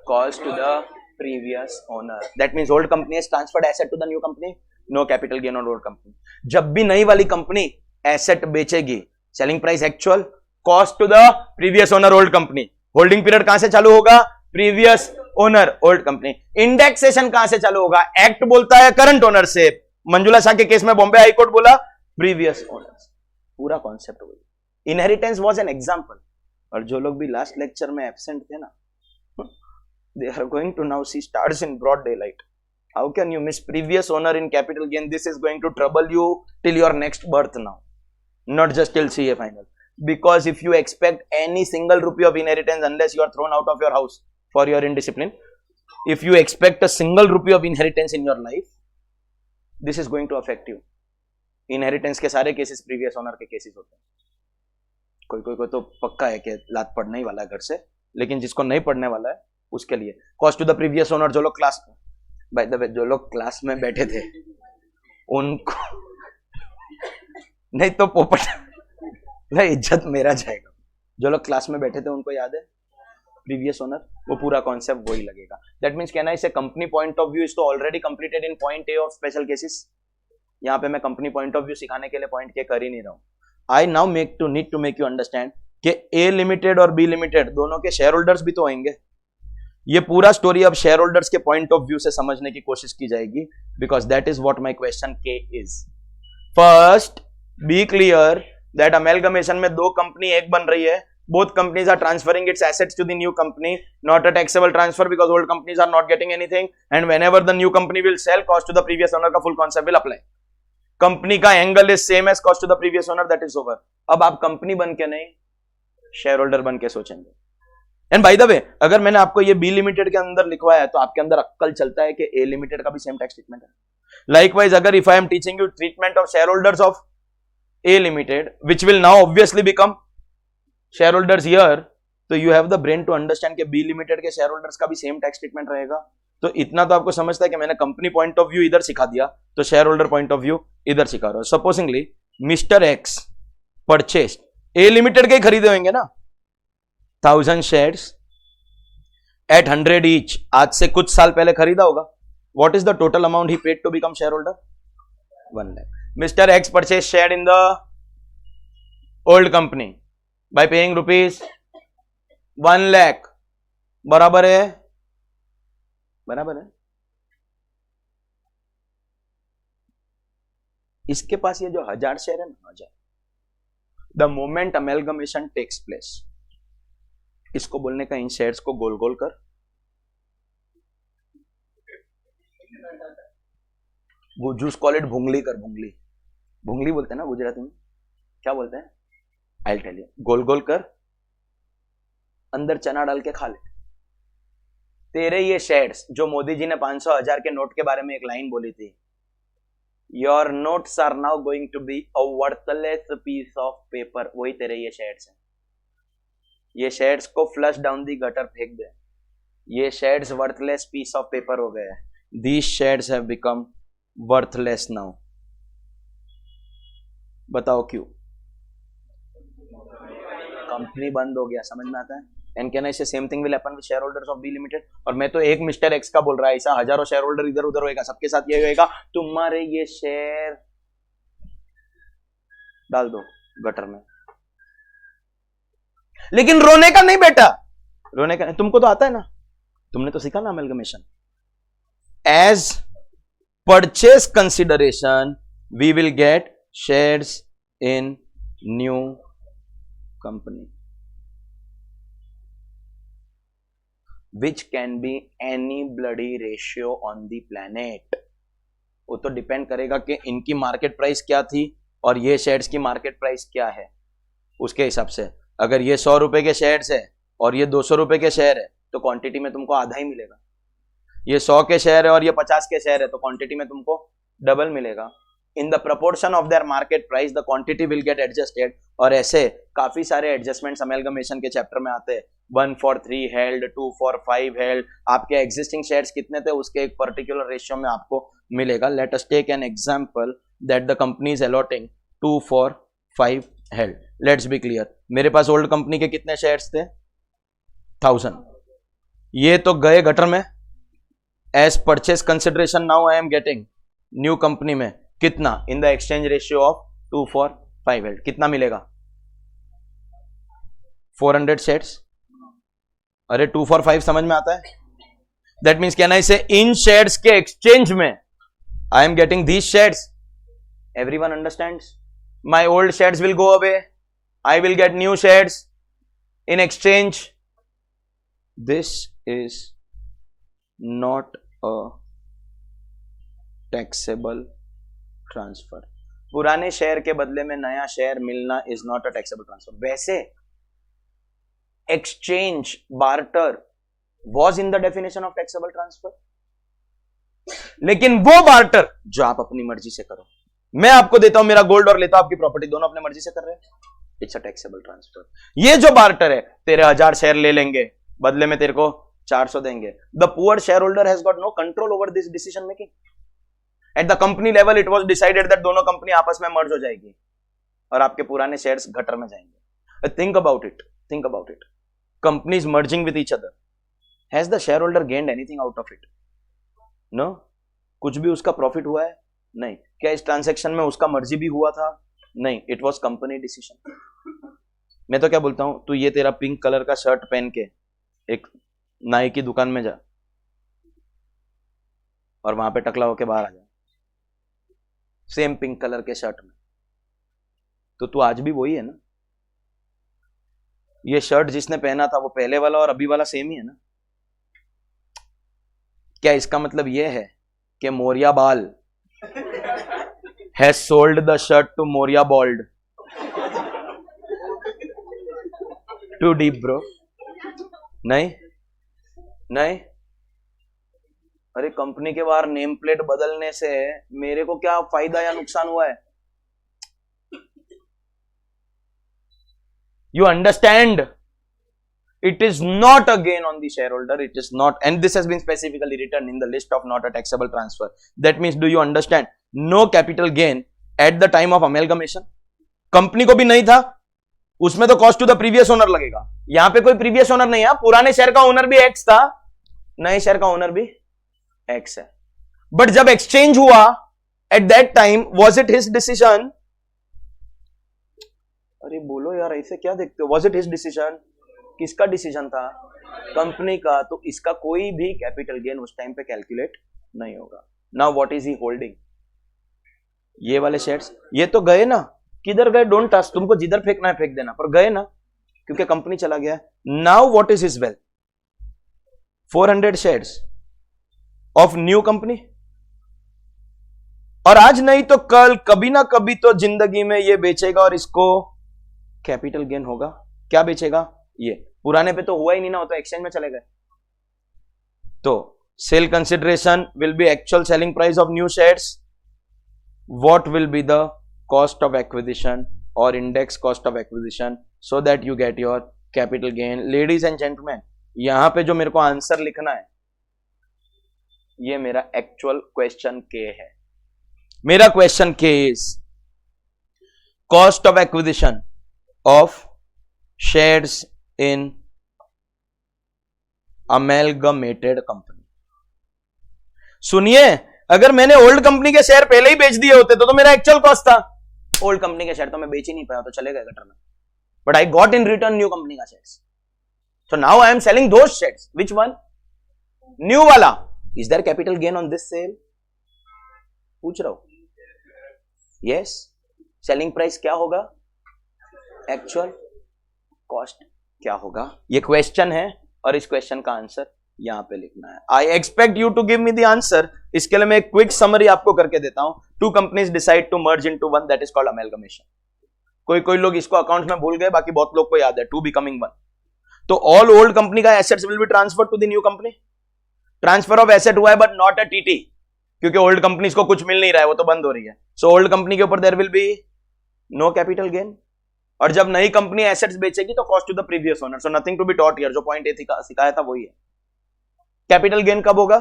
Speaker 1: Cost to the previous owner, that means old company has transferred asset to the new company, no capital gain on old company। जब भी नई वाली कंपनी एसेट बेचेगी, selling price actual, cost to the previous owner old company. Holding period कहां से चालू होगा? Previous owner old company. Indexation कहां से चालू होगा? एक्ट बोलता है करंट ओनर से, मंजुला शाह के केस में बॉम्बे हाई कोर्ट बोला प्रीवियस ओनर। पूरा कॉन्सेप्ट वही। Inheritance was an example. और जो लोग भी लास्ट लेक्चर में एब्सेंट थे ना, they are going to now see stars in broad daylight. How can you miss previous owner in capital gain? This is going to trouble you till your next birth now, not just till CA final. Because if you expect any single rupee of inheritance, unless you are thrown out of your house for your indiscipline. If you expect a single rupee of inheritance in your life, this is going to affect you. Inheritance के सारे cases previous owner के cases होते हैं. कोई तो पक्का है कि लात पड़ने ही वाला है घर से, लेकिन जिसको नहीं पड़ने वाला है उसके लिए cost to the previous owner. जो लोग क्लास, बाय द वे, जो लोग क्लास में बैठे थे उनको नहीं तो पोपट इज्जत मेरा जाएगा. जो लोग क्लास में बैठे थे उनको याद है प्रीवियस ओनर, वो पूरा कॉन्सेप्ट वही लगेगा. That means can I say company point of view is तो already completed in point A of special cases. यहाँ पे मैं कंपनी पॉइंट ऑफ व्यू सिखाने के लिए पॉइंट के कर ही नहीं रहा हूं. I now need to make you understand कि ए लिमिटेड और बी लिमिटेड दोनों के शेयर होल्डर्स भी तो होंगे. ये पूरा स्टोरी अब शेयर होल्डर्स के पॉइंट ऑफ व्यू से समझने की कोशिश की जाएगी, because that is what my question के is. First be clear that amalgamation में दो कंपनी एक बन रही है. Both companies are transferring its assets to the new company, not a taxable transfer because old companies are not getting anything. And whenever the new company will sell, cost to the previous owner का full concept will apply. Company का angle is same as cost to the previous owner, that is over. अब आप company बन के नहीं, share holder बन के सोचेंगे. एंड बाय द वे, अगर मैंने आपको ये बी लिमिटेड के अंदर लिखवाया है तो आपके अंदर अक्कल चलता है कि ए लिमिटेड का भी सेम टैक्स ट्रीटमेंट है. लाइकवाइज अगर if I am teaching you treatment of share holders of A limited which will now obviously become share holders here, तो you have the brain to understand कि B limited के share holders का भी same tax treatment रहेगा. तो इतना तो आपको समझता है कि मैंने कंपनी पॉइंट ऑफ व्यू इधर सिखा दिया तो share holder point of view इधर सिखा रहा हूं. सपोजिंगली मिस्टर एक्स परचेज, ए लिमिटेड के खरीदे होंगे ना 1000 शेयर्स एट 100 ईच, आज से कुछ साल पहले खरीदा होगा. What is the total amount he paid to become share holder? 1 lakh. Mister X purchase share in the old company by paying rupees 1 lakh. बराबर है, बराबर है. इसके पास ये जो 1000 शेयर है ना, 1000, the moment amalgamation takes place, इसको बोलने का इन शेयर्स को गोल गोल कर, वो जूस कॉल इट भुंगली कर. भुंगली, भुंगली बोलते हैं ना गुजराती में, क्या बोलते हैं? I'll tell you. गोल गोल कर, अंदर चना डाल के खा ले. तेरे ये शेयर्स जो मोदी जी ने 500 1000 के नोट के बारे में एक लाइन बोली थी, your notes are now going to be a worthless piece of paper, वही तेरे ये शेयर्स हैं. ये शेयर्स को फ्लश डाउन दी गटर फेंक दे. ये shares worthless piece of paper हो गए. These shares have become worthless now. बताओ क्यों? कंपनी बंद हो गया. समझ में आता है? And can I say same thing will happen with share holders of B limited. और मैं तो एक मिस्टर एक्स का बोल रहा है, ऐसा हजारों शेयर होल्डर इधर उधर होएगा, सबके साथ ये होएगा. तुम्हारे ये शेयर डाल दो गटर में. लेकिन रोने का नहीं बेटा, रोने का नहीं. तुमको तो आता है ना, तुमने तो सीखा ना amalgamation. As purchase consideration we will get shares in new company which can be any bloody ratio on the planet. वो तो डिपेंड करेगा कि इनकी मार्केट प्राइस क्या थी और ये शेयर्स की मार्केट प्राइस क्या है, उसके हिसाब से. अगर ये 100 रुपए के शेयर्स है और ये 200 रुपए के शेयर है तो क्वांटिटी में तुमको आधा ही मिलेगा. ये 100 के शेयर है और ये 50 के शेयर है तो क्वांटिटी में तुमको डबल मिलेगा. In the proportion of their market price the quantity will get adjusted. और ऐसे काफी सारे एडजस्टमेंट्स अमेलगमेशन के चैप्टर में आते हैं. 1 for 3 हेल्ड, 2 for 5 हेल्ड. आपके एग्जिस्टिंग शेयर्स कितने थे उसके एक पर्टिकुलर रेशियो में आपको मिलेगा. Let us take an example that the company is allotting 2 for 5 held. Let's be clear, मेरे पास ओल्ड कंपनी के कितने शेयर्स थे? 1000. ये तो गए गटर में. As purchase consideration now I am getting new company में कितना? In the exchange ratio of 2 for 5 held कितना मिलेगा? 400 शेयर्स. अरे 2 for 5 समझ में आता है? दैट मीन्स कैन आई से इन शेयर्स के एक्सचेंज में I am getting these shares. Everyone understands? My old shares will go away, I will get new shares in exchange. This is not a taxable transfer. पुराने share के बदले में नया share मिलना is not a taxable transfer. वैसे exchange, barter was in the definition of taxable transfer. लेकिन वो barter जो आप अपनी मर्जी से करो, मैं आपको देता हूं मेरा गोल्ड और लेता हूं आपकी प्रॉपर्टी, दोनों अपनी मर्जी से कर रहे हैं, इट्स अ टैक्सेबल ट्रांसफर। ये जो बार्टर है, तेरे 1000 शेयर ले लेंगे, बदले में तेरे को 400 देंगे। The poor share holder has got no control over this decision making. At the company level it was decided that दोनों कंपनी आपस में मर्ज हो जाएगी और आपके पुराने शेयर्स गटर में जाएंगे। Think about it, think about it, companies merging with each other, has the share holder gained anything out of it? No, कुछ भी उसका प्रॉफिट हुआ है? नहीं। क्या इस ट्रांजैक्शन में उसका मर्जी भी हुआ था? नहीं, इट वॉज कंपनी डिसीजन। मैं तो क्या बोलता हूं, तू ये तेरा पिंक कलर का शर्ट पहन के एक नाई की दुकान में जा और वहां पे टकला होके बाहर आ जा, सेम पिंक कलर के शर्ट में, तो तू आज भी वही है ना? ये शर्ट जिसने पहना था वो पहले वाला और अभी वाला सेम ही है ना? क्या इसका मतलब यह है कि मोरिया बाल has sold the shirt to मोरिया बॉल्ड? Too deep bro. नहीं नहीं, अरे कंपनी के बाहर नेम प्लेट बदलने से मेरे को क्या फायदा या नुकसान हुआ है? You understand? It is not a gain on the shareholder. It is not, and this has been specifically written in the list of not a taxable transfer. That means, do you understand? No capital gain at the time of amalgamation. Company को भी नहीं था, उसमें तो cost to the previous owner लगेगा। यहां पे कोई प्रीवियस ओनर नहीं है, पुराने शेयर का ओनर भी एक्स था, नए शेयर का ओनर भी एक्स है। बट जब एक्सचेंज हुआ, at that time was it his decision? अरे बोलो यार, ऐसे क्या देखते हो? Was it his decision? किसका डिसीजन था? कंपनी का। तो इसका कोई भी कैपिटल गेन उस टाइम पे कैलकुलेट नहीं होगा। Now what is he holding? ये वाले शेयर्स, ये तो गए ना, किधर गए? डोंट टच, तुमको जिधर फेंकना है फेंक देना, पर गए ना, क्योंकि कंपनी चला गया। Now what is his wealth? 400 shares of new company. और आज नहीं तो कल, कभी ना कभी तो जिंदगी में ये बेचेगा और इसको कैपिटल गेन होगा। क्या बेचेगा? ये पुराने पे तो हुआ ही नहीं ना, हो तो एक्सचेंज में चले गए। तो sale consideration will be actual selling price of new shares. What will be the cost of acquisition और index cost of acquisition, so that you get your capital gain. Ladies and gentleman, यहां पे जो मेरे को answer लिखना है, ये मेरा एक्चुअल क्वेश्चन के है। मेरा क्वेश्चन के is cost of acquisition of shares in amalgamated company। सुनिए, अगर मैंने ओल्ड कंपनी के शेयर पहले ही बेच दिए होते तो मेरा एक्चुअल कॉस्ट था। ओल्ड कंपनी के शेयर तो मैं बेच ही नहीं पाया, तो चले गए गटर में, but I got in return new company का shares. So now I am selling those shares. Which one? New वाला। Is there capital gain on this sale? पूछ रहा हूं। यस। सेलिंग प्राइस क्या होगा? एक्चुअल कॉस्ट क्या होगा? ये क्वेश्चन है और इस क्वेश्चन का आंसर यहां पे लिखना है। I expect you to give me the answer. इसके लिए मैं एक क्विक समरी आपको करके देता हूं। Two companies decide to merge into one, that is called amalgamation. कोई लोग इसको अकाउंट में भूल गए, बाकी बहुत लोग को याद है। Two becoming one. तो ऑल ओल्ड कंपनी का assets will be transfer to the new company. Transfer of asset हुआ है, बट नॉट अ टीटी, क्योंकि ओल्ड कंपनीज को कुछ मिल नहीं रहा है, वो तो बंद हो रही है। सो ओल्ड कंपनी के ऊपर there will be no capital gain. और जब नई कंपनी एसेट्स बेचेगी तो cost to the previous owner. So nothing to be taught here. जो पॉइंट सिखाया था वही है। कैपिटल गेन कब होगा?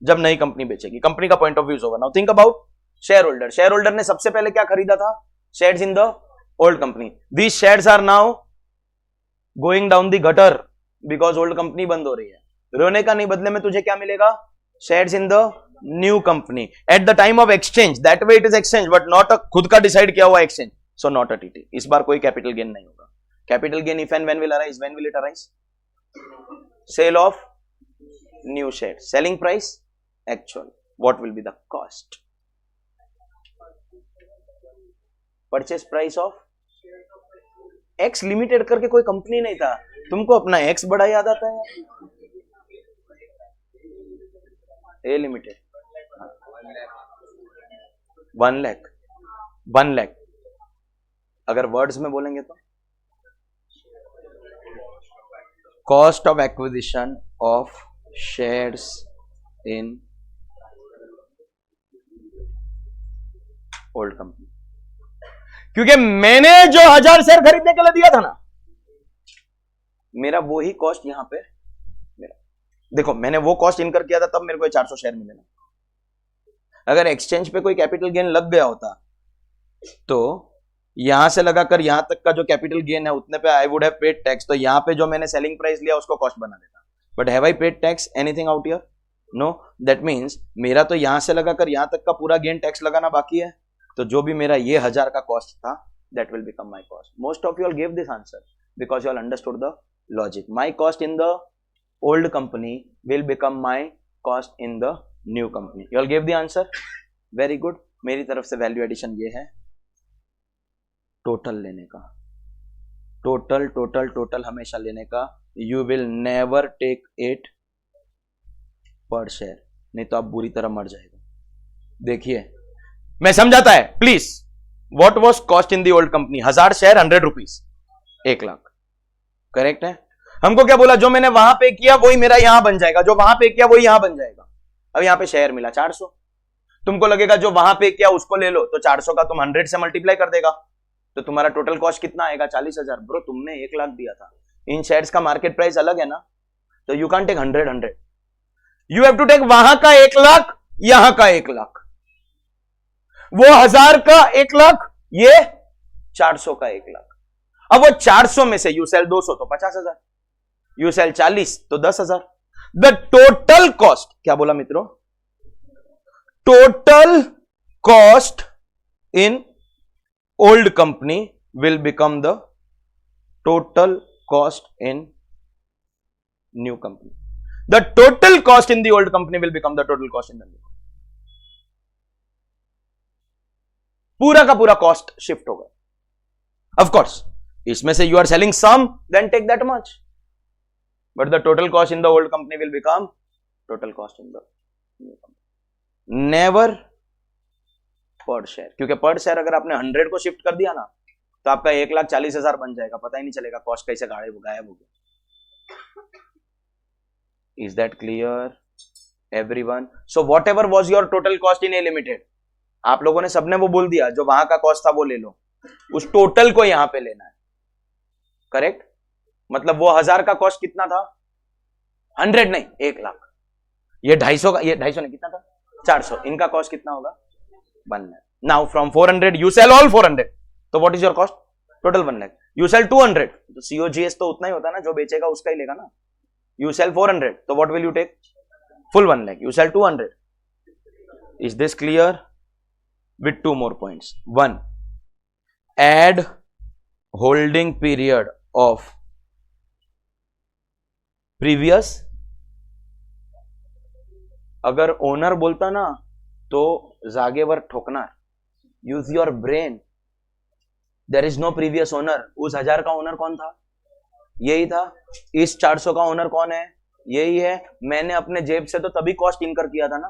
Speaker 1: जब नई कंपनी बेचेगी। कंपनी का पॉइंट ऑफ व्यू होगा। Now think about share holder. Share holder ने सबसे पहले क्या खरीदा था? Shares in the old company. These shares are now going down the gutter because old company बंद हो रही है। रोने का नहीं, बदले में तुझे क्या मिलेगा? Shares in the new company at the time of exchange. That way it is exchange, but not खुद का डिसाइड किया हुआ exchange. So not a TT. इस बार कोई कैपिटल गेन नहीं होगा। Capital gain if and when will arise? When will it arise? Sale of new shares. Selling price actual. What will be the cost? Purchase price of X Limited करके कोई company नहीं था। तुमको अपना X बड़ा याद आता है? A Limited 1 lakh 1 lakh. अगर वर्ड्स में बोलेंगे तो cost of acquisition of shares in old company, क्योंकि मैंने जो 1000 शेयर खरीदने के लिए दिया था ना, मेरा वो ही कॉस्ट यहां पे मेरा, देखो मैंने वो कॉस्ट इनकर किया था तब मेरे को 400 शेयर मिले ना। अगर एक्सचेंज पे कोई कैपिटल गेन लग गया होता तो यहां से लगाकर यहां तक का जो कैपिटल गेन है उतने पे I would have paid tax, तो यहां पे जो मैंने सेलिंग प्राइस लिया उसको कॉस्ट बना देता। But have I paid tax anything out here? No. That means मेरा तो यहां से लगाकर यहां तक का पूरा गेन टैक्स लगाना बाकी है, तो जो भी मेरा ये 1000 का कॉस्ट था that will become my cost. Most of you all give this answer because you all understood the logic. My cost in the old company will become my cost in the new company. You all give the answer, very good. मेरी तरफ से value addition ये है, total लेने का, total total total हमेशा लेने का। You will never take it per share, नहीं तो आप बुरी तरह मर जाएगा। देखिए मैं समझाता है please. What was cost in the old company? 1000 share 100 rupees, 1 lakh, correct है। हमको क्या बोला, जो मैंने वहां पे किया वही मेरा यहां बन जाएगा, जो वहां पे किया वही यहां बन जाएगा। अब यहां पे शेयर मिला 400, तुमको लगेगा जो वहां पे किया उसको ले लो, तो 400 का तुम 100 से मल्टीप्लाई कर देगा, तो तुम्हारा टोटल कॉस्ट कितना आएगा? 40,000। ब्रो तुमने 1 लाख दिया था, इन शेयर्स का मार्केट प्राइस अलग है ना, तो you can take 100, you have to take वहां का 1 लाख, यहां का 1 लाख, वो 1000 का 1 लाख, ये 400 का 1 लाख। अब वो 400 में से यू सेल 200 तो 50,000, यू सेल 40 तो 10,000। द टोटल कॉस्ट, क्या बोला मित्रों? Total cost in old company will become the total cost in new company. The total cost in the old company will become the total cost in the new. पूरा का पूरा cost shift होगा। Of course इसमें से you are selling some, then take that much, but the total cost in the old company will become total cost in the new company. Never per share, क्योंकि पर share अगर आपने 100 को shift कर दिया ना तो आपका 1,40,000 बन जाएगा, पता ही नहीं चलेगा कॉस्ट कैसे गायब हो गया। Is that clear everyone? So what ever was your total cost in A limited, आप लोगों ने सबने वो बोल दिया जो वहां का कॉस्ट था वो ले लो, उस टोटल को यहां पे लेना है, करेक्ट? मतलब वो 1000 का कॉस्ट कितना था? 100 नहीं, 1 लाख। ये 250 का, ये 250 नहीं, कितना था? 400। इनका कॉस्ट कितना होगा? 1 lakh. Now from 400 you sell all 400, तो what is your cost? Total 1 lakh. You sell 200 तो सीओजीएस तो उतना ही होता है ना, जो बेचेगा उसका ही लेगा ना। यू सेल 400 तो what will you take? Full 1 lakh. You sell 200। Is this clear? With 2 more points. 1, add holding period of previous। अगर ओनर बोलता ना तो जागेवर ठोकना, use your brain. There is no previous owner. उस 1000 का ओनर कौन था? यही था। इस 400 का ओनर कौन है? यही है। मैंने अपने जेब से तो तभी कॉस्ट इनकर किया था ना।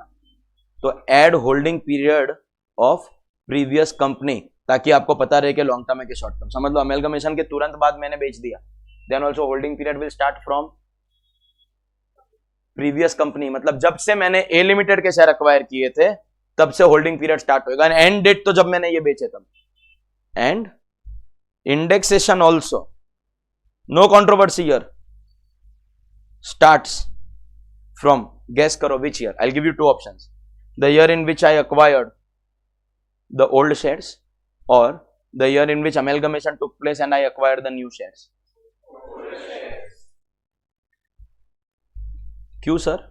Speaker 1: तो add holding period of previous company, ताकि आपको पता रहे कि लॉन्ग टर्म है कि शॉर्ट टर्म। समझ लो अमेलगमेशन के तुरंत बाद मैंने बेच दिया, then also holding period will start from previous company. मतलब जब से मैंने ए लिमिटेड के शेयर एक्वायर किए थे तब से होल्डिंग पीरियड स्टार्ट होगा। एंड डेट तो जब मैंने ये बेचे तब। And indexation also, no controversy here, starts from, guess करो which year? I will give you 2 options, the year in which I acquired the old shares or the year in which amalgamation took place and I acquired the new shares. क्यों sir?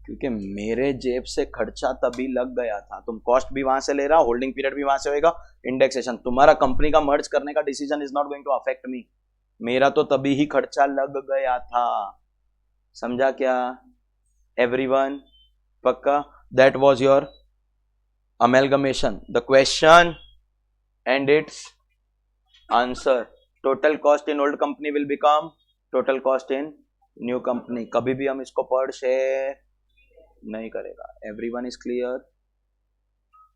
Speaker 1: क्योंकि मेरे जेब से खर्चा तभी लग गया था। तुम कॉस्ट भी वहां से ले रहा, होल्डिंग पीरियड भी वहां से होएगा, इंडेक्सेशन। तुम्हारा कंपनी का मर्ज करने का decision is not going to affect me. मेरा तो तभी ही खर्चा लग गया था। समझा क्या एवरीवन? पक्का? That was your amalgamation, the question and its answer. Total cost in old company will become total cost in new company. कभी भी हम इसको पर शेयर नहीं करेगा। Everyone is clear?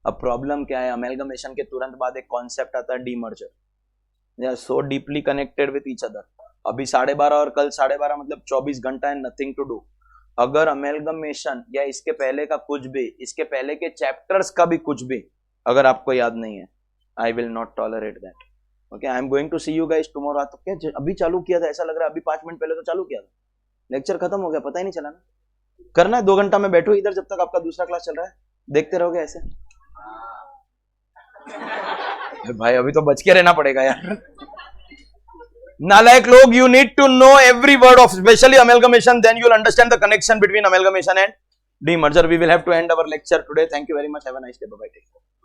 Speaker 1: अब प्रॉब्लम क्या है? amalgamation के तुरंत बाद एक कॉन्सेप्ट आता है demerger. They are so deeply connected with each other. अभी 12:30 और कल 12:30 मतलब 24 घंटा है, नथिंग टू डू। अगर अमेलगमेशन या इसके पहले का कुछ भी, इसके पहले के चैप्टर्स का भी कुछ भी अगर आपको याद नहीं है, I will not tolerate that. Okay, I am going to see you guys tomorrow. तो क्या अभी चालू किया था, ऐसा लग रहा है अभी 5 मिनट पहले तो चालू किया था, लेक्चर खत्म हो गया, पता ही नहीं चला ना। करना है 2 घंटा में बैठो इधर, जब तक आपका दूसरा क्लास चल रहा है, देखते रहोगे ऐसे। भाई अभी तो बच के रहना पड़ेगा यार। नालायक लोग, you need to know every word of especially amalgamation, then you'll understand the connection between amalgamation and demerger. We will have to end our lecture today. Thank you very much. Have a nice day. Bye bye. Take care.